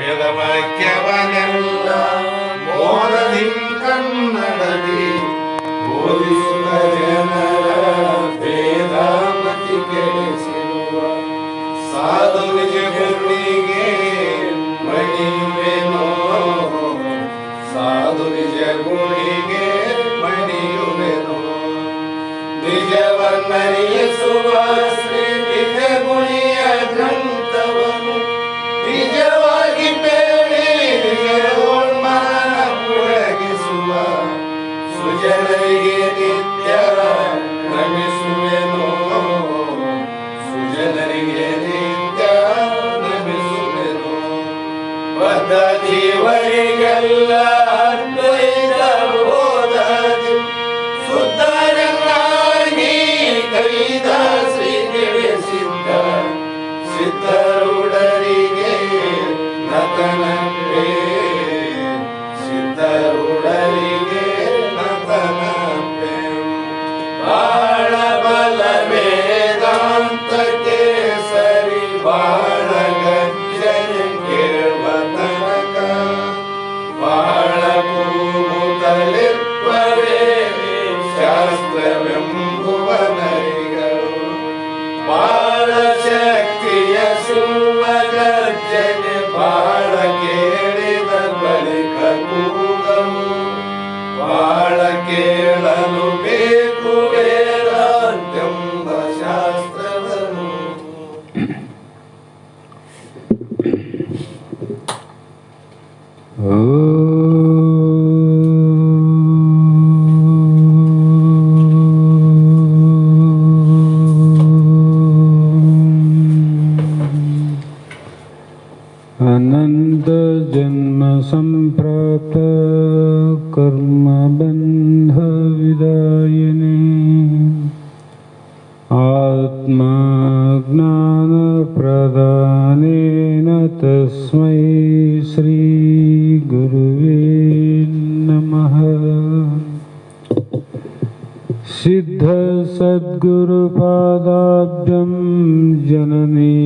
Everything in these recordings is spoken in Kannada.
ವೇದವಾಕ್ಯವನ್ನೆಲ್ಲ ಮೋದದಿ ಕನ್ನಡದಿ ಬೋಧಿಸುತ್ತ ಜನರ ವೇದಾಮತಿ ಕೆಡಿಸಿರುವ ಸಾಧು ನಿಜ ಗುರುವಿಗೆ ಮಣಿಯುವೆನೋ, ಸಾಧು ನಿಜ ಗುರುವಿಗೆ ಮಣಿಯುವೆನೋ. ನಿಜವನ್ನರಿಯಿಸುವ ಶ್ರೀ ನಿಜ ಗುಣಿಯ ಗ್ರಂಥವನ್ನು ನಿಜವಾಗಿ ಬೇಡಿ ನಿಜೋನ್ಮಾನ ಪುಳಗಿಸುವ ಸುಜನರಿಗೆ ನಿತ್ಯ ನಮಿಸುವೆನೋ, ಸುಜನರಿಗೆ ನಿತ್ಯ ನಮಿಸುವೆನೋ. ಬದ್ಧ ಜೀವರಿಗೆಲ್ಲ ಅದ್ವೈತ ಬೋಧದಿ ಸುತ್ತರನ್ನಾಗಿ ಕೈದ ಶ್ರೀ ನಡೆಸಿದ್ದ ಸಿದ್ಧರುಡರಿಗೆ ನತನವೇ, ಸಿದ್ಧರುಡರಿಗೆ ನತನವೇ. ಬಾಳ ಬಲ ವೇದಾಂತಕ್ಕೆ ಸರಿ ಬಾಳ ಗರ್ಜನೆ ಕೇಳುವ ತನಕ ಬಾಳ ಕೂಗುತ್ತಲಿರುವವೇ ಶಾಸ್ತ್ರವೆಂಬುವ ನರಿಗಳು. ಬಾಳ ಶಕ್ತಿಯ ಸಿಂಹ ಗರ್ಜನೆ ಬಾಳ ಕೇಳಿದ ಬಳಿಕ ಕೂಗವು, ಬಾಳ ಕೇಳಲು ಬೇಕು ವೇದಾಂತೆಂಬ ಶಾಸ್ತ್ರವನ್ನು. अनंत जन्म संप्राप्त कर्म बंध विदायिने आत्मा ज्ञान प्रदानेन तस्मै श्री गुरुवे नमः. सिद्ध सद्गुरुपादाब्जं जननी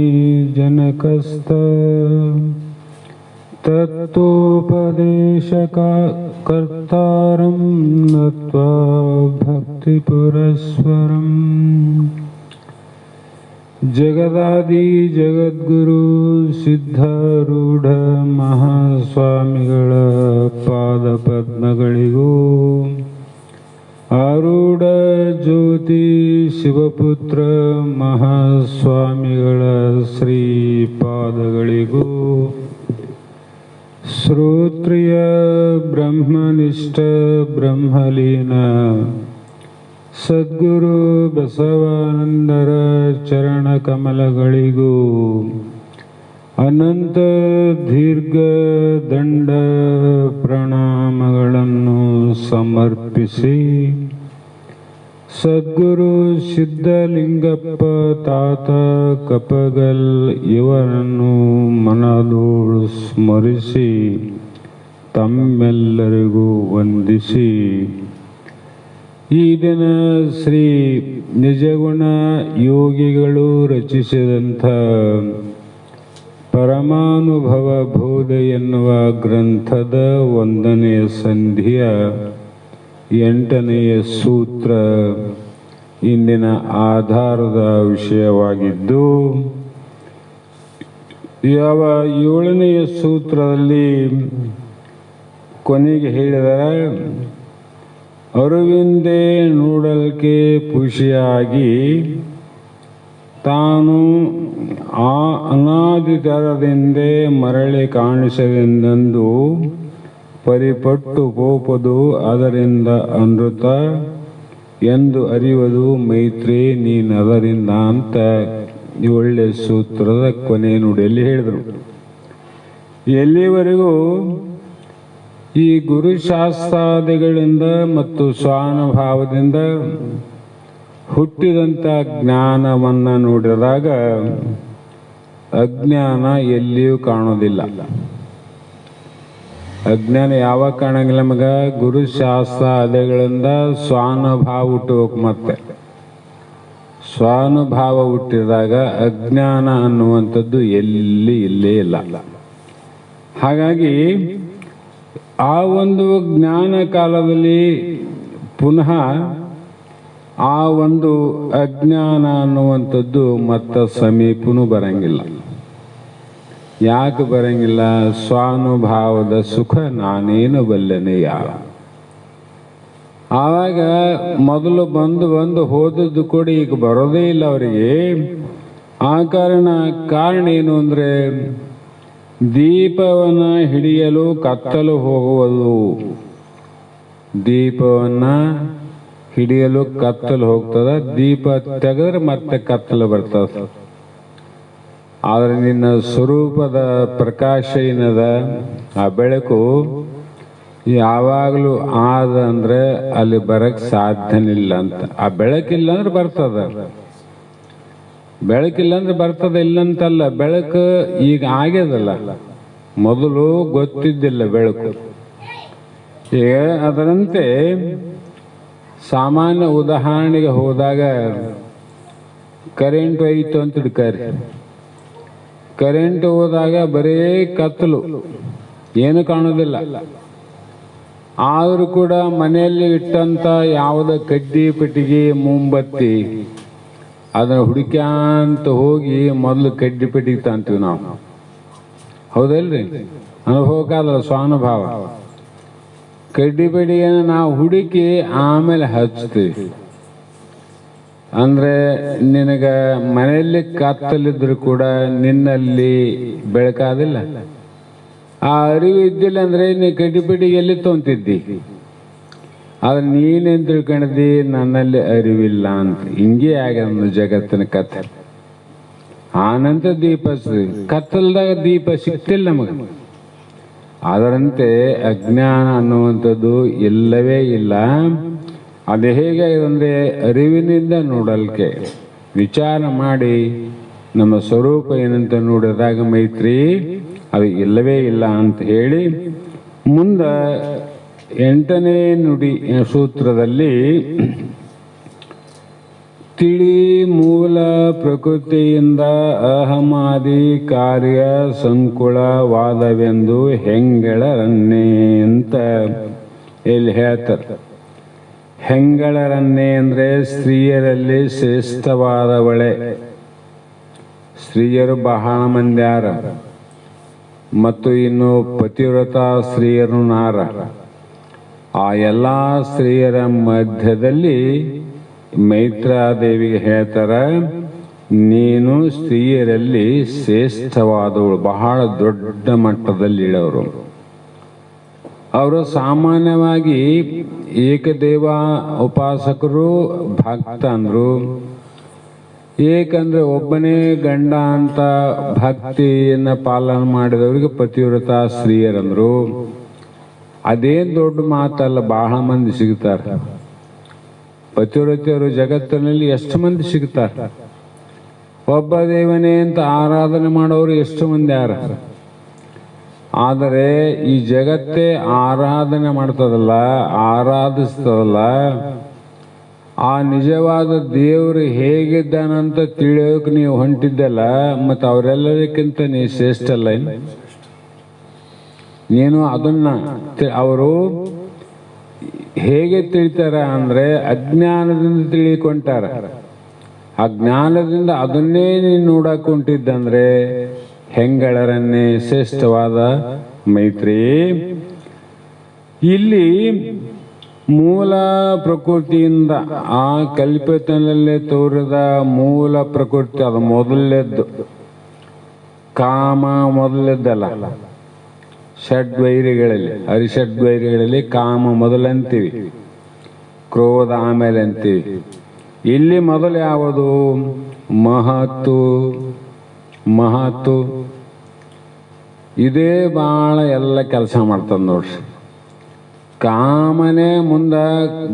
जनकस्त तत्तोपदेशकर्तारं नत्वा भक्तिपुरस्सरम्. जगदादि जगद्गुरु ಸಿದ್ಧಾರೂಢ ಮಹಾಸ್ವಾಮಿಗಳ ಪಾದಪದ್ಮಗಳಿಗೂ ಆರೂಢ ಜ್ಯೋತಿ ಶಿವಪುತ್ರ ಮಹಾಸ್ವಾಮಿಗಳ ಶ್ರೀಪಾದಗಳಿಗೂ ಶ್ರೋತ್ರಿಯ ಬ್ರಹ್ಮನಿಷ್ಠ ಬ್ರಹ್ಮಲೀನ ಸದ್ಗುರು ಬಸವಾನಂದರ ಚರಣ ಕಮಲಗಳಿಗೂ ಅನಂತ ದೀರ್ಘ ದಂಡ ಪ್ರಣಾಮಗಳನ್ನು ಸಮರ್ಪಿಸಿ ಸದ್ಗುರು ಸಿದ್ಧಲಿಂಗಪ್ಪ ತಾತ ಕಪಗಲ್ ಇವರನ್ನು ಮನದೋಳು ಸ್ಮರಿಸಿ ತಮ್ಮೆಲ್ಲರಿಗೂ ವಂದಿಸಿ ಈ ದಿನ ಶ್ರೀ ನಿಜಗುಣ ಯೋಗಿಗಳು ರಚಿಸಿದಂಥ ಪರಮಾನುಭವ ಬೋಧ ಎನ್ನುವ ಗ್ರಂಥದ 1ನೆಯ ಸಂಧಿಯ 8ನೆಯ ಸೂತ್ರ ಇಂದಿನ ಆಧಾರದ ವಿಷಯವಾಗಿದ್ದು, ಯಾವ 7ನೆಯ ಸೂತ್ರದಲ್ಲಿ ಕೊನೆಗೆ ಹೇಳಿದರೆ ಅರುವಿಂದೇ ನೋಡಲ್ಕೆ ಖುಷಿಯಾಗಿ ತಾನು ಆ ಅನಾದಿತರದಿಂದೇ ಮರಳಿ ಕಾಣಿಸದೆಂದು ಪರಿಪಟ್ಟು ಕೋಪದು ಅದರಿಂದ ಅನೃತ ಎಂದು ಅರಿಯುವುದು ಮೈತ್ರಿ ನೀನದರಿಂದ ಅಂತ ಒಳ್ಳೆ ಸೂತ್ರದ ಕೊನೆ ನುಡಿಯಲ್ಲಿ ಹೇಳಿದರು. ಎಲ್ಲಿವರೆಗೂ ಈ ಗುರುಶಾಸ್ತ್ರಾದಿಗಳಿಂದ ಮತ್ತು ಸ್ವಾನುಭಾವದಿಂದ ಹುಟ್ಟಿದಂಥ ಜ್ಞಾನವನ್ನು ನೋಡಿದಾಗ ಅಜ್ಞಾನ ಎಲ್ಲಿಯೂ ಕಾಣೋದಿಲ್ಲ. ಅಜ್ಞಾನ ಯಾವಾಗ ಕಾಣಂಗಿಲ್ಲ ನಮಗ? ಗುರುಶಾಸ್ತ್ರಾದಿಗಳಿಂದ ಸ್ವಾನುಭಾವ ಹುಟ್ಟಬೇಕು. ಮತ್ತೆ ಸ್ವಾನುಭಾವ ಹುಟ್ಟಿದಾಗ ಅಜ್ಞಾನ ಅನ್ನುವಂಥದ್ದು ಇಲ್ಲೇ ಇಲ್ಲ. ಹಾಗಾಗಿ ಆ ಒಂದು ಜ್ಞಾನ ಕಾಲದಲ್ಲಿ ಪುನಃ ಆ ಒಂದು ಅಜ್ಞಾನ ಅನ್ನುವಂಥದ್ದು ಮತ್ತೆ ಸಮೀಪನೂ ಬರಂಗಿಲ್ಲ. ಯಾಕೆ ಬರಂಗಿಲ್ಲ? ಸ್ವಾನುಭಾವದ ಸುಖ ನಾನೇನು ಬಲ್ಲೆನೆಯ. ಆವಾಗ ಮೊದಲು ಬಂದು ಹೋದದ್ದು ಕೂಡ ಈಗ ಬರೋದೇ ಇಲ್ಲ ಅವರಿಗೆ. ಆ ಕಾರಣ ಏನು ಅಂದರೆ, ದೀಪವನ್ನು ಹಿಡಿಯಲು ಕತ್ತಲು ಹೋಗುವುದು. ದೀಪವನ್ನು ಹಿಡಿಯಲು ಕತ್ತಲು ಹೋಗ್ತದ, ದೀಪ ತೆಗೆದ್ರೆ ಮತ್ತೆ ಕತ್ತಲು ಬರ್ತದ. ಆದರೆ ನಿನ್ನ ಸ್ವರೂಪದ ಪ್ರಕಾಶ ಏನದ, ಆ ಬೆಳಕು ಯಾವಾಗಲೂ ಆದ ಅಂದ್ರೆ ಅಲ್ಲಿ ಬರಕ್ ಸಾಧ್ಯನಿಲ್ಲ ಅಂತ. ಆ ಬೆಳಕಿಲ್ಲ ಅಂದ್ರೆ ಬರ್ತದ, ಬೆಳಕಿಲ್ಲ ಅಂದ್ರೆ ಬರ್ತದ, ಇಲ್ಲಂತಲ್ಲ. ಬೆಳಕು ಈಗ ಆಗ್ಯದಲ್ಲ, ಮೊದಲು ಗೊತ್ತಿದ್ದಿಲ್ಲ ಬೆಳಕು. ಈಗ ಅದರಂತೆ ಸಾಮಾನ್ಯ ಉದಾಹರಣೆಗೆ ಹೋದಾಗ ಕರೆಂಟ್ ಹೋಯಿತು ಅಂತ ಹಿಡ್ಕಾರಿ. ಕರೆಂಟ್ ಹೋದಾಗ ಬರೇ ಕತ್ತಲು, ಏನು ಕಾಣೋದಿಲ್ಲ. ಆದರೂ ಕೂಡ ಮನೆಯಲ್ಲಿ ಇಟ್ಟಂತ ಯಾವುದ ಕಡ್ಡಿ ಪೆಟ್ಟಿಗೆ ಮುಂಬತ್ತಿ ಅದನ್ನು ಹುಡುಕ್ಯಾಂತ ಹೋಗಿ ಮೊದಲು ಕಡ್ಡಿ ಪೆಟ್ಟಿಗೆ ತಾಂತೀವಿ ನಾವು, ಹೌದಲ್ರಿ? ಅನುಭವಕ್ಕಾದಲ್ಲ ಸ್ವಾನುಭಾವ. ಕಡ್ಡಿ ಪೆಟ್ಟಿಗೆನ ನಾವು ಹುಡುಕಿ ಆಮೇಲೆ ಹಚ್ತೀವಿ. ಅಂದ್ರೆ ನಿನಗ ಮನೆಯಲ್ಲಿ ಕತ್ತಲಿದ್ರು ಕೂಡ ನಿನ್ನಲ್ಲಿ ಬೆಳಕಾದಿಲ್ಲ. ಆ ಅರಿವು ಇದ್ದಿಲ್ಲ ಅಂದ್ರೆ ನೀ ಕಡ್ಡಿ ಪೆಟ್ಟಿಗೆ ಎಲ್ಲಿ ತೊಂತಿದ್ದಿ. ಆದ್ರೆ ನೀನೇನ್ ತಿಳ್ಕೊಂಡಿದ್ದಿ, ನನ್ನಲ್ಲಿ ಅರಿವಿಲ್ಲ ಅಂತ. ಹಿಂಗೆ ಆಗ್ಯದ ಜಗತ್ತಿನ ಕಥೆ. ಆನಂತರ ದೀಪ ಕತ್ತಲ್ದಾಗ ದೀಪ ಸಿಕ್ತಿಲ್ಲ ನಮಗೆ. ಅದರಂತೆ ಅಜ್ಞಾನ ಅನ್ನುವಂಥದ್ದು ಇಲ್ಲವೇ ಇಲ್ಲ. ಅದು ಹೇಗೆ ಅಂದರೆ ಅರಿವಿನಿಂದ ನೋಡಲ್ಕೆ, ವಿಚಾರ ಮಾಡಿ ನಮ್ಮ ಸ್ವರೂಪ ಏನಂತ ನೋಡಿದಾಗ ಮೈತ್ರಿ ಅದು ಇಲ್ಲವೇ ಇಲ್ಲ ಅಂತ ಹೇಳಿ ಮುಂದೆ 8ನೇ ನುಡಿ ಸೂತ್ರದಲ್ಲಿ ತಿಳಿ ಮೂಲ ಪ್ರಕೃತಿಯಿಂದ ಅಹಮಾದಿ ಕಾರ್ಯ ಸಂಕುಳವಾದವೆಂದು ಹೆಂಗಳರನ್ನೇ ಅಂತ ಇಲ್ಲಿ ಹೇಳ್ತಾರೆ. ಹೆಂಗಳರನ್ನೇ ಅಂದರೆ ಸ್ತ್ರೀಯರಲ್ಲಿ ಶ್ರೇಷ್ಠವಾದವಳೆ. ಸ್ತ್ರೀಯರು ಬಹಳ ಮಂದ್ಯಾರ, ಮತ್ತು ಇನ್ನು ಪತಿವ್ರತ ಸ್ತ್ರೀಯರು ನಾರ. ಆ ಎಲ್ಲ ಸ್ತ್ರೀಯರ ಮಧ್ಯದಲ್ಲಿ ಮೈತ್ರಾದೇವಿಗೆ ಹೇಳ್ತಾರ, ನೀನು ಸ್ತ್ರೀಯರಲ್ಲಿ ಶ್ರೇಷ್ಠವಾದವಳು, ಬಹಳ ದೊಡ್ಡ ಮಟ್ಟದಲ್ಲಿ ಇಳವರು. ಅವರು ಸಾಮಾನ್ಯವಾಗಿ ಏಕದೇವ ಉಪಾಸಕರು, ಭಕ್ತ ಅಂದ್ರು. ಏಕಂದ್ರೆ ಒಬ್ಬನೇ ಗಂಡ ಅಂತ ಭಕ್ತಿಯನ್ನ ಪಾಲನೆ ಮಾಡಿದವರಿಗೆ ಪತಿವ್ರತ ಸ್ತ್ರೀಯರಂದ್ರು. ಅದೇನ್ ದೊಡ್ಡ ಮಾತಲ್ಲ, ಬಹಳ ಮಂದಿ ಸಿಗ್ತಾರೆ. ಪತಿವ್ರತೆಯರು ಜಗತ್ತಿನಲ್ಲಿ ಎಷ್ಟು ಮಂದಿ ಸಿಗ್ತಾರೆ. ಒಬ್ಬ ದೇವನೇ ಅಂತ ಆರಾಧನೆ ಮಾಡೋರು ಎಷ್ಟು ಮಂದಿ ಯಾರ. ಆದರೆ ಈ ಜಗತ್ತೇ ಆರಾಧನೆ ಮಾಡ್ತದಲ್ಲ, ಆರಾಧಿಸ್ತದಲ್ಲ, ಆ ನಿಜವಾದ ದೇವರು ಹೇಗಿದ್ದಾನಂತ ತಿಳಿಯೋಕೆ ನೀವು ಹೊಂಟಿದ್ದಲ್ಲ, ಮತ್ತು ಅವರೆಲ್ಲರಿಗಿಂತ ನೀ ಶ್ರೇಷ್ಠ ಅಲ್ಲ ನೀನು. ಅದನ್ನ ಅವರು ಹೇಗೆ ತಿಳಿತಾರ ಅಂದ್ರೆ ಅಜ್ಞಾನದಿಂದ ತಿಳಿಕೊಂಟಾರ. ಅಜ್ಞಾನದಿಂದ ಅದನ್ನೇ ನೀನು ನೋಡಕ್ ಹೊಂಟಿದ್ದಂದ್ರೆ ಹೆಂಗಳರನ್ನೇ ಶ್ರೇಷ್ಠವಾದ ಮೈತ್ರಿ. ಇಲ್ಲಿ ಮೂಲ ಪ್ರಕೃತಿಯಿಂದ ಆ ಕಲ್ಪತನಲ್ಲೇ ತೋರಿದ ಮೂಲ ಪ್ರಕೃತಿ, ಅದು ಮೊದಲನೇದ್ದು. ಕಾಮ ಮೊದಲನೇದ್ದಲ್ಲ. ಷಡ್ವೈರಿಗಳಲ್ಲಿ, ಹರಿಷಡ್ವೈರಿಗಳಲ್ಲಿ ಕಾಮ ಮೊದಲಂತೀವಿ, ಕ್ರೋಧ ಆಮೇಲೆ ಅಂತೀವಿ. ಇಲ್ಲಿ ಮೊದಲು ಯಾವುದು? ಮಹತ್ತು. ಇದೇ ಬಹಳ ಎಲ್ಲ ಕೆಲಸ ಮಾಡ್ತದ ನೋಡ್ರಿ. ಕಾಮನೇ ಮುಂದ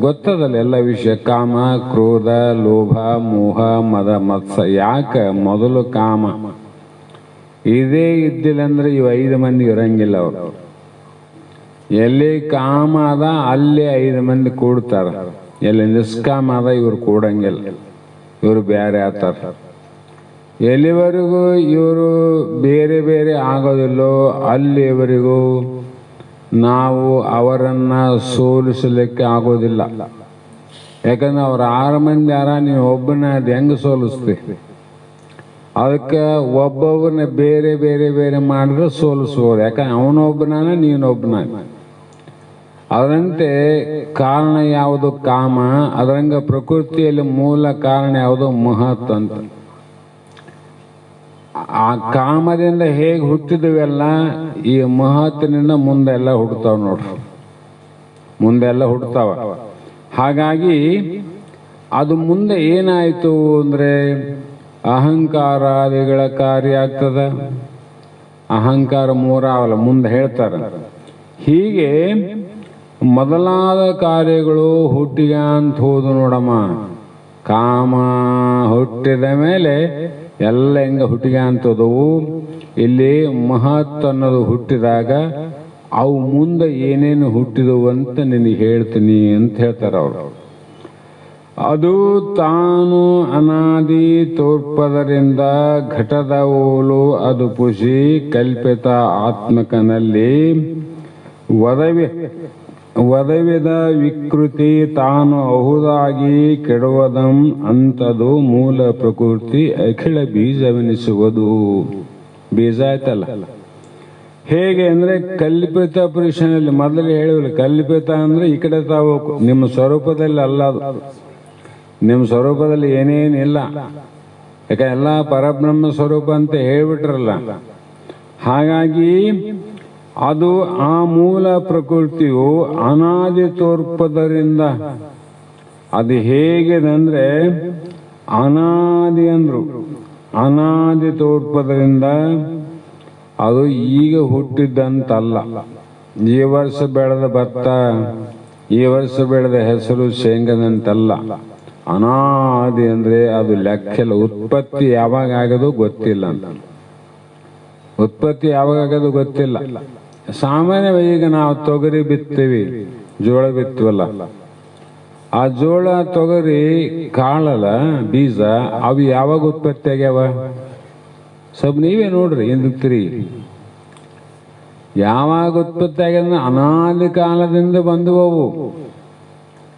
ಗೊತ್ತದಲ್ಲ ಎಲ್ಲ ವಿಷಯ. ಕಾಮ, ಕ್ರೋಧ, ಲೋಭ, ಮೋಹ, ಮದ, ಮತ್ಸ. ಯಾಕೆ ಮೊದಲು ಕಾಮ? ಇದೇ ಇದ್ದಿಲ್ಲ ಅಂದ್ರೆ ಇವು 5 ಮಂದಿ ಇರಂಗಿಲ್ಲ. ಅವರು ಎಲ್ಲಿ ಕಾಮ ಅದ ಅಲ್ಲಿ 5 ಮಂದಿ ಕೂಡ್ತಾರ. ಎಲ್ಲಿ ನಿಷ್ಕಾಮ ಅದ ಇವ್ರು ಕೂಡಂಗಿಲ್ಲ, ಇವರು ಬೇರೆ ಆತಾರ. ಎಲ್ಲಿವರೆಗೂ ಇವರು ಬೇರೆ ಬೇರೆ ಆಗೋದಿಲ್ಲೋ ಅಲ್ಲಿವರೆಗೂ ನಾವು ಅವರನ್ನು ಸೋಲಿಸಲಿಕ್ಕೆ ಆಗೋದಿಲ್ಲ. ಯಾಕಂದ್ರೆ ಅವ್ರು 6 ಮಂದಿ ಯಾರ, ನೀವು ಒಬ್ಬನ ಅದು ಹೆಂಗೆ ಸೋಲಿಸ್ತಿ? ಅದಕ್ಕೆ ಒಬ್ಬೊಬ್ಬರನ್ನ ಬೇರೆ ಬೇರೆ ಬೇರೆ ಮಾಡಿದ್ರೆ ಸೋಲಿಸ್ಬೋದು. ಯಾಕಂದ್ರೆ ಅವನೊಬ್ಬನ ನೀನೊಬ್ಬನ. ಅದರಂತೆ ಕಾರಣ ಯಾವುದು? ಕಾಮ. ಅದರಂಗ ಪ್ರಕೃತಿಯಲ್ಲಿ ಮೂಲ ಕಾರಣ ಯಾವುದು? ಮಹತ್ ಅಂತ. ಆ ಕಾಮದಿಂದ ಹೇಗೆ ಹುಟ್ಟಿದವೆಲ್ಲ ಈ ಮಹತ್ತಿನಿಂದ ಮುಂದೆಲ್ಲ ಹುಡ್ತಾವ ನೋಡ್ರಿ, ಮುಂದೆಲ್ಲ ಹುಡ್ತಾವ. ಹಾಗಾಗಿ ಅದು ಮುಂದೆ ಏನಾಯಿತು ಅಂದರೆ ಅಹಂಕಾರಾದಿಗಳ ಕಾರ್ಯ ಆಗ್ತದ. ಅಹಂಕಾರ ಮೂರಾವಲ್ಲ ಮುಂದೆ ಹೇಳ್ತಾರೆ. ಹೀಗೆ ಮೊದಲಾದ ಕಾರ್ಯಗಳು ಹುಟ್ಟಿಗೆ ಅಂತ ಹೋದು ನೋಡಮ್ಮ. ಕಾಮ ಹುಟ್ಟಿದ ಮೇಲೆ ಎಲ್ಲ ಹೆಂಗ ಹುಟ್ಟಿಗೆ ಅಂತದವು. ಇಲ್ಲಿ ಮಹತ್ ಅನ್ನೋದು ಹುಟ್ಟಿದಾಗ ಅವು ಮುಂದೆ ಏನೇನು ಹುಟ್ಟಿದವು ಅಂತ ನಿನಗೆ ಹೇಳ್ತೀನಿ ಅಂತ ಹೇಳ್ತಾರೆ ಅವರು. ಅದು ತಾನು ಅನಾದಿ ತೋರ್ಪದರಿಂದ ಘಟದ ಓಲು ಅದು ಪುಷಿ ಕಲ್ಪಿತ ಆತ್ಮಕನಲ್ಲಿ ಒದವಿದ ವಿಕೃತಿ ತಾನು ಅಹುದಾಗಿ ಕೆಡುವುದಂ ಅಂತದು ಮೂಲ ಪ್ರಕೃತಿ ಅಖಿಲ ಬೀಜವೆನಿಸುವುದು. ಬೀಜ ಆಯ್ತಲ್ಲ. ಹೇಗೆ ಅಂದರೆ ಕಲ್ಪಿತ ಪುರುಷನಲ್ಲಿ ಮೊದಲು ಹೇಳಿಲ್ಲ. ಕಲ್ಪಿತ ಅಂದರೆ ಈ ಕಡೆ ತಾವು ನಿಮ್ಮ ಸ್ವರೂಪದಲ್ಲಿ ಅಲ್ಲ. ಅದು ನಿಮ್ಮ ಸ್ವರೂಪದಲ್ಲಿ ಏನೇನಿಲ್ಲ. ಯಾಕೆ ಎಲ್ಲ ಪರಬ್ರಹ್ಮ ಸ್ವರೂಪ ಅಂತ ಹೇಳ್ಬಿಟ್ರಲ್ಲ. ಹಾಗಾಗಿ ಅದು ಆ ಮೂಲ ಪ್ರಕೃತಿಯು ಅನಾದಿ ತೋರ್ಪದರಿಂದ ಅದು ಹೇಗಿದೆ ಅನಾದಿ ಅಂದ್ರು. ಅನಾದಿ ತೋರ್ಪದರಿಂದ ಅದು ಈಗ ಹುಟ್ಟಿದ್ದಂತಲ್ಲ. ಈ ವರ್ಷ ಬೆಳೆದ ಭತ್ತ, ಈ ವರ್ಷ ಬೆಳೆದ ಹೆಸರು ಶೇಂಗದಂತಲ್ಲ. ಅನಾದಿ ಅಂದ್ರೆ ಅದು ಲೆಕ್ಕೆಲ್ಲ. ಉತ್ಪತ್ತಿ ಯಾವಾಗ ಆಗೋದು ಗೊತ್ತಿಲ್ಲ ಅಂತ. ಉತ್ಪತ್ತಿ ಯಾವಾಗ ಆಗೋದು ಗೊತ್ತಿಲ್ಲ. ಸಾಮಾನ್ಯವಾಗಿ ಈಗ ನಾವು ತೊಗರಿ ಬಿತ್ತೀವಿ, ಜೋಳ ಬಿತ್ತೀವಲ್ಲ. ಆ ಜೋಳ ತೊಗರಿ ಕಾಳಲ್ಲ ಬೀಜ, ಅವು ಯಾವಾಗ ಉತ್ಪತ್ತಿ ಆಗ್ಯಾವ? ಸ್ವಲ್ಪ ನೀವೇ ನೋಡ್ರಿ, ಹಿಂದಿರ್ತೀರಿ. ಯಾವಾಗ ಉತ್ಪತ್ತಿ ಆಗ್ಯದ? ಅನಾದಿ ಕಾಲದಿಂದ ಬಂದುವವು.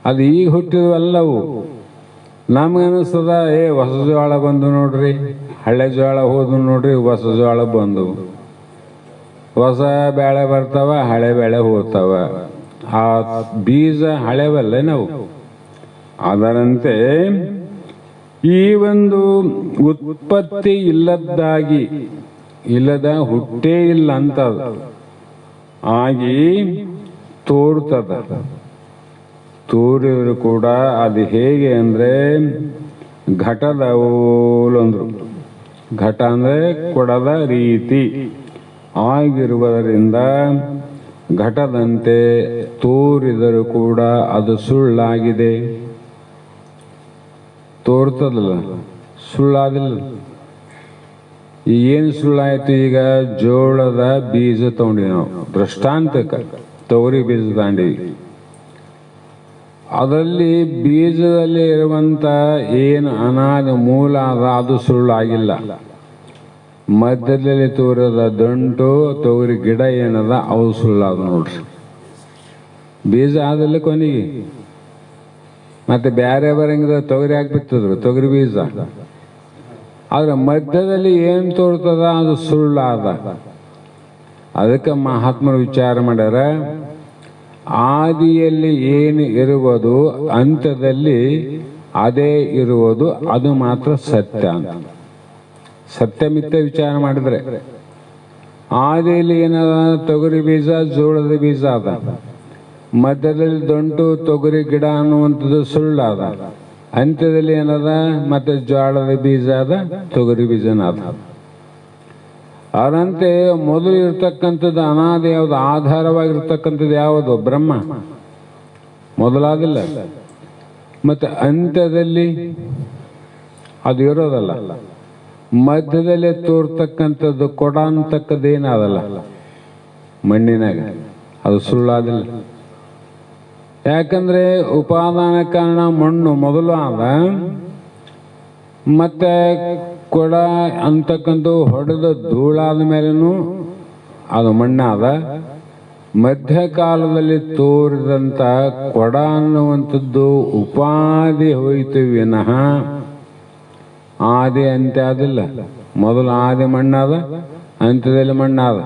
ಅದು ಈಗ ಹುಟ್ಟಿದವಲ್ಲವು. ನಮ್ಗನಿಸ್ತದ ಹೊಸ ಜೋಳ ಬಂದು ನೋಡ್ರಿ, ಹಳೆ ಜೋಳ ಹೋದು ನೋಡ್ರಿ, ಹೊಸ ಜೋಳ ಬಂದು. ಹೊಸ ಬೆಳೆ ಬರ್ತಾವ, ಹಳೆ ಬೆಳೆ ಹೋಗ್ತಾವ. ಆ ಬೀಜ ಹಳೆವಲ್ಲ ನಾವು. ಅದರಂತೆ ಈ ಒಂದು ಉತ್ಪತ್ತಿ ಇಲ್ಲದ ಹುಟ್ಟೇ ಇಲ್ಲ ಅಂತ ಆಗಿ ತೋರ್ತದ. ತೋರಿದ್ರು ಕೂಡ ಅದು ಹೇಗೆ ಅಂದ್ರೆ ಘಟದ ಓಲಂದ್ರು. ಘಟ ಅಂದ್ರೆ ಕೊಡದ ರೀತಿ ಆಗಿರುವುದರಿಂದ ಘಟದಂತೆ ತೋರಿದರೂ ಕೂಡ ಅದು ಸುಳ್ಳಾಗಿದೆ. ತೋರ್ತದಲ್ಲ, ಸುಳ್ಳಾದಿಲ್ಲ. ಏನು ಸುಳ್ಳಾಯ್ತು? ಈಗ ಜೋಳದ ಬೀಜ ತಗೊಂಡಿ ನಾವು ದೃಷ್ಟಾಂತಕ್ಕೆ, ತೊಗರಿ ಬೀಜ ತಾಂಡಿ. ಅದರಲ್ಲಿ ಬೀಜದಲ್ಲಿ ಇರುವಂತ ಏನು ಅನಾದಿ ಮೂಲ ಅದ ಅದು ಸುಳ್ಳಾಗಿಲ್ಲ. ಮಧ್ಯದಲ್ಲಿ ತೋರದ ದಂಟು ತೊಗರಿ ಗಿಡ ಏನದ ಅವು ಸುಳ್ಳಾದ ನೋಡ್ರಿ. ಬೀಜ ಆದಲ್ಲಿ ಕೊನೆಗೆ ಮತ್ತೆ ಬೇರೆ ಬರಂಗಿದ ತೊಗರಿ ಹಾಕ್ಬಿಡ್ತಿದ್ರು, ತೊಗರಿ ಬೀಜ. ಆದ್ರೆ ಮಧ್ಯದಲ್ಲಿ ಏನ್ ತೋರ್ತದ ಅದು ಸುಳ್ಳಾದ. ಅದಕ್ಕೆ ಮಹಾತ್ಮರು ವಿಚಾರ ಮಾಡ್ಯಾರ, ಆದಿಯಲ್ಲಿ ಏನು ಇರುವುದು ಅಂತ್ಯದಲ್ಲಿ ಅದೇ ಇರುವುದು, ಅದು ಮಾತ್ರ ಸತ್ಯ ಅಂತ. ಸತ್ಯ ಮಿಥ್ಯ ವಿಚಾರ ಮಾಡಿದ್ರೆ ಆದಿಯಲ್ಲಿ ಏನದ? ತೊಗರಿ ಬೀಜ, ಜೋಳದ ಬೀಜ ಅದ. ಮಧ್ಯದಲ್ಲಿ ದಂಟು ತೊಗರಿ ಗಿಡ ಅನ್ನುವಂಥದ್ದು ಸುಳ್ಳಾದ. ಅಂತ್ಯದಲ್ಲಿ ಏನದ? ಮತ್ತೆ ಜೋಳದ ಬೀಜ ಅದ, ತೊಗರಿ ಬೀಜನಾದ. ಅದರಂತೆ ಮೊದಲು ಇರ್ತಕ್ಕಂಥದ್ದು ಅನಾದಿ ಯಾವುದು? ಆಧಾರವಾಗಿರ್ತಕ್ಕಂಥದ್ದು ಯಾವುದು? ಬ್ರಹ್ಮ ಮೊದಲಾದಿಲ್ಲ. ಮತ್ತೆ ಅಂತ್ಯದಲ್ಲಿ ಅದು ಇರೋದಲ್ಲ. ಮಧ್ಯದಲ್ಲಿ ತೋರ್ತಕ್ಕಂಥದ್ದು ಕೊಡ ಅಂತಕ್ಕದ್ದು ಏನಾದಲ್ಲ ಮಣ್ಣಿನಾಗ, ಅದು ಸುಳ್ಳಾದಿಲ್ಲ. ಯಾಕಂದ್ರೆ ಉಪಾದಾನ ಕಾರಣ ಮಣ್ಣು ಮೊದಲು ಆದ, ಮತ್ತೆ ಕೊಡ ಅಂತಕ್ಕಂಥ ಹೊಡೆದ ಧೂಳಾದ ಮೇಲೂ ಅದು ಮಣ್ಣಾದ. ಮಧ್ಯಕಾಲದಲ್ಲಿ ತೋರಿದಂಥ ಕೊಡ ಅನ್ನುವಂಥದ್ದು ಉಪಾಧಿ ಹೋಯಿತು ವಿನಃ ಆದಿ ಅಂತ್ಯ ಆದಿಲ್ಲ. ಮೊದಲು ಆದಿ ಮಣ್ಣಾದ, ಅಂತ್ಯದಲ್ಲಿ ಮಣ್ಣಾದ.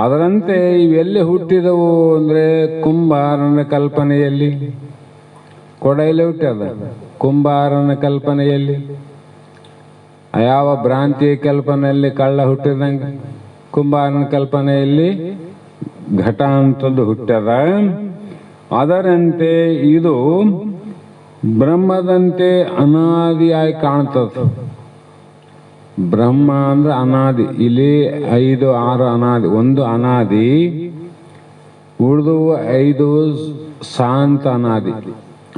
ಅದರಂತೆ ಇವೆಲ್ಲಿ ಹುಟ್ಟಿದವು ಅಂದರೆ ಕುಂಬಾರನ ಕಲ್ಪನೆಯಲ್ಲಿ. ಕೊಡ ಎಲ್ಲಿ ಹುಟ್ಟ್ಯದ? ಕುಂಬಾರನ ಕಲ್ಪನೆಯಲ್ಲಿ. ಯಾವ ಭ್ರಾಂತಿಯ ಕಲ್ಪನೆಯಲ್ಲಿ ಕಳ್ಳ ಹುಟ್ಟಿದಂಗೆ ಕುಂಬಾರನ ಕಲ್ಪನೆಯಲ್ಲಿ ಘಟ ಅಂತದ್ದು ಹುಟ್ಟ್ಯದ. ಅದರಂತೆ ಇದು ಬ್ರಹ್ಮದಂತೆ ಅನಾದಿಯಾಗಿ ಕಾಣ್ತದೆ. ಬ್ರಹ್ಮ ಅಂದ್ರೆ ಅನಾದಿ. ಇಲ್ಲಿ 5 6 ಅನಾದಿ. ಒಂದು ಅನಾದಿ, ಉಳಿದು 5 ಶಾಂತ ಅನಾದಿ.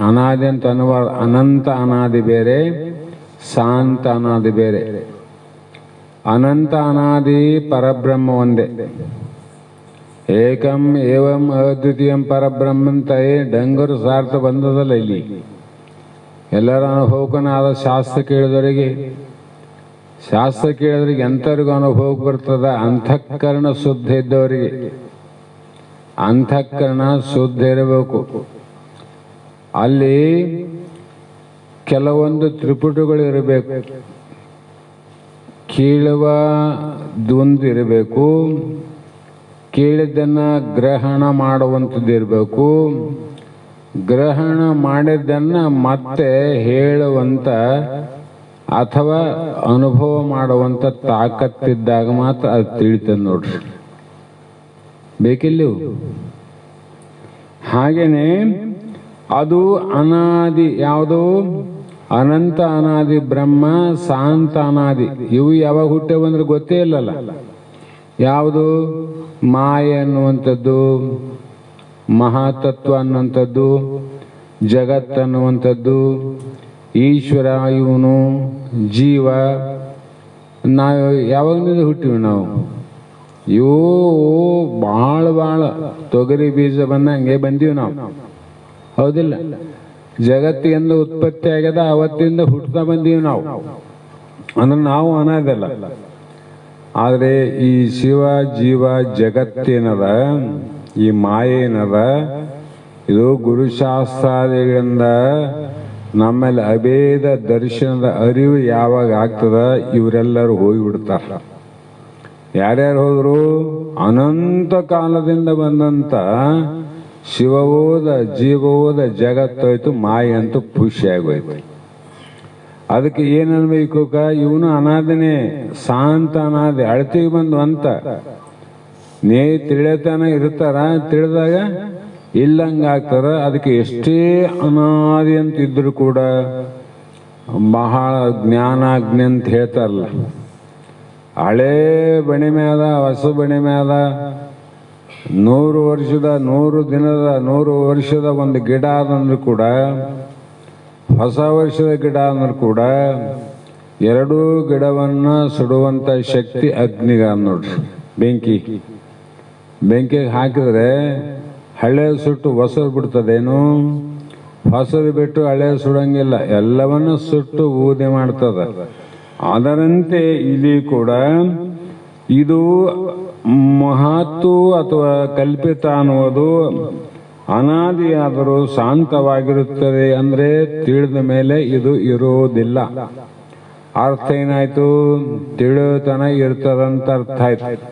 ಅನಾದಿ ಅಂತ ಅನ್ನುವ ಅನಂತ ಅನಾದಿ ಬೇರೆ, ಶಾಂತ ಅನಾದಿ ಬೇರೆ. ಅನಂತ ಅನಾದಿ ಪರಬ್ರಹ್ಮ ಒಂದೇ. ಏಕಂ ಏವಂ ಅದ್ವಿತೀಯಂ ಪರಬ್ರಹ್ಮಂತ ಡಂಗರು ಸಾರ್ಥ ಬಂದದಲ್ಲ ಇಲ್ಲಿ. ಎಲ್ಲರ ಅನುಭವಕ್ಕನಾದ ಶಾಸ್ತ್ರ ಕೇಳಿದವರಿಗೆ, ಶಾಸ್ತ್ರ ಕೇಳಿದ್ರಿಗೆ ಎಂಥವ್ರಿಗೂ ಅನುಭವಕ್ಕೆ ಬರ್ತದ? ಅಂತಃಕರಣ ಶುದ್ಧ ಇದ್ದವರಿಗೆ. ಅಂತಃಕರಣ ಶುದ್ಧ ಇರಬೇಕು. ಅಲ್ಲಿ ಕೆಲವೊಂದು ತ್ರಿಪುಟಗಳು ಇರಬೇಕು. ಕೇಳುವ ದ್ವಂದ್ವ ಇರಬೇಕು, ಕೇಳಿದ್ದನ್ನು ಗ್ರಹಣ ಮಾಡುವಂಥದ್ದು ಇರಬೇಕು, ಗ್ರಹಣ ಮಾಡಿದ್ದನ್ನು ಮತ್ತೆ ಹೇಳುವಂಥ ಅಥವಾ ಅನುಭವ ಮಾಡುವಂಥ ತಾಕತ್ತಿದ್ದಾಗ ಮಾತ್ರ ಅದು ತಿಳಿತದೆ ನೋಡ್ರಿ. ಬೇಕಿಲ್ಲ? ಹಾಗೇನೆ ಅದು ಅನಾದಿ. ಯಾವುದು? ಅನಂತ ಅನಾದಿ ಬ್ರಹ್ಮ, ಶಾಂತ ಅನಾದಿ. ಇವು ಯಾವಾಗ ಹುಟ್ಟೇವಂದ್ರೆ ಗೊತ್ತೇ ಇಲ್ಲಲ್ಲ. ಯಾವುದು? ಮಾಯೆ ಅನ್ನುವಂಥದ್ದು, ಮಹಾತತ್ವ ಅನ್ನುವಂಥದ್ದು, ಜಗತ್ತನ್ನುವಂಥದ್ದು, ಈಶ್ವರ, ಇವನು ಜೀವ. ನಾವು ಯಾವಾಗಲಿಂದ ಹುಟ್ಟಿವಿ ನಾವು? ಇವು ಭಾಳ ತೊಗರಿ ಬೀಜ ಬಂದಂಗೆ ಬಂದೀವಿ ನಾವು, ಹೌದಿಲ್ಲ? ಜಗತ್ತಿಗೆಂದು ಉತ್ಪತ್ತಿ ಆಗ್ಯದ, ಅವತ್ತಿಂದ ಹುಟ್ತಾ ಬಂದೀವಿ ನಾವು. ಅಂದ್ರೆ ನಾವು ಅನಾದಲ್ಲ. ಆದರೆ ಈ ಶಿವ ಜೀವ ಜಗತ್ತೇನದ, ಈ ಮಾಯೆ ಏನದ, ಇದು ಗುರುಶಾಸ್ತ್ರಾದಿಗಳಿಂದ ನಮ್ಮಲ್ಲಿ ಅಭೇದ ದರ್ಶನದ ಅರಿವು ಯಾವಾಗ ಆಗ್ತದ, ಇವರೆಲ್ಲರೂ ಹೋಗಿಬಿಡ್ತಾರ. ಯಾರ್ಯಾರು ಹೋದ್ರು? ಅನಂತ ಕಾಲದಿಂದ ಬಂದಂತ ಶಿವವೋದ ಜೀವವೋದ ಜಗತ್ತೋಯ್ತು, ಮಾಯೆ ಅಂತೂ ಖುಷಿಯಾಗೋಯ್ತು. ಅದಕ್ಕೆ ಏನನ್ಬೇಕು? ಇವನು ಅನಾದಿನೇ, ಶಾಂತ ಅನಾದಿ, ಅಳತಿಗೆ ಬಂದು ಅಂತ ನೇ ತಿಳಿತಾನ ಇರ್ತಾರ. ತಿಳಿದಾಗ ಇಲ್ಲಂಗ ಆಗ್ತಾರ. ಅದಕ್ಕೆ ಎಷ್ಟೇ ಅನಾದಿ ಅಂತಿದ್ರು ಕೂಡ ಬಹಳ ಜ್ಞಾನಾಗ್ನಿ ಅಂತ ಹೇಳ್ತಾರಲ್ಲ. ಹಳೇ ಬಣೆ ಮ್ಯಾದ ಹೊಸ ಬಣೆ ಮ್ಯಾದ 100 ವರ್ಷದ 100 ದಿನದ 100 ವರ್ಷದ ಒಂದು ಗಿಡ ಆದಂದ್ರೂ ಕೂಡ, ಹೊಸ ವರ್ಷದ ಗಿಡ ಅಂದ್ರೂ ಕೂಡ, ಎರಡೂ ಗಿಡವನ್ನ ಸುಡುವಂತ ಶಕ್ತಿ ಅಗ್ನಿಗ ನೋಡ್ರಿ. ಬೆಂಕಿಗೆ ಹಾಕಿದ್ರೆ ಹಳೆ ಸುಟ್ಟು ಹೊಸದು ಬಿಡ್ತದೇನು? ಹೊಸದು ಬಿಟ್ಟು ಹಳೆ ಸುಡಂಗಿಲ್ಲ, ಎಲ್ಲವನ್ನು ಸುಟ್ಟು ಊದೆ ಮಾಡ್ತದ. ಅದರಂತೆ ಇಲ್ಲಿ ಕೂಡ ಇದು ಮಹತ್ತು ಅಥವಾ ಕಲ್ಪಿತ ಅನ್ನುವುದು ಅನಾದಿಯಾದರೂ ಶಾಂತವಾಗಿರುತ್ತದೆ. ಅಂದ್ರೆ ತಿಳಿದ ಮೇಲೆ ಇದು ಇರೋದಿಲ್ಲ. ಅರ್ಥ ಏನಾಯ್ತು? ತಿಳಿತನ ಇರ್ತದಂತ ಅರ್ಥ ಆಯ್ತು.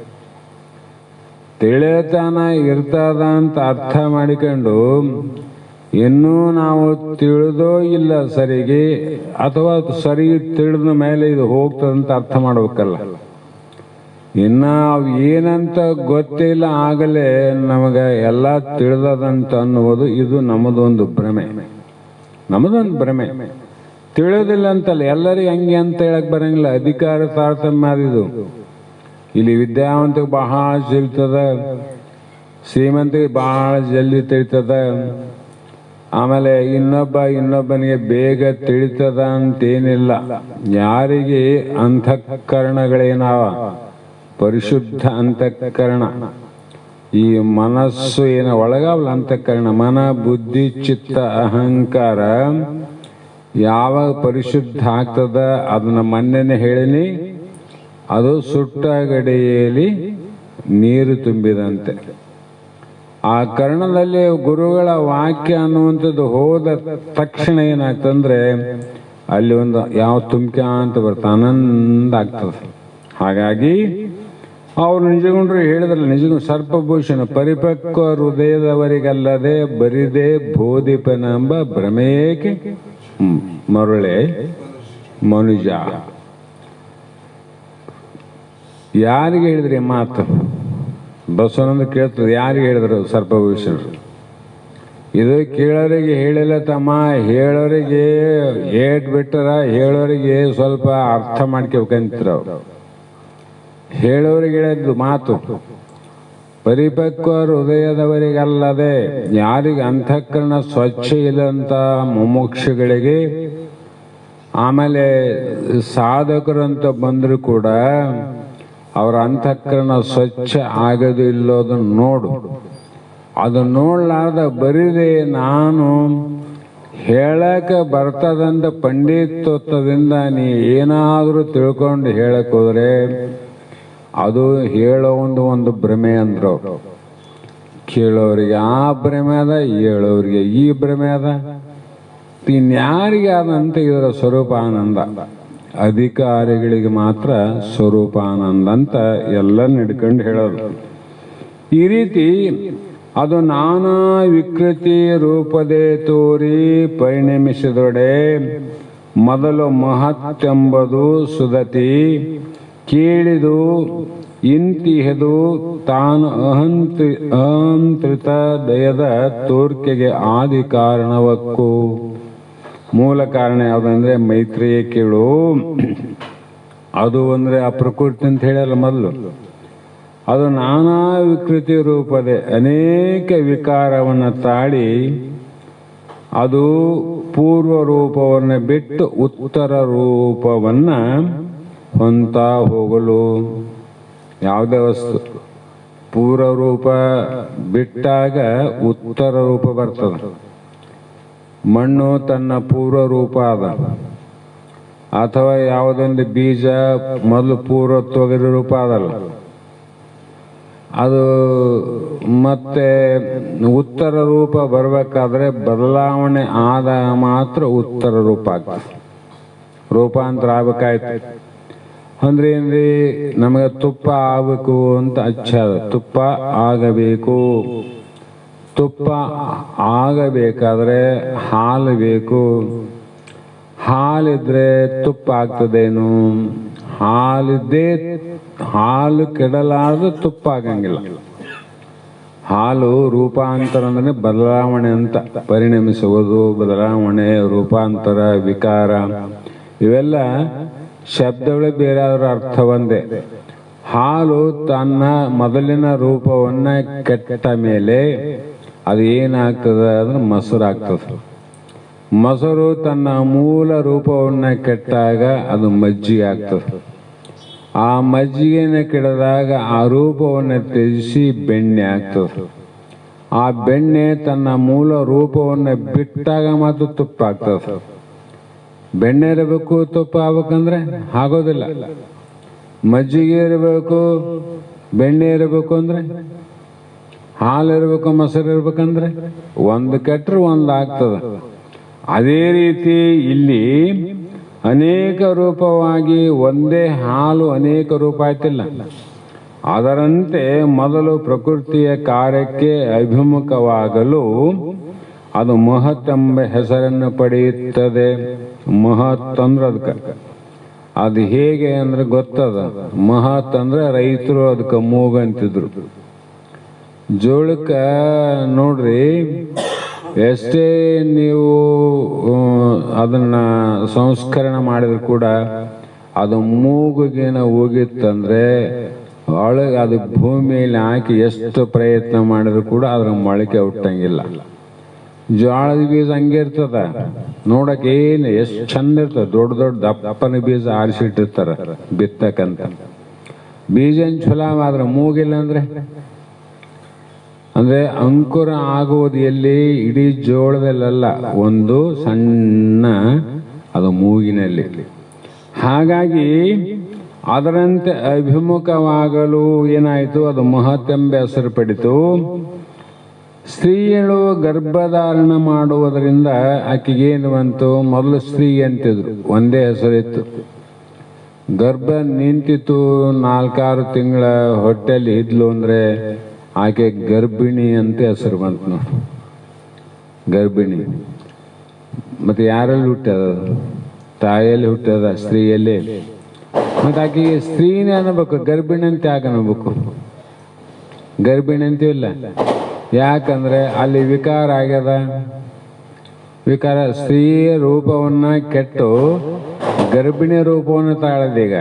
ತಿಳಿತನ ಇರ್ತದ ಅಂತ ಅರ್ಥ ಮಾಡಿಕೊಂಡು ಇನ್ನೂ ನಾವು ತಿಳಿದೋ ಇಲ್ಲ ಸರಿಗೆ, ಅಥವಾ ಸರಿ ತಿಳಿದ ಮೇಲೆ ಇದು ಹೋಗ್ತದಂತ ಅರ್ಥ ಮಾಡ್ಬೇಕಲ್ಲ. ಇನ್ನ ಅವು ಏನಂತ ಗೊತ್ತಿಲ್ಲ, ಆಗಲೇ ನಮಗೆ ಎಲ್ಲ ತಿಳಿದದಂತ ಅನ್ನುವುದು ಇದು ನಮ್ಮದೊಂದು ಭ್ರಮೆ. ತಿಳಿದಿಲ್ಲ ಅಂತಲ್ಲ, ಎಲ್ಲರಿಗೂ ಹಂಗೆ ಅಂತ ಹೇಳಕ್ ಬರಂಗಿಲ್ಲ. ಅಧಿಕಾರ ತಾರತಮ್ಯ ಆದಿದು. ಇಲ್ಲಿ ವಿದ್ಯಾವಂತಿಗೆ ಬಹಳ ತಿಳಿತದ, ಶ್ರೀಮಂತಿಗೆ ಬಹಳ ಜಲ್ದಿ ತಿಳಿತದ. ಆಮೇಲೆ ಇನ್ನೊಬ್ಬನಿಗೆ ಬೇಗ ತಿಳಿತದ ಅಂತೇನಿಲ್ಲ. ಯಾರಿಗೆ ಅಂತಃಕರಣಗಳೇನಾವ, ಪರಿಶುದ್ಧ ಅಂತಃಕರಣ, ಈ ಮನಸ್ಸು ಏನ ಒಳಗಾವಲ್ಲ ಅಂತಃಕರಣ, ಮನ ಬುದ್ಧಿ ಚಿತ್ತ ಅಹಂಕಾರ, ಯಾವಾಗ ಪರಿಶುದ್ಧ ಆಗ್ತದ ಅದನ್ನ ಮೊನ್ನೆನೆ ಹೇಳಿನಿ, ಅದು ಸುಟ್ಟ ಗಡಿಯಲ್ಲಿ ನೀರು ತುಂಬಿದಂತೆ. ಆ ಕರ್ಣದಲ್ಲಿ ಗುರುಗಳ ವಾಕ್ಯ ಅನ್ನುವಂಥದ್ದು ಹೋದ ತಕ್ಷಣ ಏನಾಗ್ತಂದ್ರೆ ಅಲ್ಲಿ ಒಂದು ಯಾವ ತುಮ್ಕ ಅಂತ ಬರ್ತಾ ಆನಂದ ಆಗ್ತದೆ. ಹಾಗಾಗಿ ಅವ್ರು ನಿಜಗುಂಡ್ರು ಹೇಳಿದ್ರಲ್ಲ, ನಿಜಗುಂಡ್ರು ಸರ್ಪಭೂಷಣ ಪರಿಪಕ್ವ ಹೃದಯದವರಿಗಲ್ಲದೆ ಬರಿದೆ ಬೋಧಿಪನೆಂಬ ಭ್ರಮೇಕೆ ಮರುಳೆ ಮನುಜ. ಯಾರಿಗೆ ಹೇಳಿದ್ರಿ ಮಾತು? ಬಸವನಂದ ಕೇಳ್ತದೆ, ಯಾರಿಗೆ ಹೇಳಿದ್ರು ಸರ್ಪಭೂಷಣರು? ಇದು ಕೇಳೋರಿಗೆ ಹೇಳಿಲ್ಲ ತಮ್ಮ, ಹೇಳೋರಿಗೆ ಬಿಟ್ಟರ ಹೇಳೋರಿಗೆ ಸ್ವಲ್ಪ ಅರ್ಥ ಮಾಡ್ಕೋಬೇಕಂತಿರ. ಹೇಳೋರಿಗೆ ಹೇಳಿದ್ದು ಮಾತು ಪರಿಪಕ್ವ ಹೃದಯದವರಿಗಲ್ಲದೆ, ಯಾರಿಗೆ ಅಂತಃಕರಣ ಸ್ವಚ್ಛ ಇಲ್ಲಂತ ಮುಮುಕ್ಷುಗಳಿಗೆ, ಆಮೇಲೆ ಸಾಧಕರಂತ ಬಂದರೂ ಕೂಡ ಅವರ ಅಂತಃಕರಣ ಸ್ವಚ್ಛ ಆಗೋದು ಇಲ್ಲೋದನ್ನು ನೋಡು. ಅದು ನೋಡ್ಲಾರ್ದ ಬರಿದೆ ನಾನು ಹೇಳಕ್ಕೆ ಬರ್ತದಂತ ಪಂಡಿತ್ವದಿಂದ ನೀ ಏನಾದರೂ ತಿಳ್ಕೊಂಡು ಹೇಳಕ್ ಹೋದ್ರೆ ಅದು ಹೇಳೋ ಒಂದು ಭ್ರಮೆ ಅಂದ್ರು. ಕೇಳೋರಿಗೆ ಆ ಭ್ರಮೆ ಅದ, ಹೇಳೋರಿಗೆ ಈ ಭ್ರಮೆ ಅದ. ಇನ್ಯಾರಿಗೆ ಅದಂತ ಇದರ ಸ್ವರೂಪಾನಂದ. ಅಧಿಕಾರಿಗಳಿಗೆ ಮಾತ್ರ ಸ್ವರೂಪಾನಂದ ಅಂತ ಎಲ್ಲ ನಡ್ಕೊಂಡು ಹೇಳೋದು. ಈ ರೀತಿ ಅದು ನಾನಾ ವಿಕೃತಿ ರೂಪದೇ ತೋರಿ ಪರಿಣಮಿಸಿದೊಡೆ ಮೊದಲು ಮಹತ್ತೆಂಬುದು ಸುದತಿ ಕೇಳಿದು ಇಂತಿಹದು ತಾನು ಅಹಂತ್ರಿತ ದಯದ ತೋರ್ಕೆಗೆ ಆದಿ ಕಾರಣವಕ್ಕೂ. ಮೂಲ ಕಾರಣ ಯಾವುದಂದ್ರೆ ಮೈತ್ರಿಯ ಕೇಳು. ಅದು ಅಂದ್ರೆ ಆ ಪ್ರಕೃತಿ ಅಂತ ಹೇಳಲ್ಲ ಮೊದಲು. ಅದು ನಾನಾ ವಿಕೃತಿ ರೂಪದೆ ಅನೇಕ ವಿಕಾರವನ್ನು ತಾಳಿ ಅದು ಪೂರ್ವ ರೂಪವನ್ನು ಬಿಟ್ಟು ಉತ್ತರ ರೂಪವನ್ನ ಹೊಂತ ಹೋಗಲು. ಯಾವುದೇ ವಸ್ತು ಪೂರ್ವ ರೂಪ ಬಿಟ್ಟಾಗ ಉತ್ತರ ರೂಪ ಬರ್ತದೆ. ಮಣ್ಣು ತನ್ನ ಪೂರ್ವ ರೂಪ ಅದ, ಅಥವಾ ಯಾವುದೊಂದು ಬೀಜ ಮೊದಲು ಪೂರ್ವ ತೊಗರಿ ರೂಪ ಅದಲ್ಲ, ಅದು ಮತ್ತೆ ಉತ್ತರ ರೂಪ ಬರ್ಬೇಕಾದ್ರೆ ಬದಲಾವಣೆ ಆದ ಮಾತ್ರ ಉತ್ತರ ರೂಪ ಆಗ್ತದೆ. ರೂಪಾಂತರ ಆಗ್ಬೇಕಾಯ್ತು ಅಂದ್ರೆ ಏನ್ರಿ, ನಮಗೆ ತುಪ್ಪ ಆಗಬೇಕು ಅಂತ ಅಚ್ಛಾದ, ತುಪ್ಪ ಆಗಬೇಕು. ತುಪ್ಪ ಆಗಬೇಕಾದ್ರೆ ಹಾಲು ಬೇಕು. ಹಾಲಿದ್ರೆ ತುಪ್ಪ ಆಗ್ತದೇನು? ಹಾಲು ಕೆಡಲಾರದು ತುಪ್ಪ ಆಗಂಗಿಲ್ಲ. ಹಾಲು ರೂಪಾಂತರ ಅಂದ್ರೆ ಬದಲಾವಣೆ ಅಂತ ಪರಿಣಮಿಸುವುದು. ಬದಲಾವಣೆ, ರೂಪಾಂತರ, ವಿಕಾರ ಇವೆಲ್ಲ ಶಬ್ದಗಳು ಬೇರೆ ಆದ್ರೂ ಅರ್ಥ ಒಂದೇ. ಹಾಲು ತನ್ನ ಮೊದಲಿನ ರೂಪವನ್ನ ಕೆಟ್ಟ ಮೇಲೆ ಅದು ಏನಾಗ್ತದೆ ಅಂದ್ರೆ ಮೊಸರು ಆಗ್ತದೆ. ಮೊಸರು ತನ್ನ ಮೂಲ ರೂಪವನ್ನ ಕೆಟ್ಟಾಗ ಅದು ಮಜ್ಜಿಗೆ ಆಗ್ತದೆ. ಆ ಮಜ್ಜಿಗೆನ ಕೆಡದಾಗ ಆ ರೂಪವನ್ನು ತ್ಯಜಿಸಿ ಬೆಣ್ಣೆ ಆಗ್ತದೆ. ಆ ಬೆಣ್ಣೆ ತನ್ನ ಮೂಲ ರೂಪವನ್ನು ಬಿಟ್ಟಾಗ ಮಾತ್ರ ತುಪ್ಪ ಆಗ್ತದೆ. ಬೆಣ್ಣೆ ಇರಬೇಕು, ತುಪ್ಪ ಆಗ್ಬೇಕಂದ್ರೆ ಆಗೋದಿಲ್ಲ. ಮಜ್ಜಿಗೆ ಇರಬೇಕು, ಬೆಣ್ಣೆ ಇರಬೇಕು ಅಂದ್ರೆ, ಹಾಲು ಇರಬೇಕು, ಮೊಸರು ಇರ್ಬೇಕಂದ್ರೆ ಒಂದು ಕೆಟ್ಟರೆ ಒಂದು ಆಗ್ತದೆ. ಅದೇ ರೀತಿ ಇಲ್ಲಿ ಅನೇಕ ರೂಪವಾಗಿ ಒಂದೇ ಹಾಲು ಅನೇಕ ರೂಪ ಆಯ್ತಿಲ್ಲ. ಅದರಂತೆ ಮೊದಲು ಪ್ರಕೃತಿಯ ಕಾರ್ಯಕ್ಕೆ ಅಭಿಮುಖವಾಗಲು ಅದು ಮಹತ್ ಎಂಬ ಹೆಸರನ್ನು ಪಡೆಯುತ್ತದೆ. ಮಹತ್ ಅಂದ್ರೆ ಅದಕ್ಕೆ ಅದು ಹೇಗೆ ಅಂದ್ರೆ ಗೊತ್ತದ. ಮಹತ್ ಅಂದ್ರೆ ರೈತರು ಅದಕ್ಕೆ ಮೂಗಂತಿದ್ರು. ಜೋಳಕ್ಕ ನೋಡ್ರಿ, ಎಷ್ಟೇ ನೀವು ಅದನ್ನ ಸಂಸ್ಕರಣ ಮಾಡಿದ್ರು ಕೂಡ ಅದು ಮೂಗುಗೇನ ಹೋಗಿತ್ತಂದ್ರೆ ಒಳಗೆ ಅದು ಭೂಮಿಯಲ್ಲಿ ಹಾಕಿ ಎಷ್ಟು ಪ್ರಯತ್ನ ಮಾಡಿದ್ರು ಕೂಡ ಅದ್ರ ಮೊಳಕೆ ಹುಟ್ಟಂಗಿಲ್ಲ. ಜೋಳದ ಬೀಜ ಹಂಗೆ ಇರ್ತದ, ನೋಡಕ್ಕೆ ಏನು ಎಷ್ಟು ಚಂದ ಇರ್ತದ. ದೊಡ್ಡ ದೊಡ್ಡ ದಪ್ಪನ ಬೀಜ ಆರಿಸಿಟ್ಟಿರ್ತಾರ ಬಿತ್ತಕ್ಕಂತ. ಬೀಜ ಛಲ ಆದ್ರೆ ಮೂಗಿಲ್ಲ ಅಂದ್ರೆ ಅಂಕುರ ಆಗುವುದು ಎಲ್ಲಿ? ಇಡೀ ಜೋಳದಲ್ಲ, ಒಂದು ಸಣ್ಣ ಅದು ಮೂಗಿನಲ್ಲಿ. ಹಾಗಾಗಿ ಅದರಂತೆ ಅಭಿಮುಖವಾಗಲು ಏನಾಯಿತು, ಅದು ಮಹತ್ತೆಂಬ ಹೆಸರು ಪಡಿತು. ಸ್ತ್ರೀಯಳು ಗರ್ಭಧಾರಣ ಮಾಡುವುದರಿಂದ ಆಕೆಗೇನು ಬಂತು, ಮೊದಲು ಸ್ತ್ರೀ ಅಂತಿದ್ರು, ಒಂದೇ ಹೆಸರಿತ್ತು. ಗರ್ಭ ನಿಂತಿತು, 4-6 ತಿಂಗಳ ಹೊಟ್ಟೆಯಲ್ಲಿ ಇದ್ಲು ಅಂದರೆ ಆಕೆ ಗರ್ಭಿಣಿ ಅಂತ ಹೆಸರು ಬಂತು ನೋಡಿ, ಗರ್ಭಿಣಿ. ಮತ್ತು ಯಾರಲ್ಲಿ ಹುಟ್ಟದ, ತಾಯಿಯಲ್ಲಿ ಹುಟ್ಟದ, ಸ್ತ್ರೀಯಲ್ಲಿ. ಮತ್ತು ಆಕೆಗೆ ಸ್ತ್ರೀನೇ ಅನ್ನಬೇಕು, ಗರ್ಭಿಣಿ ಅಂತ ಯಾಕೆ ಅನ್ನಬೇಕು, ಗರ್ಭಿಣಿ ಅಂತೀವಿಲ್ಲ. ಯಾಕಂದ್ರೆ ಅಲ್ಲಿ ವಿಕಾರ ಆಗ್ಯದ. ವಿಕಾರ ಸ್ತ್ರೀ ರೂಪವನ್ನ ಕೆಟ್ಟು ಗರ್ಭಿಣಿ ರೂಪವನ್ನು ತಾಳದೀಗ.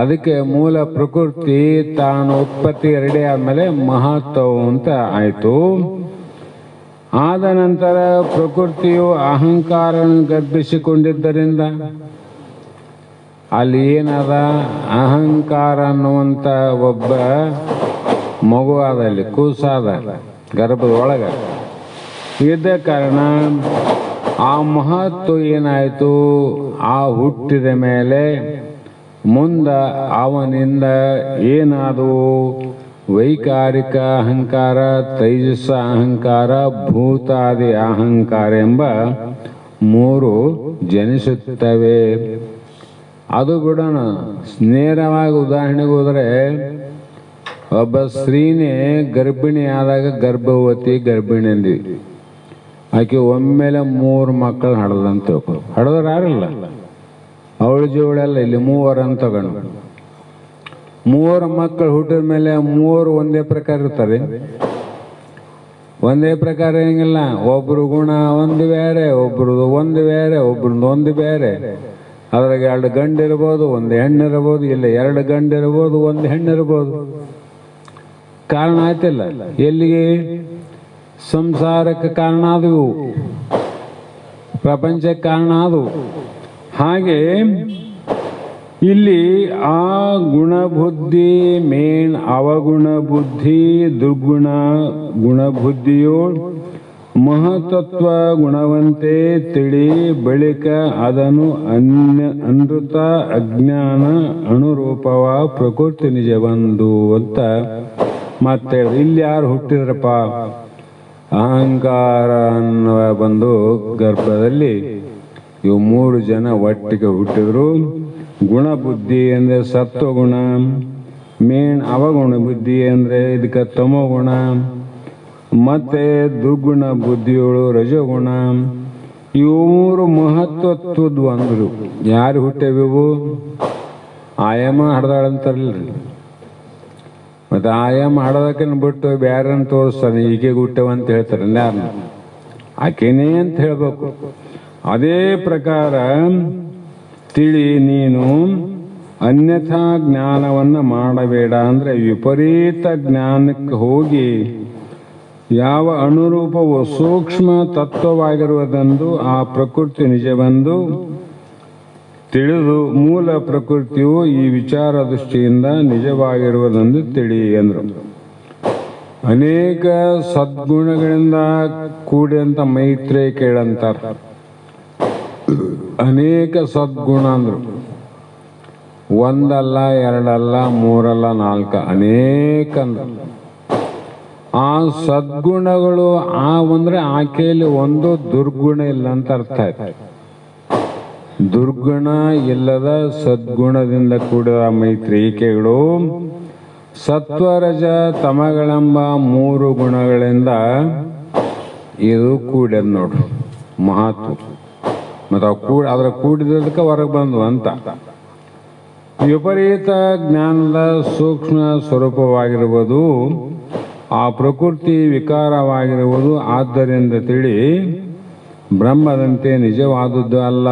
ಅದಕ್ಕೆ ಮೂಲ ಪ್ರಕೃತಿ ತಾನು ಉತ್ಪತ್ತಿ ರೆಡಿ ಆದ್ಮೇಲೆ ಮಹತ್ವ ಅಂತ ಆಯ್ತು. ಆದ ನಂತರ ಪ್ರಕೃತಿಯು ಅಹಂಕಾರ ಗರ್ಭಿಸಿಕೊಂಡಿದ್ದರಿಂದ ಅಲ್ಲಿ ಏನದ, ಅಹಂಕಾರ ಅನ್ನುವಂಥ ಒಬ್ಬ ಮಗು ಆದಲ್ಲಿ ಕೂಸಾದ ಗರ್ಭದ ಒಳಗ ಇದ್ದ ಕಾರಣ ಆ ಮಹತ್ವ ಏನಾಯಿತು, ಆ ಹುಟ್ಟಿದ ಮೇಲೆ ಮುಂದ ಅವನಿಂದ ಏನಾದವು, ವೈಕಾರಿಕ ಅಹಂಕಾರ, ತೈಜಸ ಅಹಂಕಾರ, ಭೂತಾದಿ ಅಹಂಕಾರ ಎಂಬ 3 ಜನಿಸುತ್ತವೆ. ಅದು ಬಿಡೋಣ, ನೇರವಾಗಿ ಉದಾಹರಣೆಗೆ ಹೋದರೆ ಒಬ್ಬ ಸ್ತ್ರೀನೇ ಗರ್ಭಿಣಿ ಆದಾಗ ಗರ್ಭವತಿ ಗರ್ಭಿಣಿ ಅಂದ್ವಿ. ಆಕೆ ಒಮ್ಮೆಲೆ 3 ಮಕ್ಕಳು ಹಡದಂತ ಹಡದ್ರ ಯಾರಿಲ್ಲ, ಅವಳ ಜೀವಳೆಲ್ಲ ಇಲ್ಲಿ 3 ಅಂತ ತಗೊಂಡು 3 ಮಕ್ಕಳು ಹುಟ್ಟಿದ ಮೇಲೆ 3 ಒಂದೇ ಪ್ರಕಾರ ಇರ್ತಾರೆ. ಒಂದೇ ಪ್ರಕಾರ ಹೆಂಗಿಲ್ಲ, ಒಬ್ರು ಗುಣ ಒಂದು ಬೇರೆ, ಒಬ್ರದ್ದು ಒಂದು ಬೇರೆ, ಒಬ್ರದ್ದು ಒಂದು ಬೇರೆ. ಅದ್ರಾಗ 2 ಗಂಡು ಇರ್ಬೋದು, 1 ಹೆಣ್ಣು ಇರ್ಬೋದು, ಇಲ್ಲ 2 ಗಂಡು ಇರ್ಬೋದು, 1 ಹೆಣ್ಣು ಇರ್ಬೋದು. ಕಾರಣ ಆಯ್ತಿಲ್ಲ, ಎಲ್ಲಿಗೆ, ಸಂಸಾರಕ್ಕೆ ಕಾರಣ ಆದವು, ಪ್ರಪಂಚಕ್ಕೆ ಕಾರಣ ಆದವು. ಹಾಗೆ ಇಲ್ಲಿ ಆ ಗುಣಬುದ್ಧಿ ಮೇನ್ ಅವಗುಣ ಬುದ್ಧಿ ದುರ್ಗುಣ ಗುಣಬುದ್ಧಿಯು ಮಹತತ್ವ ಗುಣವಂತೆ ತಿಳಿ ಬಳಿಕ ಅದನ್ನು ಅನೃತ ಅಜ್ಞಾನ ಅನುರೂಪವ ಪ್ರಕೃತಿ ನಿಜವಂದು ಅಂತ ಮತ್ತೆ ಇಲ್ಲಿ ಯಾರು ಹುಟ್ಟಿದ್ರಪ್ಪ, ಅಹಂಕಾರ ಅನ್ನುವ ಬಂದು ಗರ್ಭದಲ್ಲಿ ಇವು 3 ಜನ ಒಟ್ಟಿಗೆ ಹುಟ್ಟಿದ್ರು. ಗುಣಬುದ್ಧಿ ಅಂದರೆ ಸತ್ವಗುಣ, ಮೇನ್ ಅವಗುಣ ಬುದ್ಧಿ ಅಂದರೆ ಇದಕ್ಕೆ ತಮೋಗುಣ, ಮತ್ತೆ ದುರ್ಗುಣ ಬುದ್ಧಿಗಳು ರಜಗುಣ. ಇವು 3 ಮಹತ್ವತ್ವದ್ದು ಅಂದ್ರು. ಯಾರು ಹುಟ್ಟೇವಿವು, ಆಯಾಮ ಹಡ್ದಾಳಂತಾರಲ್ರಿ. ಮತ್ತೆ ಆಯಾಮ ಹಡದಕ್ಕನ್ನು ಬಿಟ್ಟು ಬೇರೆನ್ನು ತೋರಿಸ್ತಾನೆ, ಈಕೆಗೆ ಹುಟ್ಟವಂತ ಹೇಳ್ತಾರೆ, ಯಾರನ್ನ ಆಕೆನೇ ಅಂತ ಹೇಳ್ಬೇಕು. ಅದೇ ಪ್ರಕಾರ ತಿಳಿ, ನೀನು ಅನ್ಯಥಾ ಜ್ಞಾನವನ್ನು ಮಾಡಬೇಡ ಅಂದರೆ ವಿಪರೀತ ಜ್ಞಾನಕ್ಕೆ ಹೋಗಿ ಯಾವ ಅನುರೂಪವು ಸೂಕ್ಷ್ಮ ತತ್ವವಾಗಿರುವುದೆಂದು ಆ ಪ್ರಕೃತಿ ನಿಜವೆಂದು ತಿಳಿದು ಮೂಲ ಪ್ರಕೃತಿಯು ಈ ವಿಚಾರ ದೃಷ್ಟಿಯಿಂದ ನಿಜವಾಗಿರುವುದೆಂದು ತಿಳಿ ಎಂದರು. ಅನೇಕ ಸದ್ಗುಣಗಳಿಂದ ಕೂಡಿದಂತ ಮೈತ್ರಿ ಕೇಳಂತಾರ. ಅನೇಕ ಸದ್ಗುಣ ಅಂದ್ರು, 1 ಅಲ್ಲ 2 ಅಲ್ಲ 3 ಅಲ್ಲ 4, ಅನೇಕ ಅಂದ್ರು. ಆ ಸದ್ಗುಣಗಳು ಅಂದ್ರೆ ಆಕೆಯಲ್ಲಿ ಒಂದು ದುರ್ಗುಣ ಇಲ್ಲ ಅಂತ ಅರ್ಥ ಆಯ್ತು. ದುರ್ಗುಣ ಇಲ್ಲದ ಸದ್ಗುಣದಿಂದ ಕೂಡಿದ ಮೈತ್ರಿಕೆಗಳು ಸತ್ವರಜ ತಮಗಳೆಂಬ 3 ಗುಣಗಳಿಂದ ಇದು ಕೂಡ್ಯದ ನೋಡ್ರಿ ಮಹತ್ವ. ಮತ್ತು ಅದರ ಕೂಡಿದಕ್ಕೆ ಹೊರಗೆ ಬಂದು ಅಂತ ವಿಪರೀತ ಜ್ಞಾನದ ಸೂಕ್ಷ್ಮ ಸ್ವರೂಪವಾಗಿರುವುದು ಆ ಪ್ರಕೃತಿ ವಿಕಾರವಾಗಿರುವುದು. ಆದ್ದರಿಂದ ತಿಳಿ ಬ್ರಹ್ಮದಂತೆ ನಿಜವಾದದ್ದು ಅಲ್ಲ.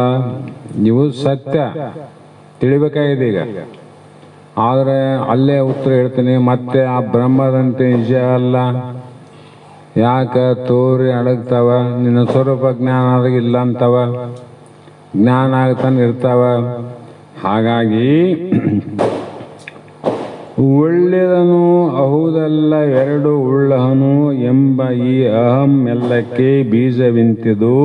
ಇವು ಸತ್ಯ ತಿಳಿಬೇಕಾಗಿದೆ ಈಗ. ಆದರೆ ಅಲ್ಲೇ ಉತ್ತರ ಹೇಳ್ತೀನಿ, ಮತ್ತೆ ಆ ಬ್ರಹ್ಮದಂತೆ ನಿಜ ಅಲ್ಲ. ಯಾಕೆ ತೋರಿ ಅಡಗ್ತಾವ, ನಿನ್ನ ಸ್ವರೂಪ ಜ್ಞಾನ ಆದಾಗ ಇಲ್ಲ ಅಂತವ, ಜ್ಞಾನ ಆಗ್ತಾನೆ ಇರ್ತಾವ. ಹಾಗಾಗಿ ಒಳ್ಳೆಯದನು ಅಹುದಲ್ಲ 2 ಉಳ್ಳಹನು ಎಂಬ ಈ ಅಹಂ ಎಲ್ಲಕ್ಕೆ ಬೀಜವಿಂತಿದು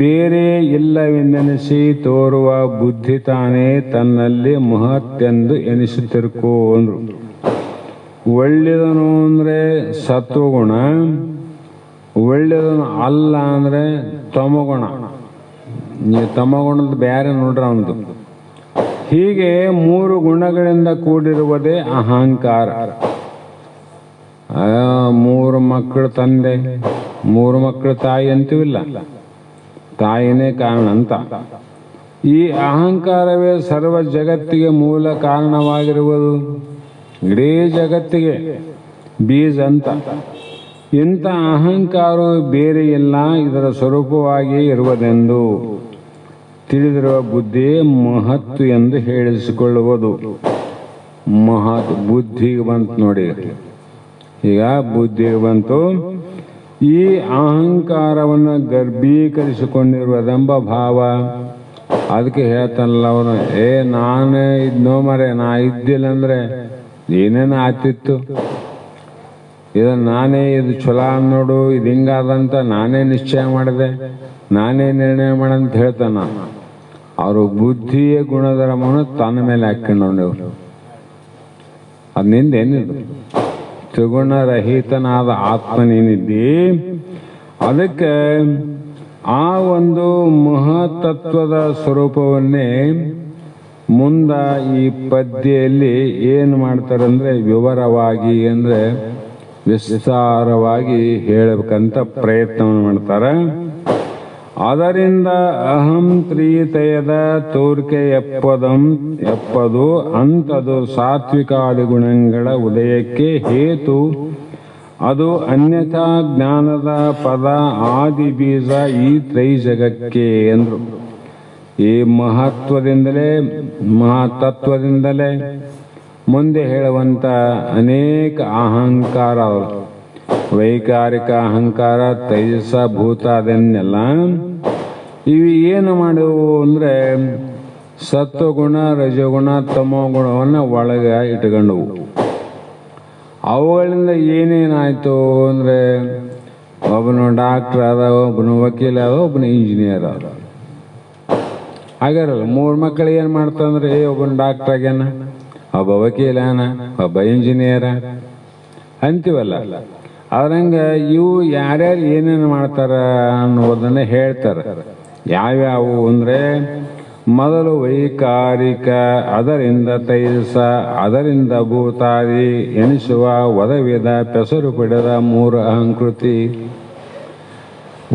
ಬೇರೆ ಇಲ್ಲವೆಂದೆನಿಸಿ ತೋರುವ ಬುದ್ಧಿ ತಾನೇ ತನ್ನಲ್ಲಿ ಮಹತ್ತೆಂದು ಎನಿಸುತ್ತಿರ್ಕೋ ಅಂದ್ರು. ಒಳ್ಳೆಯದನು ಅಂದರೆ ಸತ್ವಗುಣ, ಒಳ್ಳೆಯದನು ಅಲ್ಲ ಅಂದರೆ ತಮಗುಣ. ನೀವು ತಮಗುಣದ ಬೇರೆ ನೋಡ್ರ ಒಂದು. ಹೀಗೆ 3 ಗುಣಗಳಿಂದ ಕೂಡಿರುವುದೇ ಅಹಂಕಾರ. 3 ಮಕ್ಕಳು ತಂದೆ, 3 ಮಕ್ಕಳು ತಾಯಿ ಅಂತೀವಿಲ್ಲ, ತಾಯಿನೇ ಕಾರಣ ಅಂತ. ಈ ಅಹಂಕಾರವೇ ಸರ್ವ ಜಗತ್ತಿಗೆ ಮೂಲ ಕಾರಣವಾಗಿರುವುದು, ಇಡೀ ಜಗತ್ತಿಗೆ ಬೀಜ ಅಂತ. ಇಂಥ ಅಹಂಕಾರವು ಬೇರೆ ಇಲ್ಲ, ಇದರ ಸ್ವರೂಪವಾಗಿ ಇರುವುದೆಂದು ತಿಳಿದಿರುವ ಬುದ್ಧಿ ಮಹತ್ತು ಎಂದು ಹೇಳಿಸಿಕೊಳ್ಳುವುದು. ಮಹತ್ ಬುದ್ಧಿಗೆ ಬಂತು ನೋಡಿ, ಈಗ ಬುದ್ಧಿಗೆ ಬಂತು. ಈ ಅಹಂಕಾರವನ್ನು ಗರ್ಭೀಕರಿಸಿಕೊಂಡಿರುವುದೆಂಬ ಭಾವ. ಅದಕ್ಕೆ ಹೇಳ್ತಾನಲ್ಲ ಅವನು, ನಾನೇ ಇದ್ನೋ ಮರೆ, ನಾ ಇದ್ದಿಲ್ಲ ಅಂದ್ರೆ ಏನೇನು ಆತಿತ್ತು, ನಾನೇ ಇದು ಚಲೋ ನೋಡು, ಇದು ಹಿಂಗಾದಂತ ನಾನೇ ನಿಶ್ಚಯ ಮಾಡಿದೆ, ನಾನೇ ನಿರ್ಣಯ ಮಾಡಂತ ಹೇಳ್ತಾನ. ಅವರು ಬುದ್ಧಿಯ ಗುಣಧರ್ಮವನ್ನು ತನ್ನ ಮೇಲೆ ಹಾಕೊಂಡವ್ರು. ಅದ್ನಿಂದ ಏನಿದು ತ್ರಿಗುಣರಹಿತನಾದ ಆತ್ಮನೇನಿದ್ದಿ. ಅದಕ್ಕೆ ಆ ಒಂದು ಮಹತ್ತತ್ವದ ಸ್ವರೂಪವನ್ನೇ ಮುಂದ ಈ ಪದ್ಯದಲ್ಲಿ ಏನು ಮಾಡ್ತಾರಂದ್ರೆ ವಿವರವಾಗಿ ಅಂದ್ರೆ ವಿಸ್ತಾರವಾಗಿ ಹೇಳಬೇಕಂತ ಪ್ರಯತ್ನವನ್ನು ಮಾಡ್ತಾರೆ. ಅದರಿಂದ ಅಹಂ ತ್ರೀತಯದ ತೋರ್ಕೆ ಎಪ್ಪದು ಅಂತದು ಸಾತ್ವಿಕಾದಿ ಗುಣಗಳ ಉದಯಕ್ಕೆ ಹೇತು. ಅದು ಅನ್ಯಥಾ ಜ್ಞಾನದ ಪದ ಆದಿ ಬೀಜ ಈ ತ್ರೈಜಗಕ್ಕೆ ಎಂದ್ರು. ಈ ಮಹತ್ವದಿಂದಲೇ ಮಹತ್ತತ್ವದಿಂದಲೇ ಮುಂದೆ ಹೇಳುವಂತ ಅನೇಕ ಅಹಂಕಾರ, ವೈಕಾರಿಕ ಅಹಂಕಾರ, ತೈಜಸ ಭೂತ, ಅದನ್ನೆಲ್ಲ ಇವು ಏನು ಮಾಡುವು ಅಂದ್ರೆ ಸತ್ವಗುಣ, ರಜಗುಣ, ತಮೋಗುಣವನ್ನು ಒಳಗೆ ಇಟ್ಕೊಂಡವು. ಅವುಗಳಿಂದ ಏನೇನಾಯ್ತು ಅಂದ್ರೆ ಒಬ್ಬನು ಡಾಕ್ಟರ್ ಆದ, ಒಬ್ಬನು ವಕೀಲ ಆದ, ಒಬ್ಬನು ಇಂಜಿನಿಯರ್ ಆದ. ಹಾಗಾರಲ್ಲ 3 ಮಕ್ಕಳು ಏನು ಮಾಡ್ತಂದ್ರೆ ಒಬ್ಬನ ಡಾಕ್ಟರ್ ಆಗ್ಯಾನ, ಒಬ್ಬ ವಕೀಲನ, ಒಬ್ಬ ಇಂಜಿನಿಯರ ಅಂತೀವಲ್ಲ. ಅದ್ರಂಗ ಇವು ಯಾರ್ಯಾರು ಏನೇನು ಮಾಡ್ತಾರ ಅನ್ನೋದನ್ನ ಹೇಳ್ತಾರೆ. ಯಾವ್ಯಾವು ಅಂದ್ರೆ ಮೊದಲು ವೈಕಾರಿಕ, ಅದರಿಂದ ತೈಜಸ, ಅದರಿಂದ ಭೂತಾದಿ ಎನಿಸುವ ಒದವಿದ ಪೆಸರು ಪಡೆದ 3 ಅಹಂಕೃತಿ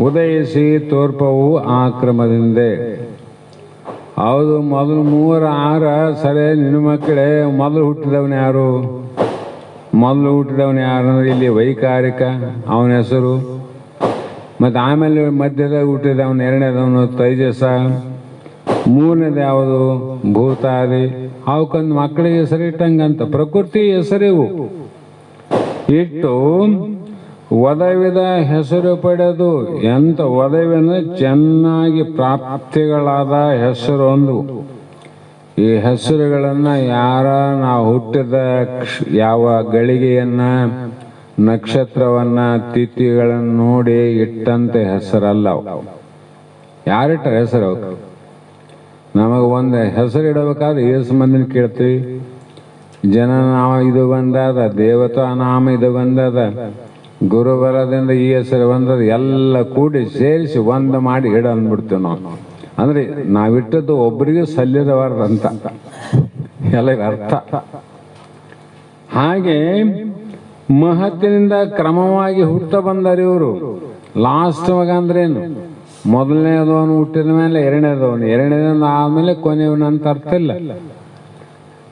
ಉದಯಿಸಿ ತೋರ್ಪವು ಆ ಕ್ರಮದಿಂದೆ. ಹೌದು, ಮೊದಲು 3 6 ಸರಿ ನಿನ್ನ ಮಕ್ಕಳೇ. ಮೊದಲು ಹುಟ್ಟಿದವನು ಯಾರು? ಮೊದಲು ಹುಟ್ಟಿದವನು ಯಾರು ಅಂದ್ರೆ ಇಲ್ಲಿ ವೈಕಾರಿಕ, ಅವನ ಹೆಸರು. ಮತ್ತು ಆಮೇಲೆ ಮಧ್ಯದಾಗ ಹುಟ್ಟಿದವನು 2ನೇದವನು ತೈಜಸ, 3ನೇದು ಯಾವುದು ಭೂತಾದಿ. ಅವಕ್ಕೊಂದು ಮಕ್ಕಳಿಗೆ ಹೆಸರು ಇಟ್ಟಂಗಂತ ಪ್ರಕೃತಿ ಹೆಸರಿವು ಇಟ್ಟು ಒದವಿದ ಹೆಸರು ಪಡೆದು. ಎಂತ ಒದವಿಂದ್ರೆ ಚೆನ್ನಾಗಿ ಪ್ರಾಪ್ತಿಗಳಾದ ಹೆಸರು ಒಂದು. ಈ ಹೆಸರುಗಳನ್ನ ನಾವು ಹುಟ್ಟಿದ ಯಾವ ಗಳಿಗೆಯನ್ನ, ನಕ್ಷತ್ರವನ್ನ, ತಿಥಿಗಳನ್ನು ನೋಡಿ ಇಟ್ಟಂತೆ ಹೆಸರಲ್ಲ. ಯಾರಿಟ್ಟ ಹೆಸರು? ನಮಗೆ ಒಂದು ಹೆಸರು ಇಡಬೇಕಾದ್ರೆ ಏಸು ಮಂದಿನ ಕೇಳ್ತೀವಿ. ಜನನಾಮ ಇದು ಬಂದದ, ದೇವತಾ ನಾಮ ಇದು ಬಂದದ, ಗುರುಬಲದಿಂದ ಈ ಹೆಸರು ಬಂದದ, ಎಲ್ಲ ಕೂಡಿ ಸೇರಿಸಿ ಒಂದು ಮಾಡಿ ಇಡ ಅಂದ್ಬಿಡ್ತೀವಿ ನಾವು. ಅಂದ್ರೆ ನಾವಿಟ್ಟದ್ದು ಒಬ್ಬರಿಗೆ ಸಲ್ಲಿರಬಾರ್ದಂತ ಎಲ್ಲ ಅರ್ಥ. ಹಾಗೆ ಮಹತ್ತಿನಿಂದ ಕ್ರಮವಾಗಿ ಹುಟ್ಟ ಬಂದರು ಇವರು. ಲಾಸ್ಟ್ ಮಗ ಅಂದ್ರೇನು? ಮೊದಲನೇದವನು ಹುಟ್ಟಿದ ಮೇಲೆ 2ನೇದವನು, 2ನೇದವನು ಆದ್ಮೇಲೆ ಕೊನೆಯವನು ಅಂತ ಅರ್ಥ ಇಲ್ಲ.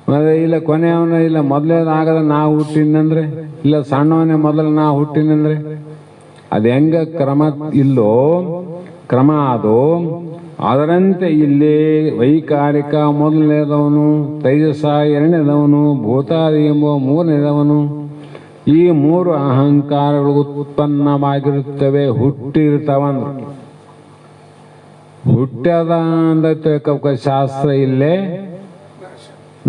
ಮತ್ತೆ ಇಲ್ಲ ಕೊನೆಯವನು ಇಲ್ಲ ಮೊದಲೇದಾಗದ ನಾ ಹುಟ್ಟಿನಂದ್ರೆ, ಇಲ್ಲ ಸಣ್ಣವನೇ ಮೊದಲು ನಾ ಹುಟ್ಟಿನಂದ್ರೆ ಅದು ಹೆಂಗ ಕ್ರಮ ಇಲ್ಲೋ ಕ್ರಮ ಅದು. ಅದರಂತೆ ಇಲ್ಲಿ ವೈಕಾರಿಕ ಮೊದಲನೇದವನು, ತೈಜಸ 2ನೇದವನು, ಭೂತಾದಿ ಎಂಬ 3ನೇದವನು. ಈ 3 ಅಹಂಕಾರಗಳು ಉತ್ಪನ್ನವಾಗಿರುತ್ತವೆ, ಹುಟ್ಟಿರ್ತಾವಂದ್ರು. ಹುಟ್ಟ್ಯದ ಅಂದ ತಿಳ್ಕೊಕ ಶಾಸ್ತ್ರ ಇಲ್ಲೇ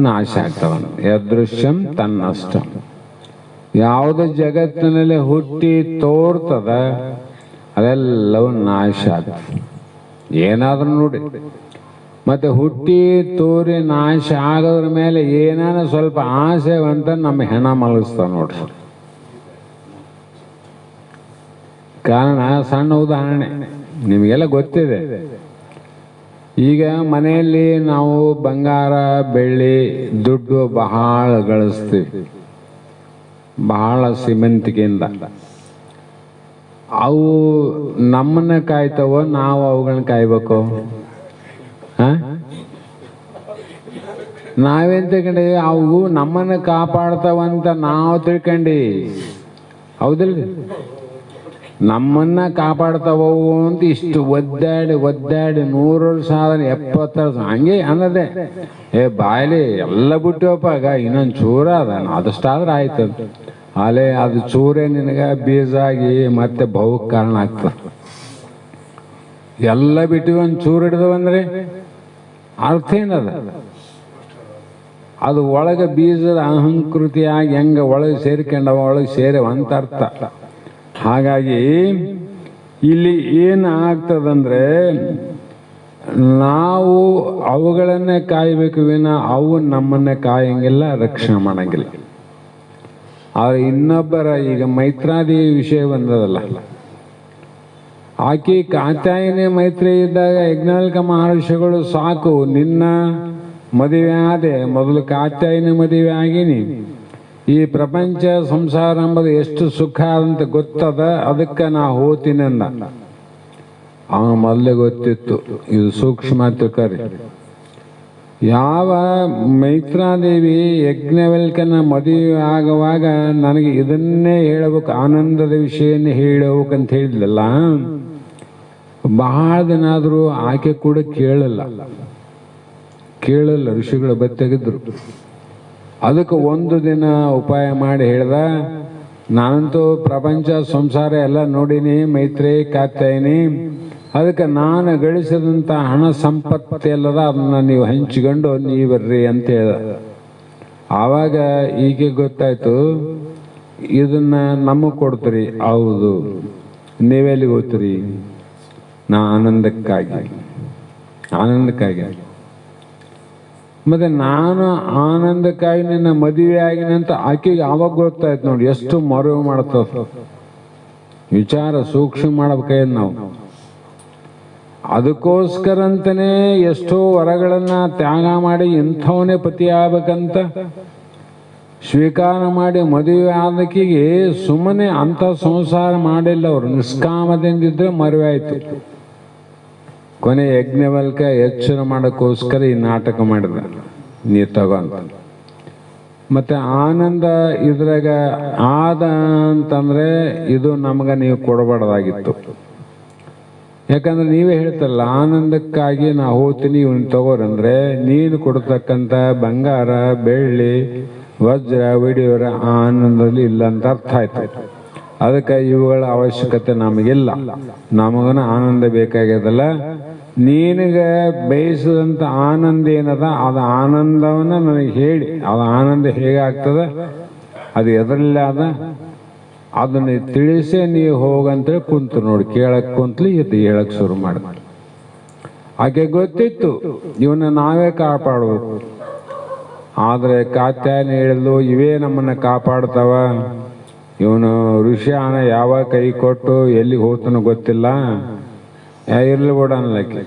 ನಾಶ ಆಗ್ತವನು. ಯದೃಶ್ಯಂ ತನ್ನಷ್ಟ. ಯಾವುದು ಜಗತ್ತಿನಲ್ಲಿ ಹುಟ್ಟಿ ತೋರ್ತದ ಅದೆಲ್ಲವೂ ನಾಶ ಆಗ್ತದೆ. ಏನಾದ್ರೂ ನೋಡಿ. ಮತ್ತೆ ಹುಟ್ಟಿ ತೋರಿ ನಾಶ ಆಗೋದ್ರ ಮೇಲೆ ಏನಾನ ಸ್ವಲ್ಪ ಆಸೆ ಅಂತ ನಮ್ಮ ಹೆಣ ಮಲಗಿಸ್ತಾವ ನೋಡ್ರಿ. ಕಾರಣ ಸಣ್ಣ ಉದಾಹರಣೆ ನಿಮಗೆಲ್ಲ ಗೊತ್ತಿದೆ. ಈಗ ಮನೆಯಲ್ಲಿ ನಾವು ಬಂಗಾರ ಬೆಳ್ಳಿ ದುಡ್ಡು ಬಹಳ ಗಳಿಸ್ತೀವಿ, ಬಹಳ ಶ್ರೀಮಂತಿಕೆಯಿಂದ. ಅವು ನಮ್ಮನ್ನ ಕಾಯ್ತವೋ ನಾವು ಅವುಗಳನ್ನ ಕಾಯ್ಬೇಕು? ನಾವೇನ್ ತಿಳ್ಕೊಂಡಿ ಅವು ನಮ್ಮನ್ನ ಕಾಪಾಡ್ತಾವಂತ ನಾವು ತಿಳ್ಕೊಂಡಿ, ಹೌದಿಲ್ಲ? ನಮ್ಮನ್ನ ಕಾಪಾಡ್ತಾವವು ಅಂತ ಇಷ್ಟು ಒದ್ದಾಡಿ 100 ವರ್ಷ ಆದ್ರೆ 70 ವರ್ಷ ಹಂಗೆ ಅನ್ನೋದೇ. ಬಾಯಲ್ಲಿ ಎಲ್ಲ ಬಿಟ್ಟವಪ್ಪ, ಆಗ ಇನ್ನೊಂದು ಚೂರ ಅದ, ಅದಷ್ಟಾದ್ರೆ ಆಯ್ತದ. ಅಲೆ ಅದು ಚೂರೇ ನಿನಗ ಬೀಜ ಆಗಿ ಮತ್ತೆ ಬಹುಕ್ ಕಾರಣ ಆಗ್ತದ. ಎಲ್ಲ ಬಿಟ್ಟು ಒಂದು ಚೂರು ಹಿಡಿದವಂದ್ರೆ ಅರ್ಥ ಏನದ? ಅದು ಒಳಗೆ ಬೀಜದ ಅಹಂಕೃತಿಯಾಗಿ ಹೆಂಗ ಒಳಗೆ ಸೇರ್ಕೊಂಡವ, ಒಳಗೆ ಸೇರವಂತ ಅರ್ಥ. ಹಾಗಾಗಿ ಇಲ್ಲಿ ಏನು ಆಗ್ತದಂದ್ರೆ ನಾವು ಅವುಗಳನ್ನೇ ಕಾಯಬೇಕು ವಿನ ಅವು ನಮ್ಮನ್ನೇ ಕಾಯಂಗಿಲ್ಲ, ರಕ್ಷಣೆ ಮಾಡಂಗಿಲ್ಲ. ಆದ್ರೆ ಇನ್ನೊಬ್ಬರ ಈಗ ಮೈತ್ರಾದೇವಿ ವಿಷಯ ಬಂದದಲ್ಲ, ಆಕೆ ಕಾತ್ಯಾಯನಿ ಮೈತ್ರಿ ಇದ್ದಾಗ ಯಜ್ಞಾಲ್ಕ ಮಹರ್ಷಿಗಳು ಸಾಕು ನಿನ್ನ ಮದುವೆ ಆದೆ, ಮೊದಲು ಕಾತ್ಯಾಯನಿ ಮದುವೆ ಆಗೀನಿ, ಈ ಪ್ರಪಂಚ ಸಂಸಾರ ಎಂಬುದು ಎಷ್ಟು ಸುಖ ಅಂತ ಗೊತ್ತದ, ಅದಕ್ಕೆ ನಾ ಹೋತೀನಿ ಅಂದ. ಅವನ ಮೊದಲೇ ಗೊತ್ತಿತ್ತು ಇದು ಸೂಕ್ಷ್ಮ ತಿಳ್ಕರಿ. ಯಾವ ಮೈತ್ರಾದೇವಿ ಯಜ್ಞವಲ್ಕನ ಮದುವೆ ಆಗುವಾಗ ನನಗೆ ಇದನ್ನೇ ಹೇಳಬೇಕು, ಆನಂದದ ವಿಷಯನೇ ಹೇಳಬೇಕಂತ ಹೇಳಿದ್ಲಲ್ಲ, ಬಹಳ ದಿನ ಆದರೂ ಆಕೆ ಕೂಡ ಕೇಳಲ್ಲ, ಋಷಿಗಳು ಬತ್ತೆಗಿದ್ರು. ಅದಕ್ಕೆ ಒಂದು ದಿನ ಉಪಾಯ ಮಾಡಿ ಹೇಳ್ದ, ನಾನಂತೂ ಪ್ರಪಂಚ ಸಂಸಾರ ಎಲ್ಲ ನೋಡಿನಿ ಮೈತ್ರಿ ಕಾತ್ಯಾಯಿನಿ, ಅದಕ್ಕೆ ನಾನು ಗಳಿಸಿದಂಥ ಹಣ ಸಂಪತ್ತಿ ಎಲ್ಲದ ಅದನ್ನ ನೀವು ಹಂಚಿಕೊಂಡು ನೀವರ್ರಿ ಅಂತ ಹೇಳ್ದ. ಆವಾಗ ಈಗ ಗೊತ್ತಾಯ್ತು, ಇದನ್ನ ನಮಗೆ ಕೊಡ್ತೀರಿ, ಹೌದು, ನೀವೆಲ್ಲಿಗೆ ಹೋಗ್ತೀರಿ? ನಾ ಆನಂದಕ್ಕಾಗಿ. ಮತ್ತೆ ನಾನು ಆನಂದಕ್ಕಾಗಿ ನಿನ್ನ ಮದುವೆ ಆಗಿನಂತ ಆಕೆಗೆ ಆವಾಗ ಗೊತ್ತಾಯ್ತು ನೋಡಿ, ಎಷ್ಟು ಮರುವು ಮಾಡ್ತದ. ವಿಚಾರ ಸೂಕ್ಷ್ಮ ಮಾಡ್ಬೇಕಾಯ್ತು ನಾವು. ಅದಕ್ಕೋಸ್ಕರ ಅಂತಾನೆ ಎಷ್ಟೋ ವರಗಳನ್ನ ತ್ಯಾಗ ಮಾಡಿ ಇಂಥವನೇ ಪತಿ ಆಗ್ಬೇಕಂತ ಸ್ವೀಕಾರ ಮಾಡಿ ಮದುವೆ ಆದಕ್ಕಿಗೆ ಸುಮ್ಮನೆ ಅಂತ ಸಂಸಾರ ಮಾಡಿಲ್ಲ ಅವರು, ನಿಷ್ಕಾಮದಿಂದಿದ್ರೆ ಮದುವೆ ಆಯ್ತು. ಕೊನೆ ಯಜ್ಞವಲ್ಕ ಎಚ್ಚರ ಮಾಡೋಕ್ಕೋಸ್ಕರ ಈ ನಾಟಕ ಮಾಡಿದ, ನೀ ತಗೊಂತ. ಮತ್ತೆ ಆನಂದ ಇದ್ರಾಗ ಆದ ಅಂತಂದ್ರೆ ಇದು ನಮ್ಗ ನೀವು ಕೊಡಬಾರ್ದಾಗಿತ್ತು. ಯಾಕಂದ್ರೆ ನೀವೇ ಹೇಳ್ತಾರಲ್ಲ, ಆನಂದಕ್ಕಾಗಿ ನಾ ಹೋಗ್ತೀನಿ ಇವನ್ ತಗೋರಂದ್ರೆ ನೀನು ಕೊಡ್ತಕ್ಕಂಥ ಬಂಗಾರ ಬೆಳ್ಳಿ ವಜ್ರ ವಿಡಿಯೋರ ಆನಂದದಲ್ಲಿ ಇಲ್ಲ ಅಂತ ಅರ್ಥ ಆಯ್ತು. ಅದಕ್ಕೆ ಇವುಗಳ ಅವಶ್ಯಕತೆ ನಮಗಿಲ್ಲ, ನಮಗನ ಆನಂದ ಬೇಕಾಗ್ಯದಲ್ಲ. ನೀನಿಗೆ ಬಯಸಿದಂಥ ಆನಂದ ಏನದ ಅದು ಆನಂದವನ್ನ ನನಗೆ ಹೇಳಿ, ಅದು ಆನಂದ ಹೇಗಾಗ್ತದ, ಅದು ಎದರಲ್ಲಿ ಅದ ಅದನ್ನ ತಿಳಿಸೇ ನೀವು ಹೋಗಂತೇಳಿ ಕುಂತು ನೋಡಿ. ಕೇಳಕ್ ಕುಂತ್ಲಿ ಇದು ಹೇಳಕ್ ಶುರು ಮಾಡಿ. ಆಕೆ ಗೊತ್ತಿತ್ತು ಇವನ್ನ ನಾವೇ ಕಾಪಾಡ್ಬೇಕು. ಆದ್ರೆ ಕಾತ್ಯಾಯನಿ ಹೇಳಿದ್ಲು, ಇವೇ ನಮ್ಮನ್ನ ಕಾಪಾಡ್ತಾವ, ಇವನು ಋಷಿಯಾನ ಯಾವ ಕೈ ಕೊಟ್ಟು ಎಲ್ಲಿಗೆ ಹೋಗ್ತಾನೋ ಗೊತ್ತಿಲ್ಲ, ಇರ್ಲಿ ಬಿಡ ಅನ್ಲಕ್ಕೆ,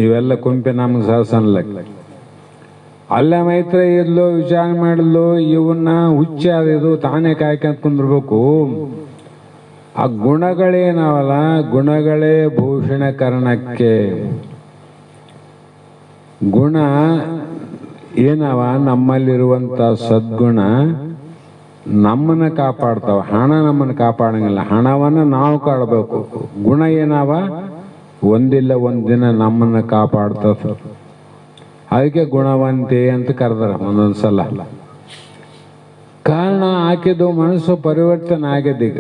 ಇವೆಲ್ಲ ಕುಂಪೆ ನಮ್ಗೆ ಸಹಸ ಅನ್ಲಕ್ಕೆ. ಅಲ್ಲೇ ಮೈತ್ರಿ ಇದ್ಲು, ವಿಚಾರ ಮಾಡಿದ್ಲು, ಇವನ್ನ ಹುಚ್ಚ ಅದು ತಾನೇ ಕಾಯ್ಕೊಂತ ಕುಂದಿರ್ಬೇಕು. ಆ ಗುಣಗಳೇನವಲ್ಲ, ಗುಣಗಳೇ ಭೂಷಣ ಕರ್ಣಕ್ಕೆ. ಗುಣ ಏನವ, ನಮ್ಮಲ್ಲಿರುವಂತ ಸದ್ಗುಣ ನಮ್ಮನ್ನ ಕಾಪಾಡ್ತಾವ, ಹಣ ನಮ್ಮನ್ನ ಕಾಪಾಡಂಗಿಲ್ಲ, ಹಣವನ್ನ ನಾವು ಕಾಡಬೇಕು. ಗುಣ ಏನವ, ಒಂದಿಲ್ಲ ಒಂದಿನ ನಮ್ಮನ್ನ ಕಾಪಾಡ್ತದ. ಅದಕ್ಕೆ ಗುಣವಂತೆ ಅಂತ ಕರೆದಾರ ಒಂದೊಂದ್ಸಲ. ಕಾರಣ ಆಕೆದು ಮನಸ್ಸು ಪರಿವರ್ತನೆ ಆಗ್ಯದೀಗ,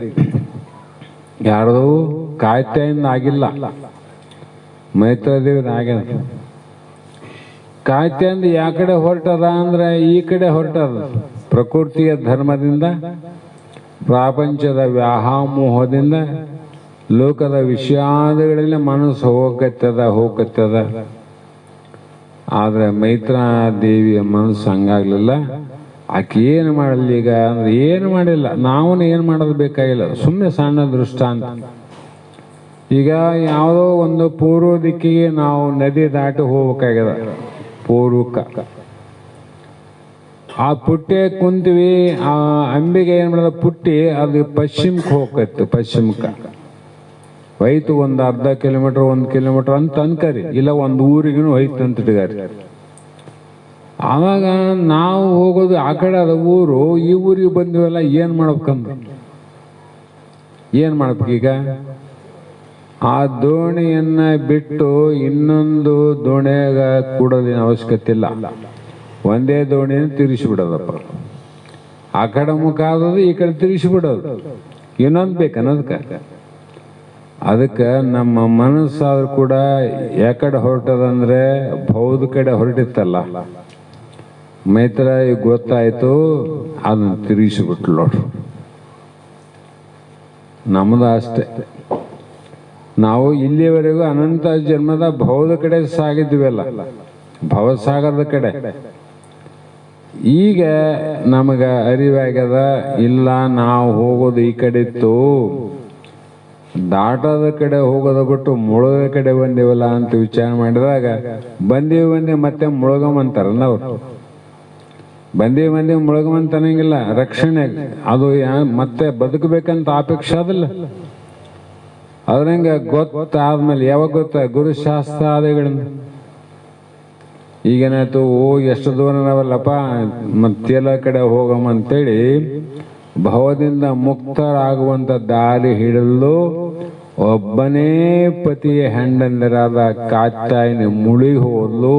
ಯಾರ್ದು ಕಾಯ್ತೆಯಿಂದ ಆಗಿಲ್ಲ, ಮೈತ್ರಾದೇವಿದ ಆಗ್ಯದ. ಕಾಯ್ತೆಯಿಂದ ಯಾ ಕಡೆ ಹೊರಟದ ಅಂದ್ರೆ ಈ ಕಡೆ ಹೊರಟದ, ಪ್ರಕೃತಿಯ ಧರ್ಮದಿಂದ, ಪ್ರಾಪಂಚದ ವ್ಯಾಮೋಹದಿಂದ ಲೋಕದ ವಿಷಾದಗಳಲ್ಲಿ ಮನಸ್ಸು ಹೋಗತ್ತದ. ಆದರೆ ಮೈತ್ರಾದೇವಿಯ ಮನಸ್ಸು ಹಂಗಾಗ್ಲಿಲ್ಲ. ಆಕೆ ಏನು ಮಾಡಲ್ಲ ಈಗ ಅಂದ್ರೆ ಏನು ಮಾಡಿಲ್ಲ. ನಾವು ಏನು ಮಾಡೋದು ಬೇಕಾಗಿಲ್ಲ, ಸುಮ್ಮನೆ ಸಣ್ಣ ದೃಷ್ಟಾಂತ. ಈಗ ಯಾವುದೋ ಒಂದು ಪೂರ್ವ ದಿಕ್ಕಿಗೆ ನಾವು ನದಿ ದಾಟಿ ಹೋಗ್ಬೇಕಾಗ್ಯದ, ಪೂರ್ವಕ್ಕೆ. ಆ ಪುಟ್ಟೆ ಕುಂತೀವಿ, ಆ ಅಂಬಿಗೆ ಏನು ಮಾಡೋದು, ಪುಟ್ಟಿ ಅದು ಪಶ್ಚಿಮಕ್ಕೆ ಹೋಗತ್ತು. ಪಶ್ಚಿಮಕ್ಕೆ ಹೋಯ್ತು ಒಂದು ಅರ್ಧ ಕಿಲೋಮೀಟರ್ 1 ಕಿಲೋಮೀಟರ್ ಅಂತ ಅನ್ಕರಿ, ಇಲ್ಲ ಒಂದು ಊರಿಗೂ ಹೋಯ್ತು ಅಂತ ಇಟ್ಗಾರಿ. ಆವಾಗ ನಾವು ಹೋಗೋದು ಆ ಕಡೆ ಅದ ಊರು, ಈ ಊರಿಗೆ ಬಂದಿವಲ್ಲ, ಏನು ಮಾಡ್ಬೇಕಂದ್ರೆ ಏನು ಮಾಡ್ಬೇಕೀಗ? ಆ ದೋಣಿಯನ್ನ ಬಿಟ್ಟು ಇನ್ನೊಂದು ದೋಣಿಯಾಗ ಕೂಡೋದಿನ ಅವಶ್ಯಕತೆ ಇಲ್ಲ. ಒಂದೇ ದೋಣಿಯನ್ನು ತಿರುಗಿಸ್ಬಿಡೋದಪ್ಪ. ಆ ಕಡೆ ಮುಖ ಆದದು, ಈ ಕಡೆ ತಿರುಗಿಸ್ಬಿಡೋದು. ಇನ್ನೊಂದು ಬೇಕನ್ನೋದಕ್ಕೆ. ಅದಕ್ಕೆ ನಮ್ಮ ಮನಸ್ಸಾದ್ರೂ ಕೂಡ ಯಾಕಡೆ ಹೊರಟದಂದ್ರೆ ಬೌದ್ಧ ಕಡೆ ಹೊರಟಿತ್ತಲ್ಲ. ಮೈತ್ರ ಗೊತ್ತಾಯ್ತು, ಅದನ್ನ ತಿರುಗಿಸ್ಬಿಟ್ಲು ನೋಡ್ರು. ನಮ್ದು ಅಷ್ಟೇ. ನಾವು ಇಲ್ಲಿವರೆಗೂ ಅನಂತ ಜನ್ಮದ ಬೌದ್ಧ ಕಡೆ ಸಾಗಿದ್ವಲ್ಲ, ಭವಸಾಗರದ ಕಡೆ. ಈಗ ನಮಗ ಅರಿವಾಗ್ಯದ, ಇಲ್ಲ ನಾವು ಹೋಗೋದು ಈ ಕಡೆ ಇತ್ತು, ದಾಟದ ಕಡೆ ಹೋಗೋದ ಬಿಟ್ಟು ಮುಳುಗದ ಕಡೆ ಬಂದೇವಲ್ಲ ಅಂತ ವಿಚಾರ ಮಾಡಿದಾಗ, ಬಂದೇ ಮತ್ತೆ ಮುಳುಗಮಂತಾರಲ್ಲ ಅವ್ರು. ಬಂದೇ ಮುಳುಗಮಂತ ಅನ್ನಂಗಿಲ್ಲ, ರಕ್ಷಣೆ. ಅದು ಮತ್ತೆ ಬದುಕಬೇಕಂತ ಅಪೇಕ್ಷೆ ಅದಲ್ಲ. ಅದ್ರಂಗ ಗೊತ್ತಾದ್ಮೇಲೆ ಯಾವಾಗ ಗೊತ್ತ, ಗುರುಶಾಸ್ತ್ರಾದಿಗಳಿಂದ. ಈಗೇನಾಯ್ತು, ಎಷ್ಟು ದೂರ ನಾವಲ್ಲಪ್ಪ, ಮತ್ತೆಲ್ಲ ಕಡೆ ಹೋಗಮ್ಮ ಅಂತೇಳಿ ಭವದಿಂದ ಮುಕ್ತರಾಗುವಂತ ದಾರಿ ಹಿಡಿದು ಒಬ್ಬನೇ ಪತಿಯ ಹೆಂಡಂದರಾದ ಕಾತ್ಯಾಯಿನಿ ಮುಳುಗಿ ಹೋದ್ಲು,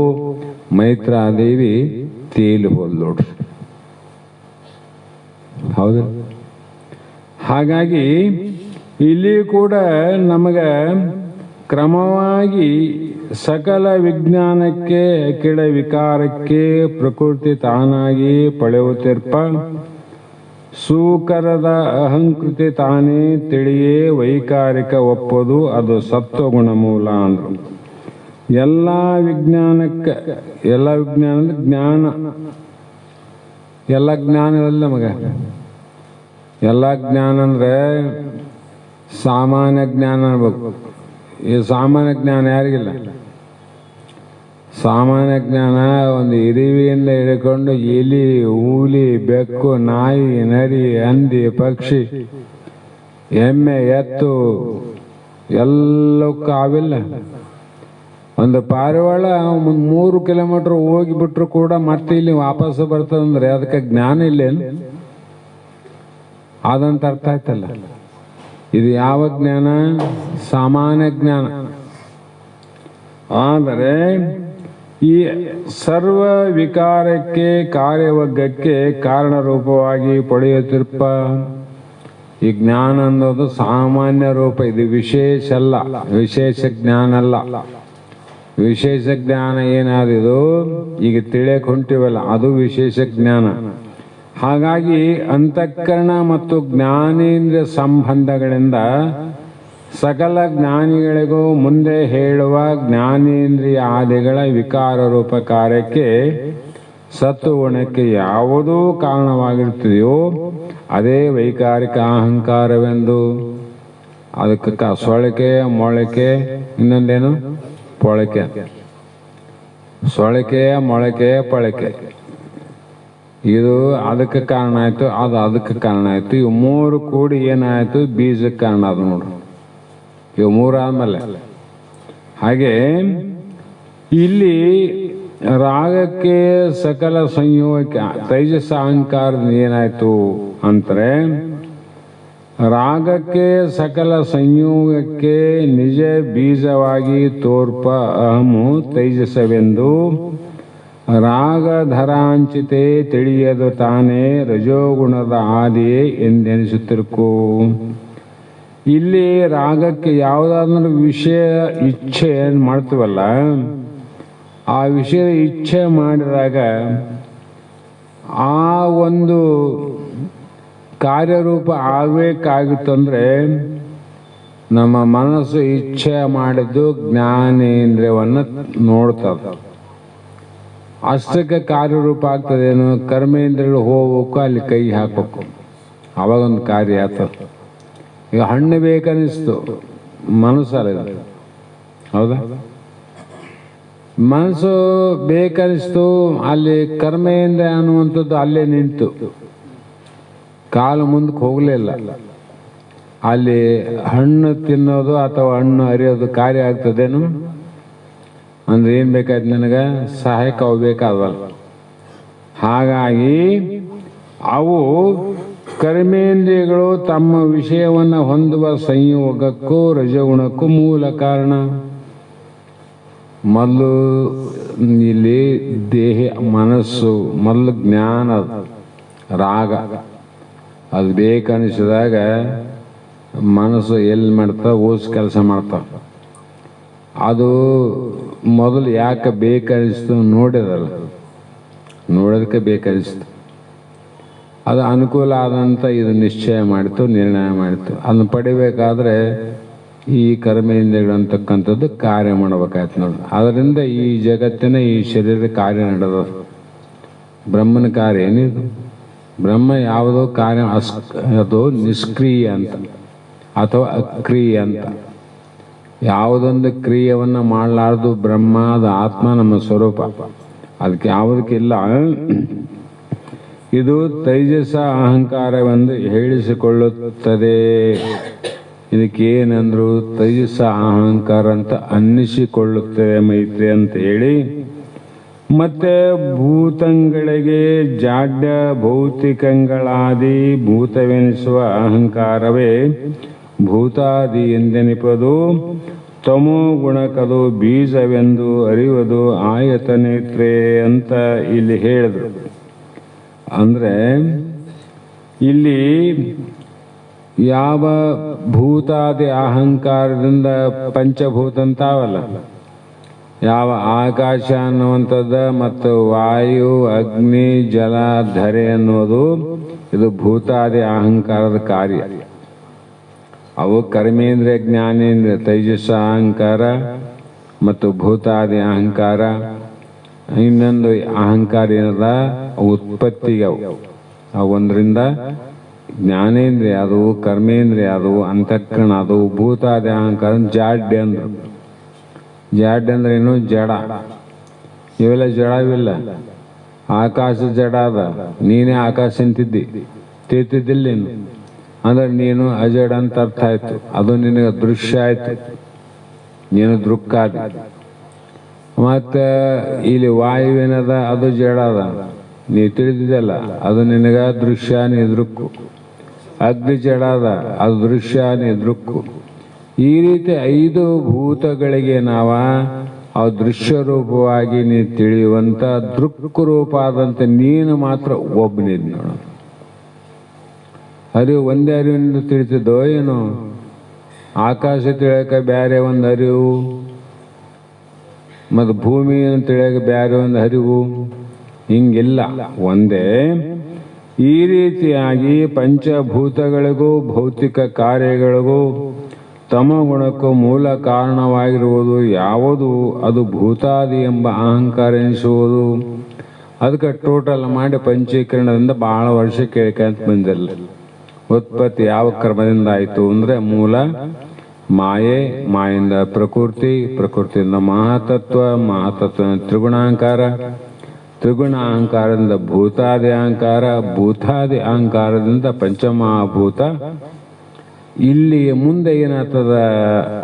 ಮೈತ್ರಾದೇವಿ ತೇಲಿ ಹೋದ್ಲು ನೋಡ್ರಿ. ಹೌದು. ಹಾಗಾಗಿ ಇಲ್ಲಿ ಕೂಡ ನಮಗ ಕ್ರಮವಾಗಿ ಸಕಲ ವಿಜ್ಞಾನಕ್ಕೆ ಅಖಿಲ ವಿಕಾರಕ್ಕೆ ಪ್ರಕೃತಿ ತಾನಾಗಿ ಪಳೆಯುತ್ತಿರ್ಪ, ಸೂಕರದ ಅಹಂಕೃತಿ ತಾನೇ ತಿಳಿಯೇ ವೈಕಾರಿಕ ಒಪ್ಪೋದು, ಅದು ಸತ್ವಗುಣ ಮೂಲ ಅಂದ್ರು. ಎಲ್ಲ ವಿಜ್ಞಾನಕ್ಕೆ, ಎಲ್ಲ ವಿಜ್ಞಾನದ ಜ್ಞಾನ, ಎಲ್ಲ ಜ್ಞಾನದಲ್ಲಿ ನಮಗ ಎಲ್ಲ ಜ್ಞಾನ ಅಂದ್ರೆ ಸಾಮಾನ್ಯ ಜ್ಞಾನ ಅನ್ಬೇಕು. ಈ ಸಾಮಾನ್ಯ ಜ್ಞಾನ ಯಾರಿಗಿಲ್ಲ. ಸಾಮಾನ್ಯ ಜ್ಞಾನ ಒಂದು ಇರುವಿಯಿಂದ ಹಿಡ್ಕೊಂಡು ಎಲಿ, ಹುಲಿ, ಬೆಕ್ಕು, ನಾಯಿ, ನರಿ, ಹಂದಿ, ಪಕ್ಷಿ, ಎಮ್ಮೆ, ಎತ್ತು ಎಲ್ಲಕ್ಕೂ ಅವಿಲ್ಲ. ಒಂದು ಪಾರಿವಾಳ 3 ಕಿಲೋಮೀಟರ್ ಹೋಗಿಬಿಟ್ರು ಕೂಡ ಮತ್ತೆ ಇಲ್ಲಿ ವಾಪಸ್ ಬರ್ತದಂದ್ರೆ ಅದಕ್ಕೆ ಜ್ಞಾನ ಇಲ್ಲೇನು? ಅದಂತ ಅರ್ಥ ಆಯ್ತಲ್ಲ. ಇದು ಯಾವ ಜ್ಞಾನ? ಸಾಮಾನ್ಯ ಜ್ಞಾನ. ಆದರೆ ಈ ಸರ್ವ ವಿಕಾರಕ್ಕೆ ಕಾರ್ಯವರ್ಗಕ್ಕೆ ಕಾರಣ ರೂಪವಾಗಿ ಪಡೆಯುತ್ತಿರ್ಪ ಈ ಜ್ಞಾನ ಅನ್ನೋದು ಸಾಮಾನ್ಯ ರೂಪ. ಇದು ವಿಶೇಷ ಅಲ್ಲ, ವಿಶೇಷ ಜ್ಞಾನ ಅಲ್ಲ. ವಿಶೇಷ ಜ್ಞಾನ ಏನಾದಿದು ಈಗ ತಿಳಿಯಕ್ ಹೊಂಟಿವಲ್ಲ, ಅದು ವಿಶೇಷ ಜ್ಞಾನ. ಹಾಗಾಗಿ ಅಂತಃಕರಣ ಮತ್ತು ಜ್ಞಾನೇಂದ್ರಿಯ ಸಂಬಂಧಗಳಿಂದ ಸಕಲ ಜ್ಞಾನಿಗಳಿಗೂ ಮುಂದೆ ಹೇಳುವ ಜ್ಞಾನೇಂದ್ರಿಯ ಆದಿಗಳ ವಿಕಾರ ರೂಪ ಕಾರ್ಯಕ್ಕೆ ಸತ್ವಗುಣಕ್ಕೆ ಯಾವುದೂ ಕಾರಣವಾಗಿರ್ತಿದೆಯೋ ಅದೇ ವೈಕಾರಿಕ ಅಹಂಕಾರವೆಂದು. ಅದಕ್ಕೆ ಸೊಳಕೆ, ಮೊಳಕೆ, ಇನ್ನೊಂದೇನು ಪೊಳಕೆ, ಸೊಳಕೆ, ಮೊಳಕೆ, ಪೊಳಕೆ, ಇದು ಅದಕ್ಕೆ ಕಾರಣ ಆಯ್ತು, ಅದು ಅದಕ್ಕೆ ಕಾರಣ ಆಯ್ತು. ಇವು 3 ಕೂಡಿ ಏನಾಯ್ತು? ಬೀಜಕ್ಕೆ ಕಾರಣ ಅದು ನೋಡ್ರಿ. ಇವು 3 ಆದ್ಮೇಲೆ ಹಾಗೆ ಇಲ್ಲಿ ರಾಗಕ್ಕೆ ಸಕಲ ಸಂಯೋಗಕ್ಕೆ ತೈಜಸ ಅಹಂಕಾರದ ಏನಾಯ್ತು ಅಂತಾರೆ, ರಾಗಕ್ಕೆ ಸಕಲ ಸಂಯೋಗಕ್ಕೆ ನಿಜ ಬೀಜವಾಗಿ ತೋರ್ಪ ಅಹಮು ತೈಜಸವೆಂದು ರಾಗಧರಾಂಚಿತೆ ತಿಳಿಯದು ತಾನೇ ರಜೋಗುಣದ ಆದಿಯೇ ಎಂದೆನಿಸುತ್ತಿರ್ಕು. ಇಲ್ಲಿ ರಾಗಕ್ಕೆ ಯಾವುದಾದ್ರೂ ವಿಷಯ ಇಚ್ಛೆ ಮಾಡ್ತೀವಲ್ಲ, ಆ ವಿಷಯದ ಇಚ್ಛೆ ಮಾಡಿದಾಗ ಆ ಒಂದು ಕಾರ್ಯರೂಪ ಆಗಬೇಕಾಗಿತ್ತಂದ್ರೆ ನಮ್ಮ ಮನಸ್ಸು ಇಚ್ಛೆ ಮಾಡಿದ್ದು ಜ್ಞಾನೇಂದ್ರಿಯವನ್ನು ನೋಡ್ತದೆ. ಅಷ್ಟಕ್ಕೆ ಕಾರ್ಯರೂಪ ಆಗ್ತದೇನು? ಕರ್ಮೇಂದ್ರಿಯಗಳು ಹೋಗ್ಬೇಕು, ಅಲ್ಲಿ ಕೈ ಹಾಕ್ಬೇಕು, ಅವಾಗೊಂದು ಕಾರ್ಯ ಆಗ್ತದೆ. ಈಗ ಹಣ್ಣು ಬೇಕನ್ನಿಸ್ತು, ಮನಸ್ಸಲ್ಲ, ಹೌದಾ? ಮನಸ್ಸು ಬೇಕನ್ನಿಸ್ತು, ಅಲ್ಲಿ ಕರ್ಮೇಂದ್ರಿಯ ಅನ್ನುವಂಥದ್ದು ಅಲ್ಲೇ ನಿಂತು, ಕಾಲು ಮುಂದಕ್ಕೆ ಹೋಗಲಿಲ್ಲ. ಅಲ್ಲಿ ಹಣ್ಣು ತಿನ್ನೋದು ಅಥವಾ ಹಣ್ಣು ಅರಿಯೋದು ಕಾರ್ಯ ಆಗ್ತದೇನು? ಅಂದ್ರೆ ಏನು ಬೇಕಾಯ್ತು ನನಗೆ? ಸಹಾಯಕ ಅವು ಬೇಕಾದವಲ್ಲ. ಹಾಗಾಗಿ ಅವು ಕರ್ಮೇಂದ್ರಿಯಗಳು ತಮ್ಮ ವಿಷಯವನ್ನು ಹೊಂದುವ ಸಂಯೋಗಕ್ಕೂ ರಜಗುಣಕ್ಕೂ ಮೂಲ ಕಾರಣ. ಮೊದಲು ಇಲ್ಲಿ ದೇಹ, ಮನಸ್ಸು, ಮೊದಲು ಜ್ಞಾನ, ರಾಗ ಅದು ಬೇಕನ್ನಿಸಿದಾಗ ಮನಸ್ಸು ಎಲ್ಲಿ ಮಾಡ್ತಾ ಓಸ್ ಕೆಲಸ ಮಾಡ್ತಾವ. ಅದು ಮೊದಲು ಯಾಕೆ ಬೇಕನ್ನಿಸ್ತು ನೋಡಿದಲ್ಲ, ನೋಡೋದಕ್ಕೆ ಬೇಕನ್ನಿಸ್ತು. ಅದು ಅನುಕೂಲ ಆದಂಥ ಇದು ನಿಶ್ಚಯ ಮಾಡಿತು, ನಿರ್ಣಯ ಮಾಡಿತು. ಅದನ್ನು ಪಡಿಬೇಕಾದ್ರೆ ಈ ಕರ್ಮೇಂದ್ರಿಯಗಳು ಅಂತಕ್ಕಂಥದ್ದು ಕಾರ್ಯ ಮಾಡಬೇಕಾಯ್ತು ನೋಡಿ. ಅದರಿಂದ ಈ ಜಗತ್ತಿನ ಈ ಶರೀರ ಕಾರ್ಯ ನಡೆದ. ಬ್ರಹ್ಮನ ಕಾರ್ಯ ಏನಿದು? ಬ್ರಹ್ಮ ಯಾವುದೋ ಕಾರ್ಯ ಅದು ನಿಷ್ಕ್ರಿಯ ಅಂತ ಅಥವಾ ಅಕ್ರಿಯ ಅಂತ. ಯಾವುದೊಂದು ಕ್ರಿಯೆಯನ್ನು ಮಾಡಲಾರ್ದು ಬ್ರಹ್ಮ, ಅದು ಆತ್ಮ, ನಮ್ಮ ಸ್ವರೂಪ. ಅದಕ್ಕೆ ಯಾವುದಕ್ಕಿಲ್ಲ. ಇದು ತೈಜಸ ಅಹಂಕಾರವೆಂದು ಹೇಳಿಸಿಕೊಳ್ಳುತ್ತದೆ. ಇದಕ್ಕೇನಂದ್ರು? ತೈಜಸ ಅಹಂಕಾರ ಅಂತ ಅನ್ನಿಸಿಕೊಳ್ಳುತ್ತದೆ ಮೈತ್ರಿ ಅಂತ ಹೇಳಿ. ಮತ್ತೆ ಭೂತಂಗಳಿಗೆ ಜಾಡ್ಯ ಭೌತಿಕಂಗಳಾದಿ ಭೂತವೆನಿಸುವ ಅಹಂಕಾರವೇ ಭೂತಾದಿ ಎಂದೆನಿಪದು. ತಮೋ ಗುಣಕದು ಬೀಜವೆಂದು ಅರಿಯುವುದು ಆಯತನೇತ್ರೆ ಅಂತ ಇಲ್ಲಿ ಹೇಳಿದ್ರು. ಅಂದ್ರೆ ಇಲ್ಲಿ ಯಾವ ಭೂತಾದಿ ಅಹಂಕಾರದಿಂದ ಪಂಚಭೂತ ಅಂತಾವಲ್ಲ, ಯಾವ ಆಕಾಶ ಅನ್ನುವಂಥದ್ದ ಮತ್ತು ವಾಯು, ಅಗ್ನಿ, ಜಲ, ಧರೆ ಅನ್ನೋದು ಇದು ಭೂತಾದಿ ಅಹಂಕಾರದ ಕಾರ್ಯ. ಅವು ಕರ್ಮೇಂದ್ರಿಯ, ಜ್ಞಾನೇಂದ್ರಿಯ, ತೈಜಸ ಅಹಂಕಾರ ಮತ್ತು ಭೂತಾದಿ ಅಹಂಕಾರ. ಇನ್ನೊಂದು ಅಹಂಕಾರ ಏನದ? ಉತ್ಪತ್ತಿಗೆ ಅವು ಒಂದರಿಂದ ಜ್ಞಾನೇಂದ್ರಿಯ ಅದು, ಕರ್ಮೇಂದ್ರಿಯ ಅದು, ಅಂತಃಕರಣ ಅದು. ಭೂತಾದಿ ಅಹಂಕಾರ ಜಾಡ್ಯ ಅಂದ್ರು. ಜಾಡ್ಯ ಅಂದ್ರೆ ಏನು? ಜಡ. ಇವೆಲ್ಲ ಜಡವಿಲ್ಲ. ಆಕಾಶ ಜಡ ಅದ, ನೀನೇ ಆಕಾಶ ಅಂತಿದ್ದಿ, ತಿಳ್ತಿದ್ದಿಲ್ಲೇನು? ಅಂದ್ರೆ ನೀನು ಅಜಡ ಅಂತ ಅರ್ಥ ಆಯ್ತು. ಅದು ನಿನಗೆ ದೃಶ್ಯ ಆಯ್ತು, ನೀನು ದೃಕ್ಕಾದ. ಮತ್ತೆ ಇಲ್ಲಿ ವಾಯುವೇನದ? ಅದು ಜಡ ಅದ, ನೀ ತಿಳಿದಿದ್ದಲ್ಲ, ಅದು ನಿನಗ ದೃಶ್ಯ, ನೀ ದೃಕ್ಕು. ಅಗ್ನಿ ಜಡ ಅದ, ಅದು ದೃಶ್ಯ, ನೀ ದೃಕ್ಕು. ಈ ರೀತಿ 5 ಭೂತಗಳಿಗೆ ನಾವ ಆ ದೃಶ್ಯ ರೂಪವಾಗಿ ನೀ ತಿಳಿಯುವಂತ ದೃಕ್ ರೂಪ ಆದಂತೆ ನೀನು ಮಾತ್ರ ಒಬ್ಬನಿದ್ ನೋಡ. ಅರಿವು ಒಂದೇ ಅರಿವಿನಿಂದ ತಿಳಿತಿದ್ದೋ ಏನು? ಆಕಾಶ ತಿಳಿಯಕ ಬ್ಯಾರೆ ಒಂದು ಅರಿವು, ಮತ್ತು ಭೂಮಿಯನ್ನು ತಿಳಿಯಕ ಬ್ಯಾರೆ ಒಂದು ಅರಿವು, ಹಿಂಗಿಲ್ಲ, ಒಂದೇ. ಈ ರೀತಿಯಾಗಿ ಪಂಚಭೂತಗಳಿಗೂ ಭೌತಿಕ ಕಾರ್ಯಗಳಿಗೂ ತಮಗುಣಕ್ಕೂ ಮೂಲ ಕಾರಣವಾಗಿರುವುದು ಯಾವುದು? ಅದು ಭೂತಾದಿ ಎಂಬ ಅಹಂಕಾರ ಎನಿಸುವುದು. ಅದಕ್ಕೆ ಟೋಟಲ್ ಮಾಡಿ ಪಂಚೀಕರಣದಿಂದ ಬಹಳ ವರ್ಷ ಕೇಳ್ಕೊಂತ ಬಂದಿಲ್ಲ. ಉತ್ಪತ್ತಿ ಯಾವ ಕ್ರಮದಿಂದ ಆಯಿತು ಅಂದರೆ ಮೂಲ ಮಾಯೆ, ಮಾಯಿಂದ ಪ್ರಕೃತಿ, ಪ್ರಕೃತಿಯಿಂದ ಮಹಾತತ್ವ, ಮಹಾತತ್ವದಿಂದ ತ್ರಿಗುಣಾಂಕಾರ, ತ್ರಿಗುಣ ಅಹಂಕಾರದಿಂದ ಭೂತಾದಿ ಅಹಂಕಾರ, ಭೂತಾದಿ ಅಹಂಕಾರದಿಂದ ಪಂಚಮಹಾಭೂತ. ಇಲ್ಲಿ ಮುಂದೆ ಏನಾಗ್ತದ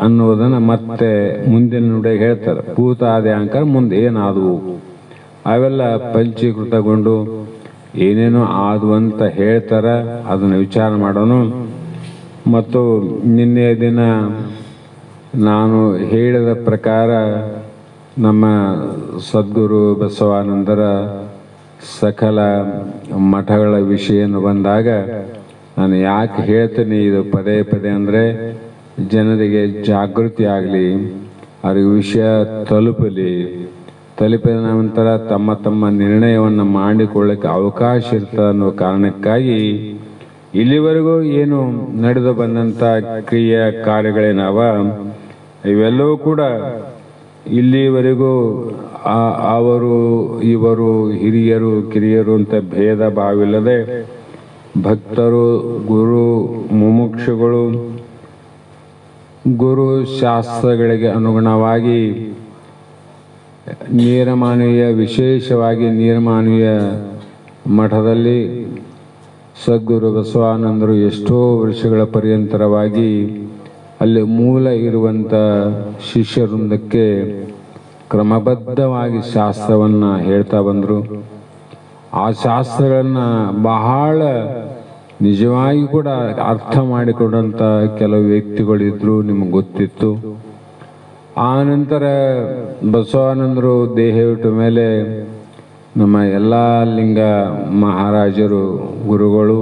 ಅನ್ನೋದನ್ನ ಮತ್ತೆ ಮುಂದಿನ ನುಡಿ ಹೇಳ್ತಾರೆ. ಭೂತಾದಿ ಅಹಂಕಾರ ಮುಂದೆ ಏನಾದವು ಅವೆಲ್ಲ ಪಂಚೀಕೃತಗೊಂಡು ಏನೇನೋ ಆದವು ಅಂತ ಹೇಳ್ತಾರ. ಅದನ್ನು ವಿಚಾರ ಮಾಡೋಣ. ಮತ್ತು ನಿನ್ನೆ ದಿನ ನಾನು ಹೇಳಿದ ಪ್ರಕಾರ ನಮ್ಮ ಸದ್ಗುರು ಬಸವಾನಂದರ ಸಕಲ ಮಠಗಳ ವಿಷಯ ಬಂದಾಗ ನಾನು ಯಾಕೆ ಹೇಳ್ತೀನಿ ಇದು ಪದೇ ಪದೇ ಅಂದರೆ ಜನರಿಗೆ ಜಾಗೃತಿ ಆಗಲಿ, ಅವ್ರಿಗೆ ವಿಷಯ ತಲುಪಿದ ನಂತರ ತಮ್ಮ ತಮ್ಮ ನಿರ್ಣಯವನ್ನು ಮಾಡಿಕೊಳ್ಳಕ್ಕೆ ಅವಕಾಶ ಇರ್ತದೆ ಅನ್ನೋ ಕಾರಣಕ್ಕಾಗಿ ಇಲ್ಲಿವರೆಗೂ ಏನು ನಡೆದು ಬಂದಂಥ ಕ್ರಿಯೆ ಕಾರ್ಯಗಳೇನವ ಇವೆಲ್ಲವೂ ಕೂಡ ಇಲ್ಲಿವರೆಗೂ ಅವರು ಇವರು ಹಿರಿಯರು ಕಿರಿಯರು ಅಂತ ಭೇದ ಭಾವವಿಲ್ಲದೆ ಭಕ್ತರು ಗುರು ಮುಮುಕ್ಷುಗಳು ಗುರು ಶಾಸ್ತ್ರಗಳಿಗೆ ಅನುಗುಣವಾಗಿ ನೀರಮಾನವೀಯ ವಿಶೇಷವಾಗಿ ನೀರಮಾನವೀಯ ಮಠದಲ್ಲಿ ಸದ್ಗುರು ಬಸವಾನಂದರು ಎಷ್ಟೋ ವರ್ಷಗಳ ಪರ್ಯಂತರವಾಗಿ ಅಲ್ಲಿ ಮೂಲ ಇರುವಂಥ ಶಿಷ್ಯವೃಂದಕ್ಕೆ ಕ್ರಮಬದ್ಧವಾಗಿ ಶಾಸ್ತ್ರವನ್ನು ಹೇಳ್ತಾ ಬಂದರು. ಆ ಶಾಸ್ತ್ರಗಳನ್ನು ಬಹಳ ನಿಜವಾಗಿ ಕೂಡ ಅರ್ಥ ಮಾಡಿಕೊಂಡಂಥ ಕೆಲವು ವ್ಯಕ್ತಿಗಳಿದ್ರು, ನಿಮಗೆ ಗೊತ್ತಿತ್ತು. ಆ ನಂತರ ಬಸವಾನಂದರು ದೇಹ ಬಿಟ್ಟ ಮೇಲೆ ನಮ್ಮ ಎಲ್ಲ ಲಿಂಗ ಮಹಾರಾಜರು ಗುರುಗಳು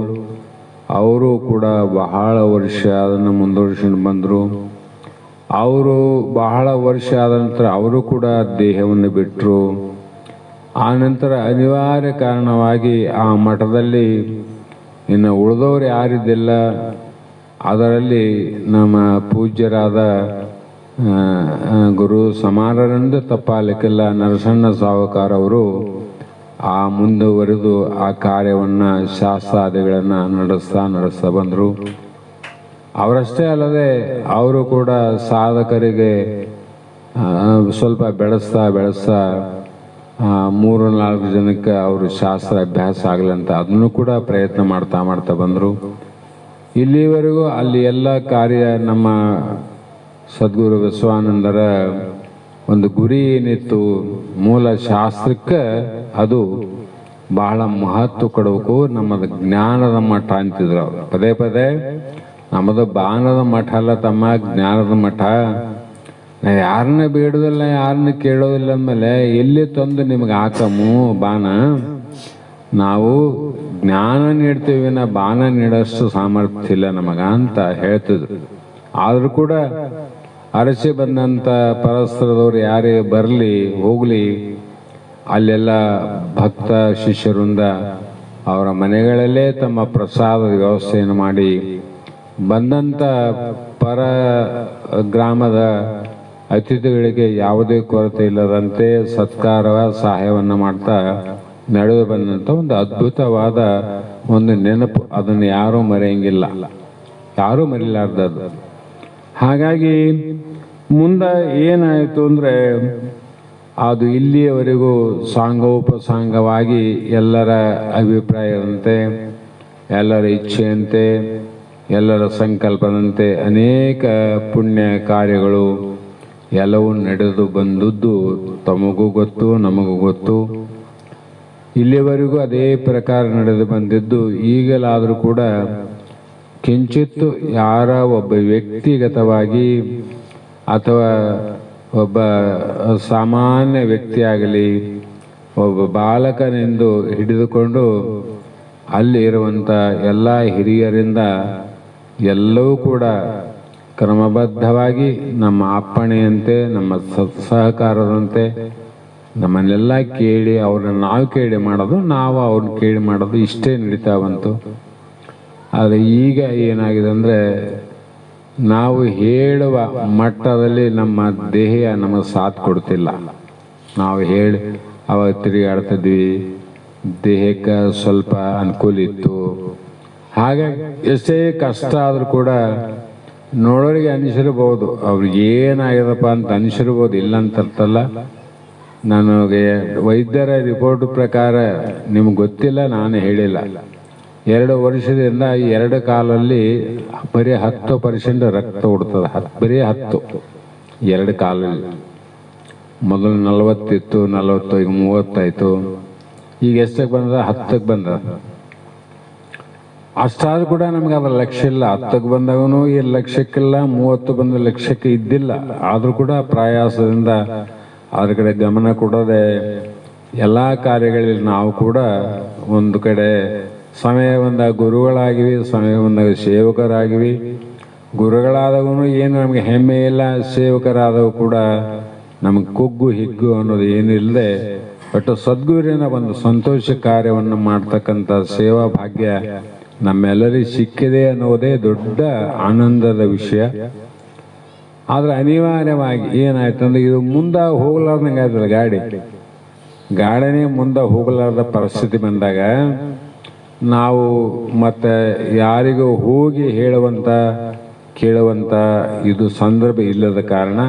ಅವರು ಕೂಡ ಬಹಳ ವರ್ಷ ಅದನ್ನು ಮುಂದುವರ್ಸ್ಕೊಂಡು ಬಂದರು. ಅವರು ಬಹಳ ವರ್ಷ ಆದ ನಂತರ ಅವರು ಕೂಡ ದೇಹವನ್ನು ಬಿಟ್ಟರು. ಆ ನಂತರ ಅನಿವಾರ್ಯ ಕಾರಣವಾಗಿ ಆ ಮಠದಲ್ಲಿ ಇನ್ನು ಉಳಿದವರು ಯಾರಿದ್ದಿಲ್ಲ. ಅದರಲ್ಲಿ ನಮ್ಮ ಪೂಜ್ಯರಾದ ಗುರು ಸಮಾನರಿಂದ ತಪ್ಪಾಲಿಕ್ಕಿಲ್ಲ ನರಸಣ್ಣ ಸಾವುಕಾರ ಅವರು ಆ ಮುಂದುವರೆದು ಆ ಕಾರ್ಯವನ್ನು ಶಾಸ್ತ್ರಾದಿಗಳನ್ನು ನಡೆಸ್ತಾ ಬಂದರು. ಅವರಷ್ಟೇ ಅಲ್ಲದೆ ಅವರು ಕೂಡ ಸಾಧಕರಿಗೆ ಸ್ವಲ್ಪ ಬೆಳೆಸ್ತಾ 3-4 ಜನಕ್ಕೆ ಅವರು ಶಾಸ್ತ್ರ ಅಭ್ಯಾಸ ಆಗಲಂತ ಅದನ್ನು ಕೂಡ ಪ್ರಯತ್ನ ಮಾಡ್ತಾ ಬಂದರು. ಇಲ್ಲಿವರೆಗೂ ಅಲ್ಲಿ ಎಲ್ಲ ಕಾರ್ಯ ನಮ್ಮ ಸದ್ಗುರು ಬಸವಾನಂದರ ಒಂದು ಗುರಿ ಏನಿತ್ತು, ಮೂಲ ಶಾಸ್ತ್ರಕ್ಕೆ ಅದು ಬಹಳ ಮಹತ್ವ ಕೊಡಬೇಕು. ನಮ್ಮದು ಜ್ಞಾನದ ಮಠ ಅಂತಿದ್ರು ಅವರು ಪದೇ ನಮ್ಮದು ಬಾನದ ಮಠ ಅಲ್ಲ ತಮ್ಮ, ಜ್ಞಾನದ ಮಠ. ನಾ ಯಾರನ್ನ ಬೇಡೋದಿಲ್ಲ, ಯಾರನ್ನ ಕೇಳೋದಿಲ್ಲ ಅಂದಮೇಲೆ ಎಲ್ಲಿ ತಂದು ನಿಮ್ಗೆ ಹಾಕಮ್ಮು ಬಾನ. ನಾವು ಜ್ಞಾನ ನೀಡ್ತೀವಿ, ನಾ ಬಾನ ನೀಡೋಷ್ಟು ಸಾಮರ್ಥ್ಯ ಇಲ್ಲ ನಮಗ ಅಂತ ಹೇಳ್ತಿದ್ರು. ಆದರೂ ಕೂಡ ಅರಸಿ ಬಂದಂಥ ಪರಸ್ಪರದವ್ರು ಯಾರೇ ಬರಲಿ ಹೋಗಲಿ ಅಲ್ಲೆಲ್ಲ ಭಕ್ತ ಶಿಷ್ಯರಿಂದ ಅವರ ಮನೆಗಳಲ್ಲೇ ತಮ್ಮ ಪ್ರಸಾದದ ವ್ಯವಸ್ಥೆಯನ್ನು ಮಾಡಿ ಬಂದಂಥ ಪರ ಗ್ರಾಮದ ಅತಿಥಿಗಳಿಗೆ ಯಾವುದೇ ಕೊರತೆ ಇಲ್ಲದಂತೆ ಸತ್ಕಾರ ಸಹಾಯವನ್ನು ಮಾಡ್ತಾ ನಡೆದು ಬಂದಂಥ ಒಂದು ಅದ್ಭುತವಾದ ಒಂದು ನೆನಪು. ಅದನ್ನು ಯಾರೂ ಮರೆಯಂಗಿಲ್ಲ, ಯಾರೂ ಮರಿಲಾರ್ದದ್ದು. ಹಾಗಾಗಿ ಮುಂದೆ ಏನಾಯಿತು ಅಂದರೆ ಅದು ಇಲ್ಲಿಯವರೆಗೂ ಸಾಂಗೋಪಸಾಂಗವಾಗಿ ಎಲ್ಲರ ಅಭಿಪ್ರಾಯದಂತೆ, ಎಲ್ಲರ ಇಚ್ಛೆಯಂತೆ, ಎಲ್ಲರ ಸಂಕಲ್ಪದಂತೆ ಅನೇಕ ಪುಣ್ಯ ಕಾರ್ಯಗಳು ಎಲ್ಲವೂ ನಡೆದು ಬಂದದ್ದು ತಮಗೂ ಗೊತ್ತು, ನಮಗೂ ಗೊತ್ತು. ಇಲ್ಲಿವರೆಗೂ ಅದೇ ಪ್ರಕಾರ ನಡೆದು ಬಂದಿದ್ದು. ಈಗಲಾದರೂ ಕೂಡ ಕಿಂಚಿತ್ತು ಯಾರ ಒಬ್ಬ ವ್ಯಕ್ತಿಗತವಾಗಿ ಅಥವಾ ಒಬ್ಬ ಸಾಮಾನ್ಯ ವ್ಯಕ್ತಿಯಾಗಲಿ ಒಬ್ಬ ಬಾಲಕನೆಂದು ಹಿಡಿದುಕೊಂಡು ಅಲ್ಲಿ ಇರುವಂಥ ಎಲ್ಲ ಹಿರಿಯರಿಂದ ಎಲ್ಲವೂ ಕೂಡ ಕ್ರಮಬದ್ಧವಾಗಿ ನಮ್ಮ ಅಪ್ಪಣೆಯಂತೆ, ನಮ್ಮ ಸಹಕಾರದಂತೆ ನಮ್ಮನ್ನೆಲ್ಲ ಕೇಳಿ ಅವ್ರನ್ನ ನಾವು ಕೇಳಿ ಮಾಡೋದು, ನಾವು ಅವ್ರನ್ನ ಕೇಳಿ ಮಾಡೋದು, ಇಷ್ಟೇ ನಡೀತಾ ಬಂತು. ಆದರೆ ಈಗ ಏನಾಗಿದೆ ಅಂದರೆ ನಾವು ಹೇಳುವ ಮಟ್ಟದಲ್ಲಿ ನಮ್ಮ ದೇಹ ನಮಗೆ ಸಾಥ್ ಕೊಡ್ತಿಲ್ಲ. ನಾವು ಹೇಳಿ ಅವಾಗ ತಿರುಗಾಡ್ತಿದ್ವಿ, ದೇಹಕ್ಕೆ ಸ್ವಲ್ಪ ಅನುಕೂಲ ಇತ್ತು. ಹಾಗಾಗಿ ಎಷ್ಟೇ ಕಷ್ಟ ಆದರೂ ಕೂಡ ನೋಡೋರಿಗೆ ಅನಿಸಿರ್ಬೋದು, ಅವ್ರಿಗೆ ಏನಾಗ್ಯದಪ್ಪ ಅಂತ ಅನಿಸಿರ್ಬೋದು, ಇಲ್ಲ ಅಂತಲ್ಲ. ನನಗೆ ವೈದ್ಯರ ರಿಪೋರ್ಟ್ ಪ್ರಕಾರ ನಿಮ್ಗೆ ಗೊತ್ತಿಲ್ಲ, ನಾನು ಹೇಳಿಲ್ಲ. 2 ವರ್ಷದಿಂದ 2 ಕಾಲಲ್ಲಿ ಬರೀ 10% ರಕ್ತ ಹುಡ್ತದೆ. ಬರೀ 10, 2 ಕಾಲಲ್ಲಿ. ಮೊದಲು 40 ಇತ್ತು, 40, ಈಗ 30 ಆಯಿತು. ಈಗ ಎಷ್ಟಕ್ಕೆ ಬಂದ? 10ಕ್ಕೆ ಬಂದ. ಅಷ್ಟಾದ್ರೂ ಕೂಡ ನಮ್ಗೆ ಅದ್ರ ಲಕ್ಷ್ಯ ಇಲ್ಲ. 10ಕ್ಕೆ ಬಂದಾಗೂ ಏನು ಲಕ್ಷ್ಯಕ್ಕಿಲ್ಲ, 30 ಬಂದ ಲಕ್ಷ್ಯಕ್ಕೆ ಇದ್ದಿಲ್ಲ. ಆದರೂ ಕೂಡ ಪ್ರಯಾಸದಿಂದ ಅದ್ರ ಕಡೆ ಗಮನ ಕೊಡೋದೆ ಎಲ್ಲ ಕಾರ್ಯಗಳಲ್ಲಿ ನಾವು ಕೂಡ ಒಂದು ಕಡೆ ಸಮಯ ಬಂದಾಗ ಗುರುಗಳಾಗಿವಿ, ಸಮಯ ಬಂದಾಗ ಸೇವಕರಾಗಿವಿ. ಗುರುಗಳಾದವನು ಏನು ನಮಗೆ ಹೆಮ್ಮೆ ಇಲ್ಲ, ಸೇವಕರಾದವು ಕೂಡ ನಮಗೆ ಕುಗ್ಗು ಹಿಗ್ಗು ಅನ್ನೋದು ಏನಿಲ್ಲದೆ ಒಟ್ಟು ಸದ್ಗುರಿನ ಒಂದು ಸಂತೋಷ ಕಾರ್ಯವನ್ನು ಮಾಡ್ತಕ್ಕಂಥ ಸೇವಾ ಭಾಗ್ಯ ನಮ್ಮೆಲ್ಲರಿಗೆ ಸಿಕ್ಕಿದೆ ಅನ್ನೋದೇ ದೊಡ್ಡ ಆನಂದದ ವಿಷಯ. ಆದರೆ ಅನಿವಾರ್ಯವಾಗಿ ಏನಾಯ್ತಂದ್ರೆ ಇದು ಮುಂದೆ ಹೋಗ್ಲಾರ್ದಂಗೆ ಆಯ್ತಲ್ಲ, ಗಾಡಿನೇ ಮುಂದೆ ಹೋಗಲಾರ್ದ ಪರಿಸ್ಥಿತಿ ಬಂದಾಗ ನಾವು ಮತ್ತೆ ಯಾರಿಗೂ ಹೋಗಿ ಕೇಳುವಂಥ ಇದು ಸಂದರ್ಭ ಇಲ್ಲದ ಕಾರಣ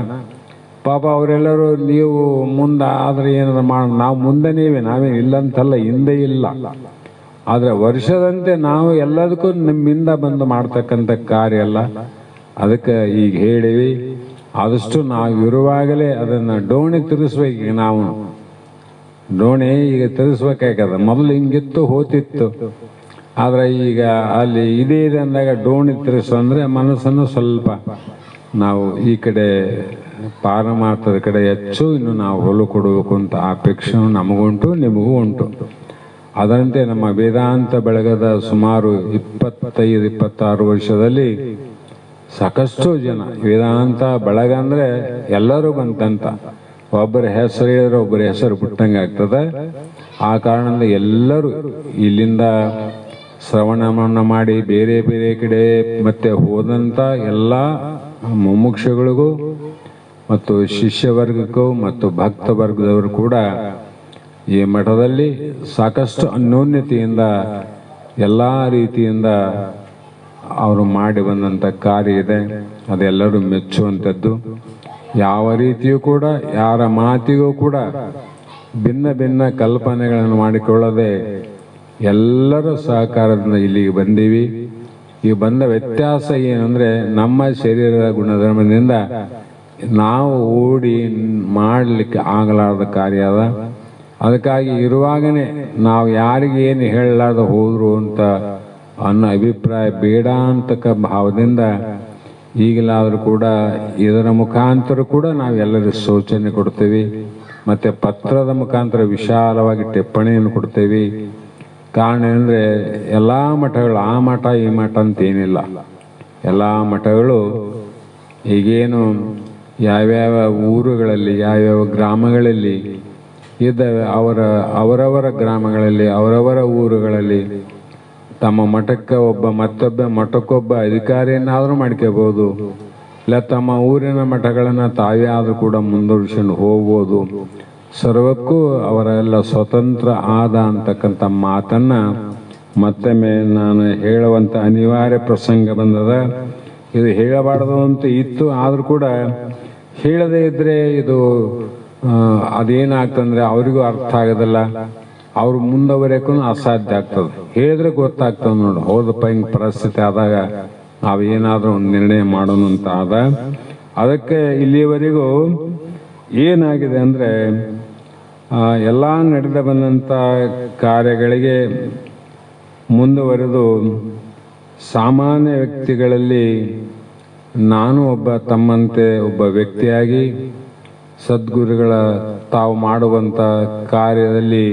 ಪಾಪ ಅವರೆಲ್ಲರೂ ನೀವು ಮುಂದೆ ಆದರೆ ಏನಾದ್ರು ನಾವು ಮುಂದೆ ನಾವೇನು ಇಲ್ಲಂತಲ್ಲ, ಹಿಂದೆ ಇಲ್ಲ. ಆದರೆ ವರ್ಷದಂತೆ ನಾವು ಎಲ್ಲದಕ್ಕೂ ನಮ್ಮಿಂದ ಬಂದು ಮಾಡ್ತಕ್ಕಂಥ ಕಾರ್ಯ ಅಲ್ಲ. ಅದಕ್ಕೆ ಈಗ ಹೇಳಿವಿ, ಆದಷ್ಟು ನಾವು ಇರುವಾಗಲೇ ಅದನ್ನು ಡೋಣಿ ತಿರ್ಸ್ಬೇಕು. ಈಗ ನಾವು ಡೋಣಿ ಈಗ ತಿರ್ಸ್ಬೇಕಾಗ್ಯದ. ಮೊದಲು ಹಿಂಗಿತ್ತು, ಹೋತಿತ್ತು. ಆದರೆ ಈಗ ಅಲ್ಲಿ ಇದೆ ಅಂದಾಗ ಡೋಣಿ ತಿರ್ಸಂದ್ರೆ ಮನಸ್ಸನ್ನು ಸ್ವಲ್ಪ ನಾವು ಈ ಕಡೆ ಪಾರಮಾರ್ಥದ ಕಡೆ ಹೆಚ್ಚು ಇನ್ನು ನಾವು ಹೊಲು ಕೊಡಬೇಕು ಅಂತ ಅಪೇಕ್ಷೆ ನಮಗುಂಟು, ನಿಮಗೂ ಉಂಟು. ಅದರಂತೆ ನಮ್ಮ ವೇದಾಂತ ಬೆಳಗದ ಸುಮಾರು 25-26 ವರ್ಷದಲ್ಲಿ ಸಾಕಷ್ಟು ಜನ ವೇದಾಂತ ಬೆಳಗ ಅಂದರೆ ಎಲ್ಲರೂ ಬಂತಂತ. ಒಬ್ಬರ ಹೆಸರು ಹೇಳಿದ್ರೆ ಒಬ್ಬರ ಹೆಸರು ಬಿಟ್ಟಂಗೆ ಆಗ್ತದೆ. ಆ ಕಾರಣದಿಂದ ಎಲ್ಲರೂ ಇಲ್ಲಿಂದ ಶ್ರವಣವನ್ನು ಮಾಡಿ ಬೇರೆ ಬೇರೆ ಕಡೆ ಮತ್ತೆ ಹೋದಂಥ ಎಲ್ಲ ಮುಮುಕ್ಷಗಳಿಗೂ ಮತ್ತು ಶಿಷ್ಯವರ್ಗಕ್ಕೂ ಮತ್ತು ಭಕ್ತ ವರ್ಗದವರು ಕೂಡ ಈ ಮಠದಲ್ಲಿ ಸಾಕಷ್ಟು ಅನ್ಯೋನ್ಯತೆಯಿಂದ ಎಲ್ಲ ರೀತಿಯಿಂದ ಅವರು ಮಾಡಿ ಬಂದಂಥ ಕಾರ್ಯ ಇದೆ. ಅದೆಲ್ಲರೂ ಮೆಚ್ಚುವಂಥದ್ದು. ಯಾವ ರೀತಿಯೂ ಕೂಡ ಯಾರ ಮಾತಿಗೂ ಕೂಡ ಭಿನ್ನ ಭಿನ್ನ ಕಲ್ಪನೆಗಳನ್ನು ಮಾಡಿಕೊಳ್ಳದೆ ಎಲ್ಲರ ಸಹಕಾರದಿಂದ ಇಲ್ಲಿಗೆ ಬಂದೀವಿ. ಈ ಬಂದ ವ್ಯತ್ಯಾಸ ಏನಂದರೆ ನಮ್ಮ ಶರೀರದ ಗುಣಧರ್ಮದಿಂದ ನಾವು ಓಡಿ ಮಾಡಲಿಕ್ಕೆ ಆಗಲಾರದ ಕಾರ್ಯ ಅದ. ಅದಕ್ಕಾಗಿ ಇರುವಾಗನೇ ನಾವು ಯಾರಿಗೆ ಏನು ಹೇಳಲಾರ್ದ ಹೋದ್ರು ಅಂತ ಅನ್ನೋ ಅಭಿಪ್ರಾಯ ಬೇಡ ಅಂತಕ್ಕ ಭಾವದಿಂದ ಈಗಲಾದರೂ ಕೂಡ ಇದರ ಮುಖಾಂತರ ಕೂಡ ನಾವು ಎಲ್ಲರಿಗೂ ಸೂಚನೆ ಕೊಡ್ತೇವೆ. ಮತ್ತು ಪತ್ರದ ಮುಖಾಂತರ ವಿಶಾಲವಾಗಿ ಟಿಪ್ಪಣಿಯನ್ನು ಕೊಡ್ತೇವೆ. ಕಾರಣ ಏನಂದರೆ ಎಲ್ಲ ಮಠಗಳು ಆ ಮಠ ಈ ಮಠ ಅಂತೇನಿಲ್ಲ. ಎಲ್ಲ ಮಠಗಳು ಈಗೇನು ಯಾವ್ಯಾವ ಊರುಗಳಲ್ಲಿ ಯಾವ್ಯಾವ ಗ್ರಾಮಗಳಲ್ಲಿ ಇದ್ದಾವೆ ಅವರವರ ಗ್ರಾಮಗಳಲ್ಲಿ ಅವರವರ ಊರುಗಳಲ್ಲಿ ತಮ್ಮ ಮಠಕ್ಕೆ ಮತ್ತೊಬ್ಬ ಮಠಕ್ಕೊಬ್ಬ ಅಧಿಕಾರಿಯನ್ನಾದರೂ ಮಾಡ್ಕೋಬೋದು. ಇಲ್ಲ ತಮ್ಮ ಊರಿನ ಮಠಗಳನ್ನು ತಾವೇ ಆದರೂ ಕೂಡ ಮುಂದುವರಿಸ್ಕೊಂಡು ಹೋಗ್ಬೋದು. ಸರ್ವಕ್ಕೂ ಅವರೆಲ್ಲ ಸ್ವತಂತ್ರ ಆದ ಅಂತಕ್ಕಂಥ ಮಾತನ್ನು ಮತ್ತೊಮ್ಮೆ ನಾನು ಹೇಳುವಂಥ ಅನಿವಾರ್ಯ ಪ್ರಸಂಗ ಬಂದದ. ಇದು ಹೇಳಬಾರ್ದು ಅಂತ ಇತ್ತು, ಆದರೂ ಕೂಡ ಹೇಳದೇ ಇದ್ದರೆ ಇದು ಅದೇನಾಗ್ತಂದ್ರೆ ಅವರಿಗೂ ಅರ್ಥ ಆಗೋದಿಲ್ಲ, ಅವ್ರು ಮುಂದುವರೆಯಕ್ಕೂ ಅಸಾಧ್ಯ ಆಗ್ತದೆ. ಹೇಳಿದ್ರೆ ಗೊತ್ತಾಗ್ತದೆ ನೋಡಿ, ಹೌದಪ್ಪ ಹಿಂಗೆ ಪರಿಸ್ಥಿತಿ ಆದಾಗ ನಾವೇನಾದರೂ ಒಂದು ನಿರ್ಣಯ ಮಾಡೋಣ ಅಂತ ಆದ. ಅದಕ್ಕೆ ಇಲ್ಲಿಯವರೆಗೂ ಏನಾಗಿದೆ ಅಂದರೆ ಎಲ್ಲ ನಡೆದ ಬಂದಂಥ ಕಾರ್ಯಗಳಿಗೆ ಮುಂದುವರೆದು ಸಾಮಾನ್ಯ ವ್ಯಕ್ತಿಗಳಲ್ಲಿ ನಾನು ಒಬ್ಬ ತಮ್ಮಂತೆ ಒಬ್ಬ ವ್ಯಕ್ತಿಯಾಗಿ ಸದ್ಗುರುಗಳ ತಾವು ಮಾಡುವಂಥ ಕಾರ್ಯದಲ್ಲಿ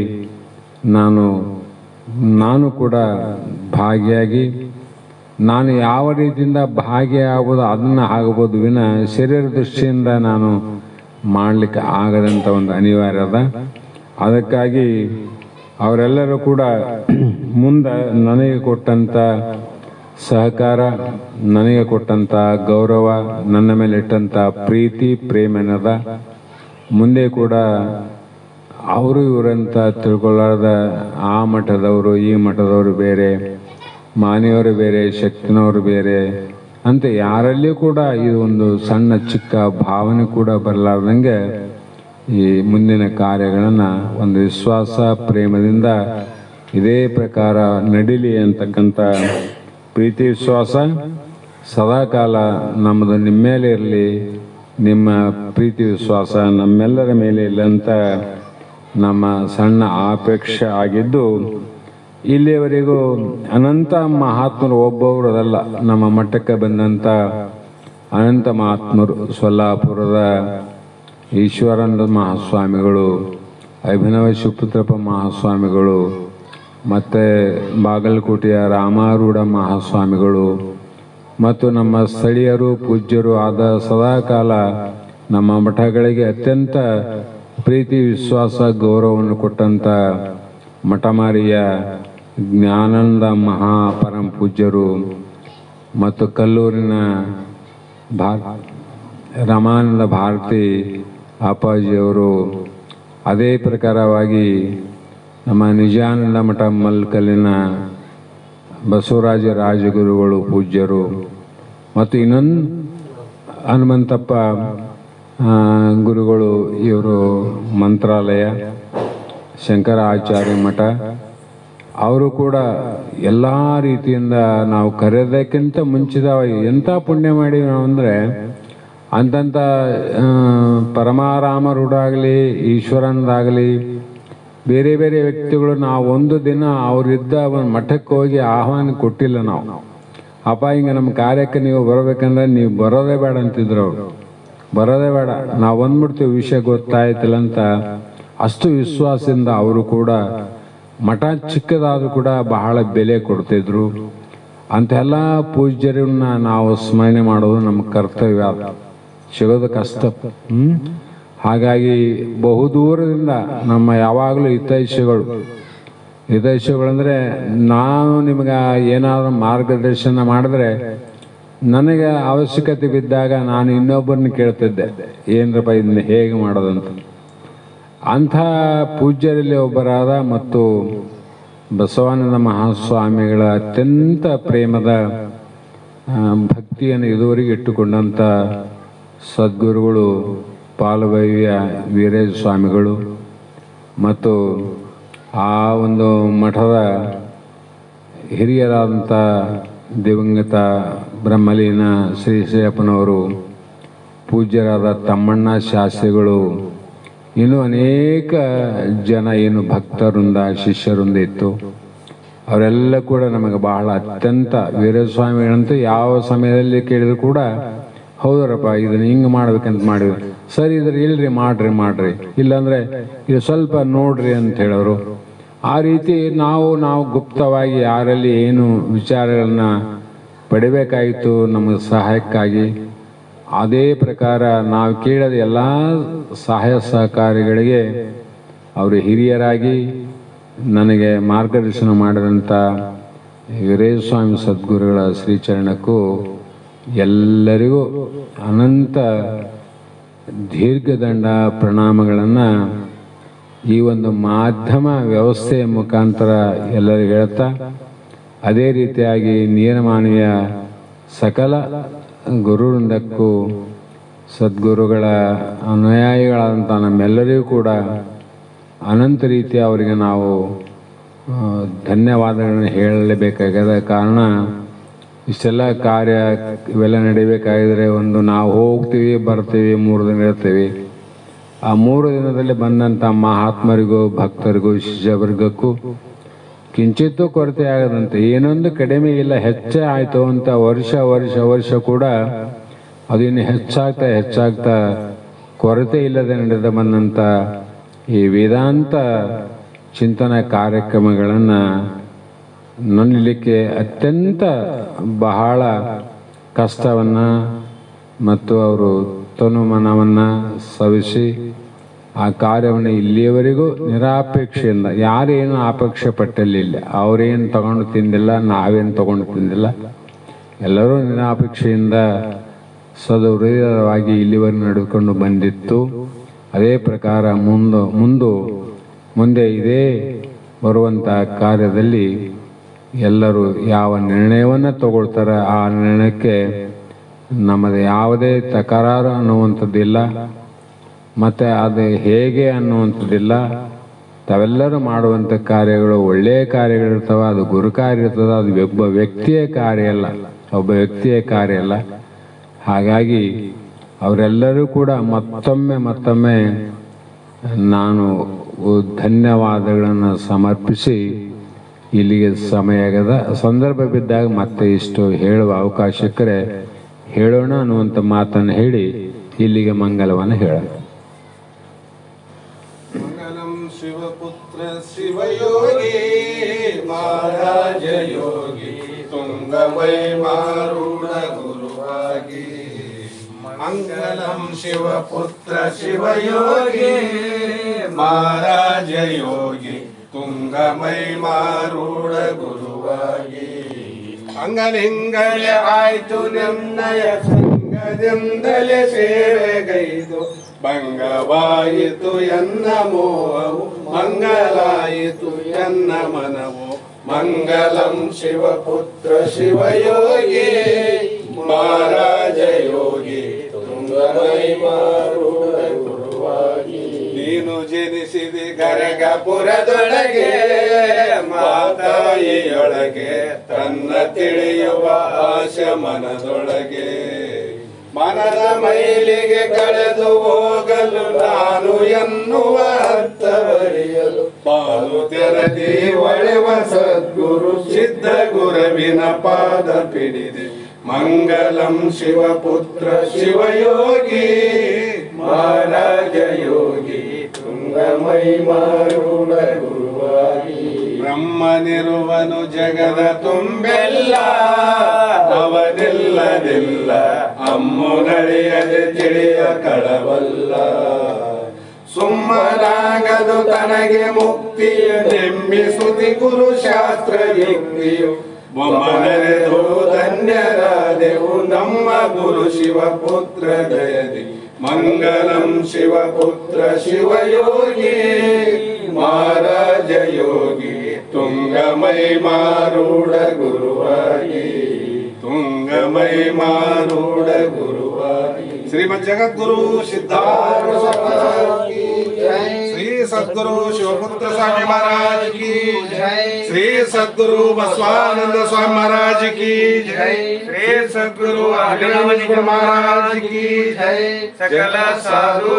ನಾನು ಕೂಡ ಭಾಗಿಯಾಗಿ ನಾನು ಯಾವ ರೀತಿಯಿಂದ ಭಾಗಿಯಾಗ್ಬೋದು ಅದನ್ನು ಆಗಬಹುದು ವಿನ ಶರೀರ ದೃಷ್ಟಿಯಿಂದ ನಾನು ಮಾಡಲಿಕ್ಕೆ ಆಗದಂಥ ಒಂದು ಅನಿವಾರ್ಯ ಅದ. ಅದಕ್ಕಾಗಿ ಅವರೆಲ್ಲರೂ ಕೂಡ ಮುಂದೆ ನನಗೆ ಕೊಟ್ಟಂಥ ಸಹಕಾರ, ನನಗೆ ಕೊಟ್ಟಂಥ ಗೌರವ, ನನ್ನ ಮೇಲೆ ಇಟ್ಟಂಥ ಪ್ರೀತಿ ಪ್ರೇಮನದ ಮುಂದೆ ಕೂಡ ಅವರು ಇವರಂತ ತಿಳ್ಕೊಳ್ಳಾರ್ದ ಆ ಮಠದವರು ಈ ಮಠದವರು ಬೇರೆ, ಮಾನೆಯವರು ಬೇರೆ, ಶಕ್ತಿನವರು ಬೇರೆ ಅಂತ ಯಾರಲ್ಲಿಯೂ ಕೂಡ ಇದು ಒಂದು ಸಣ್ಣ ಚಿಕ್ಕ ಭಾವನೆ ಕೂಡ ಬರಲಾರ್ದಂಗೆ ಈ ಮುಂದಿನ ಕಾರ್ಯಗಳನ್ನು ಒಂದು ವಿಶ್ವಾಸ ಪ್ರೇಮದಿಂದ ಇದೇ ಪ್ರಕಾರ ನಡೀಲಿ ಅಂತಕ್ಕಂಥ ಪ್ರೀತಿ ವಿಶ್ವಾಸ ಸದಾಕಾಲ ನಮ್ಮದು ನಿಮ್ಮ ಮೇಲೆ ಇರಲಿ. ನಿಮ್ಮ ಪ್ರೀತಿ ವಿಶ್ವಾಸ ನಮ್ಮೆಲ್ಲರ ಮೇಲೆ ಇಲ್ಲ ಅಂತ ನಮ್ಮ ಸಣ್ಣ ಅಪೇಕ್ಷೆ ಆಗಿದ್ದು, ಇಲ್ಲಿಯವರೆಗೂ ಅನಂತ ಮಹಾತ್ಮರು ಒಬ್ಬೊಬ್ಬರದಲ್ಲ, ನಮ್ಮ ಮಠಕ್ಕೆ ಬಂದಂಥ ಅನಂತ ಮಹಾತ್ಮರು ಸೊಲ್ಲಾಪುರದ ಈಶ್ವರಾನಂದ ಮಹಾಸ್ವಾಮಿಗಳು, ಅಭಿನವ ಶಿವಪುತ್ರಪ್ಪ ಮಹಾಸ್ವಾಮಿಗಳು, ಮತ್ತು ಬಾಗಲಕೋಟೆಯ ರಾಮಾರೂಢ ಮಹಾಸ್ವಾಮಿಗಳು ಮತ್ತು ನಮ್ಮ ಸ್ಥಳೀಯರು ಪೂಜ್ಯರು ಆದ ಸದಾಕಾಲ ನಮ್ಮ ಮಠಗಳಿಗೆ ಅತ್ಯಂತ ಪ್ರೀತಿ ವಿಶ್ವಾಸ ಗೌರವವನ್ನು ಕೊಟ್ಟಂಥ ಮಠಮಾರಿಯ ಜ್ಞಾನಾನಂದ ಮಹಾಪರಂ ಪೂಜ್ಯರು ಮತ್ತು ಕಲ್ಲೂರಿನ ರಮಾನಂದ ಭಾರತಿ ಅಪ್ಪಾಜಿಯವರು, ಅದೇ ಪ್ರಕಾರವಾಗಿ ನಮ್ಮ ನಿಜಾನಂದ ಮಠ ಮಲ್ಕಲ್ಲಿನ ಬಸವರಾಜ ರಾಜಗುರುಗಳು ಪೂಜ್ಯರು ಮತ್ತು ಇನ್ನೊಂದು ಹನುಮಂತಪ್ಪ ಗುರುಗಳು, ಇವರು ಮಂತ್ರಾಲಯ ಶಂಕರಾಚಾರ್ಯ ಮಠ, ಅವರು ಕೂಡ ಎಲ್ಲ ರೀತಿಯಿಂದ ನಾವು ಕರೆಯೋದಕ್ಕಿಂತ ಮುಂಚಿತವಾಗಿ ಎಂಥ ಪುಣ್ಯ ಮಾಡಿವಿ ನಾವು ಅಂದರೆ, ಅಂತಂಥ ಪರಮಾರಾಮರುಡಾಗಲಿ ಈಶ್ವರನದಾಗಲಿ ಬೇರೆ ಬೇರೆ ವ್ಯಕ್ತಿಗಳು ನಾವು ಒಂದು ದಿನ ಅವರಿದ್ದ ಒಂದು ಮಠಕ್ಕೆ ಹೋಗಿ ಆಹ್ವಾನ ಕೊಟ್ಟಿಲ್ಲ ನಾವು. ಅಪ್ಪ ಹಿಂಗೆ ನಮ್ಮ ಕಾರ್ಯಕ್ಕೆ ನೀವು ಬರಬೇಕಂದ್ರೆ ನೀವು ಬರೋದೇ ಬೇಡ ಅಂತಿದ್ರು ಅವರು. ಬರೋದೇ ಬೇಡ, ನಾವು ಬಂದ್ಬಿಡ್ತೀವಿ, ವಿಷಯ ಗೊತ್ತಾಯ್ತಿಲ್ಲ ಅಂತ ಅಷ್ಟು ವಿಶ್ವಾಸದಿಂದ ಅವರು ಕೂಡ ಮಠ ಚಿಕ್ಕದಾದರೂ ಕೂಡ ಬಹಳ ಬೆಲೆ ಕೊಡ್ತಿದ್ರು. ಅಂತೆಲ್ಲ ಪೂಜ್ಯರನ್ನ ನಾವು ಸ್ಮರಣೆ ಮಾಡೋದು ನಮ್ಮ ಕರ್ತವ್ಯ, ಸಿಗೋದು ಕಷ್ಟ. ಹಾಗಾಗಿ ಬಹುದೂರದಿಂದ ನಮ್ಮ ಯಾವಾಗಲೂ ಹಿತೈಷಿಗಳಂದರೆ ನಾವು ನಿಮ್ಗೆ ಏನಾದರೂ ಮಾರ್ಗದರ್ಶನ ಮಾಡಿದ್ರೆ, ನನಗೆ ಅವಶ್ಯಕತೆ ಬಿದ್ದಾಗ ನಾನು ಇನ್ನೊಬ್ಬರನ್ನ ಕೇಳ್ತಿದ್ದೆ, ಏನರಪ್ಪ ಇದನ್ನ ಹೇಗೆ ಮಾಡೋದಂತ. ಅಂಥ ಪೂಜ್ಯರಲ್ಲಿ ಒಬ್ಬರಾದ ಮತ್ತು ಬಸವಾನಂದ ಮಹಾಸ್ವಾಮಿಗಳ ಅತ್ಯಂತ ಪ್ರೇಮದ ಭಕ್ತಿಯನ್ನು ಇದುವರೆಗೆ ಇಟ್ಟುಕೊಂಡಂಥ ಸದ್ಗುರುಗಳು ಪಾಲಭೈವ್ಯ ವೀರೇಶ ಸ್ವಾಮಿಗಳು ಮತ್ತು ಆ ಒಂದು ಮಠದ ಹಿರಿಯರಾದಂಥ ದಿವಂಗತ ಬ್ರಹ್ಮಲೀನ ಶ್ರೀಶಯ್ಯಪ್ಪನವರು, ಪೂಜ್ಯರಾದ ತಮ್ಮಣ್ಣ ಶಾಸ್ತ್ರಿಗಳು, ಇನ್ನೂ ಅನೇಕ ಜನ ಏನು ಭಕ್ತರಿಂದ ಶಿಷ್ಯರಿಂದ ಇತ್ತು. ಅವರೆಲ್ಲ ಕೂಡ ನಮಗೆ ಬಹಳ ಅತ್ಯಂತ, ವೀರಸ್ವಾಮಿಗಳಂತೂ ಯಾವ ಸಮಯದಲ್ಲಿ ಕೇಳಿದ್ರು ಕೂಡ ಹೌದರಪ್ಪ ಇದನ್ನು ಹಿಂಗೆ ಮಾಡ್ಬೇಕಂತ ಮಾಡಿದ್ರು, ಸರಿ ಇದ್ರೆ ಇಲ್ರಿ ಮಾಡ್ರಿ ಇಲ್ಲಾಂದರೆ ಇದು ಸ್ವಲ್ಪ ನೋಡ್ರಿ ಅಂತ ಹೇಳೋರು. ಆ ರೀತಿ ನಾವು ಗುಪ್ತವಾಗಿ ಯಾರಲ್ಲಿ ಏನು ವಿಚಾರಗಳನ್ನ ಪಡಿಬೇಕಾಯಿತು ನಮಗೆ ಸಹಾಯಕ್ಕಾಗಿ, ಅದೇ ಪ್ರಕಾರ ನಾವು ಕೇಳದ ಎಲ್ಲ ಸಹಾಯ ಸಹಕಾರಿಗಳಿಗೆ ಅವರು ಹಿರಿಯರಾಗಿ ನನಗೆ ಮಾರ್ಗದರ್ಶನ ಮಾಡಿದಂಥ ವೀರೇಶಸ್ವಾಮಿ ಸದ್ಗುರುಗಳ ಶ್ರೀಚರಣಕ್ಕೂ ಎಲ್ಲರಿಗೂ ಅನಂತ ದೀರ್ಘದಂಡ ಪ್ರಣಾಮಗಳನ್ನು ಈ ಒಂದು ಮಾಧ್ಯಮ ವ್ಯವಸ್ಥೆಯ ಮುಖಾಂತರ ಎಲ್ಲರಿಗೂ ಹೇಳ್ತಾ, ಅದೇ ರೀತಿಯಾಗಿ ನೇರಮಾನವೀಯ ಸಕಲ ಗುರುವೃಂದಕ್ಕೂ ಸದ್ಗುರುಗಳ ಅನುಯಾಯಿಗಳಾದಂಥ ನಮ್ಮೆಲ್ಲರಿಗೂ ಕೂಡ ಅನಂತ ರೀತಿಯ ಅವರಿಗೆ ನಾವು ಧನ್ಯವಾದಗಳನ್ನು ಹೇಳಲೇಬೇಕಾಗ್ಯದ. ಕಾರಣ ಇಷ್ಟೆಲ್ಲ ಕಾರ್ಯ ಇವೆಲ್ಲ ನಡಿಬೇಕಾಗಿದ್ರೆ ಒಂದು ನಾವು ಹೋಗ್ತೀವಿ ಬರ್ತೀವಿ 3 ದಿನ ಇರ್ತೀವಿ. ಆ 3 ದಿನದಲ್ಲಿ ಬಂದಂಥ ಮಹಾತ್ಮರಿಗೂ ಭಕ್ತರಿಗೂ ಶಿಷ್ಯವರ್ಗಕ್ಕೂ ಕಿಂಚಿತ್ತೂ ಕೊರತೆ ಆಗದಂತೆ, ಏನೊಂದು ಕಡಿಮೆ ಇಲ್ಲ, ಹೆಚ್ಚೇ ಆಯಿತು ಅಂತ ವರ್ಷ ಕೂಡ ಅದು ಇನ್ನು ಹೆಚ್ಚಾಗ್ತಾ ಕೊರತೆ ಇಲ್ಲದೆ ನಡೆದ ಬಂದಂಥ ಈ ವೇದಾಂತ ಚಿಂತನಾ ಕಾರ್ಯಕ್ರಮಗಳನ್ನು ನನ್ನಲಿಕ್ಕೆ ಅತ್ಯಂತ ಬಹಳ ಕಷ್ಟವನ್ನು ಮತ್ತು ಅವರು ತನುಮನವನ್ನು ಸವಿಸಿ ಆ ಕಾರ್ಯವನ್ನು ಇಲ್ಲಿಯವರೆಗೂ ನಿರಾಪೇಕ್ಷೆಯಿಂದ, ಯಾರೇನು ಅಪೇಕ್ಷೆ ಪಟ್ಟಲ್ಲಿಲ್ಲ, ಅವರೇನು ತಗೊಂಡು ತಿಂದಿಲ್ಲ, ನಾವೇನು ತಗೊಂಡು ತಿಂದಿಲ್ಲ, ಎಲ್ಲರೂ ನಿರಾಪೇಕ್ಷೆಯಿಂದ ಸದೃಢವಾಗಿ ಇಲ್ಲಿವರೆಗೂ ನಡೆದುಕೊಂಡು ಬಂದಿತ್ತು. ಅದೇ ಪ್ರಕಾರ ಮುಂದೆ ಇದೇ ಬರುವಂಥ ಕಾರ್ಯದಲ್ಲಿ ಎಲ್ಲರೂ ಯಾವ ನಿರ್ಣಯವನ್ನು ತಗೊಳ್ತಾರೆ ಆ ನಿರ್ಣಯಕ್ಕೆ ನಮ್ಮದು ಯಾವುದೇ ತಕರಾರು ಅನ್ನುವಂಥದ್ದಿಲ್ಲ, ಮತ್ತು ಅದು ಹೇಗೆ ಅನ್ನುವಂಥದ್ದಿಲ್ಲ. ತಾವೆಲ್ಲರೂ ಮಾಡುವಂಥ ಕಾರ್ಯಗಳು ಒಳ್ಳೆಯ ಕಾರ್ಯಗಳಿರ್ತವೆ, ಅದು ಗುರು ಕಾರ್ಯ ಇರ್ತದೆ, ಅದು ಒಬ್ಬ ವ್ಯಕ್ತಿಯ ಕಾರ್ಯ ಅಲ್ಲ. ಹಾಗಾಗಿ ಅವರೆಲ್ಲರೂ ಕೂಡ ಮತ್ತೊಮ್ಮೆ ನಾನು ಧನ್ಯವಾದಗಳನ್ನು ಸಮರ್ಪಿಸಿ, ಇಲ್ಲಿಗೆ ಸಮಯದ ಸಂದರ್ಭ ಬಿದ್ದಾಗ ಮತ್ತೆ ಇಷ್ಟು ಹೇಳುವ ಅವಕಾಶಕ್ಕರೆ ಹೇಳೋಣ ಅನ್ನುವಂಥ ಮಾತನ್ನು ಹೇಳಿ ಇಲ್ಲಿಗೆ ಮಂಗಲವನ್ನು ಹೇಳೋಣ. ಮಂಗಲಂ ಶಿವಪುತ್ರ ಶಿವಯೋಗಿ ಮಹಾರಾಜ ಯೋಗಿ ತುಂಗವೈಮಾರೂಢ ಗುರುವಾಗಿ. ಮಂಗಲಂ ಶಿವಪುತ್ರ ಶಿವಯೋಗಿ ಮಹಾರಾಜ ಯೋಗಿ ತುಂಗ ಮೈಮಾರೂಢ ಗುರುವಾಗಿ ಅಂಗಲಿಂಗಲೇ ಆಯ್ತು ನಿನ್ನಯ ಸಂಗದಿಂದಲೇ ಸೇವೆಗೈದು ಭಂಗವಾಯಿತು ಎನ್ನ ಮೋಹವು ಮಂಗಲಾಯಿತು ಎನ್ನ ಮನವು ಮಂಗಲಂ ಶಿವಪುತ್ರ ಶಿವಯೋಗಿ ಮಹಾರಾಜ ಯೋಗಿ ತುಂಗಮೈಮಾರೂಢ ಗುರುವಾಗಿ ನೀನು ಜನಿಸಿದೆ ಗರಗಪುರದೊಳಗೆ ಮಾತಾಯಿಯೊಳಗೆ ತನ್ನ ತಿಳಿಯುವ ಆಶೆ ಮನದೊಳಗೆ ಮನದ ಮೈಲಿಗೆ ಕಳೆದು ಹೋಗಲು ನಾನು ಎನ್ನುವ ಅರ್ಥವರಿಯಲು ಪಾಲು ತೆರದಿ ಒಳೆವ ಸದ್ಗುರು ಸಿದ್ಧ ಗುರುವಿನ ಪಾದ ಪಿಡಿದೆ ಮಂಗಲಂ ಶಿವಪುತ್ರ ಶಿವಯೋಗಿ ಮಹಾರಾಜ ಯೋಗಿ ತುಂಗಮೈಮಾರೂಢ ಗುರುವಾಗಿ ಬ್ರಹ್ಮನಿರುವನು ಜಗದ ತುಂಬೆಲ್ಲ ಅವನಿಲ್ಲದಿಲ್ಲ ಅಮ್ಮು ನಡೆಯದೆ ತಿಳಿಯ ಕಳವಲ್ಲ ಸುಮ್ಮನಾಗದು ತನಗೆ ಮುಕ್ತಿಯ ನೆಮ್ಮಿಸುತಿ ಗುರು ಶಾಸ್ತ್ರ ಯುಕ್ತಿಯು ಒಮ್ಮನೆದು ಧನ್ಯರಾದೆವು ನಮ್ಮ ಗುರು ಶಿವಪುತ್ರ ದಯದಿ ಮಂಗಲಂ ಶಿವಪುತ್ರ ಶಿವಯೋಗಿ ಮಹಾರಾಜ ಯೋಗಿ ತುಂಗಮೈಮಾರೂಢ ಗುರುವಾಗಿ ತುಂಗಮೈಮಾರೂಢ ಗುರುವಾಗಿ ಶ್ರೀಮದ್ ಜಗದ್ಗುರು ಸಿದ್ಧಾರ್ಥ ಶ್ರೀ ಸದ್ಗುರು ಶಿವಪುತ್ರ ಸ್ವಾಮಿ ಮಹಾರಾಜ್ ಕಿ ಶ್ರೀ ಸದ್ಗುರು ಬಸವಾನಂದ ಸ್ವಾಮಿ ಮಹಾರಾಜ್ ಕಿ ಶ್ರೀ ಸದ್ಗುರು ಅಭಿನವ ಮಹಾರಾಜ್ ಕಿ ಸಕಲ ಸಾಧು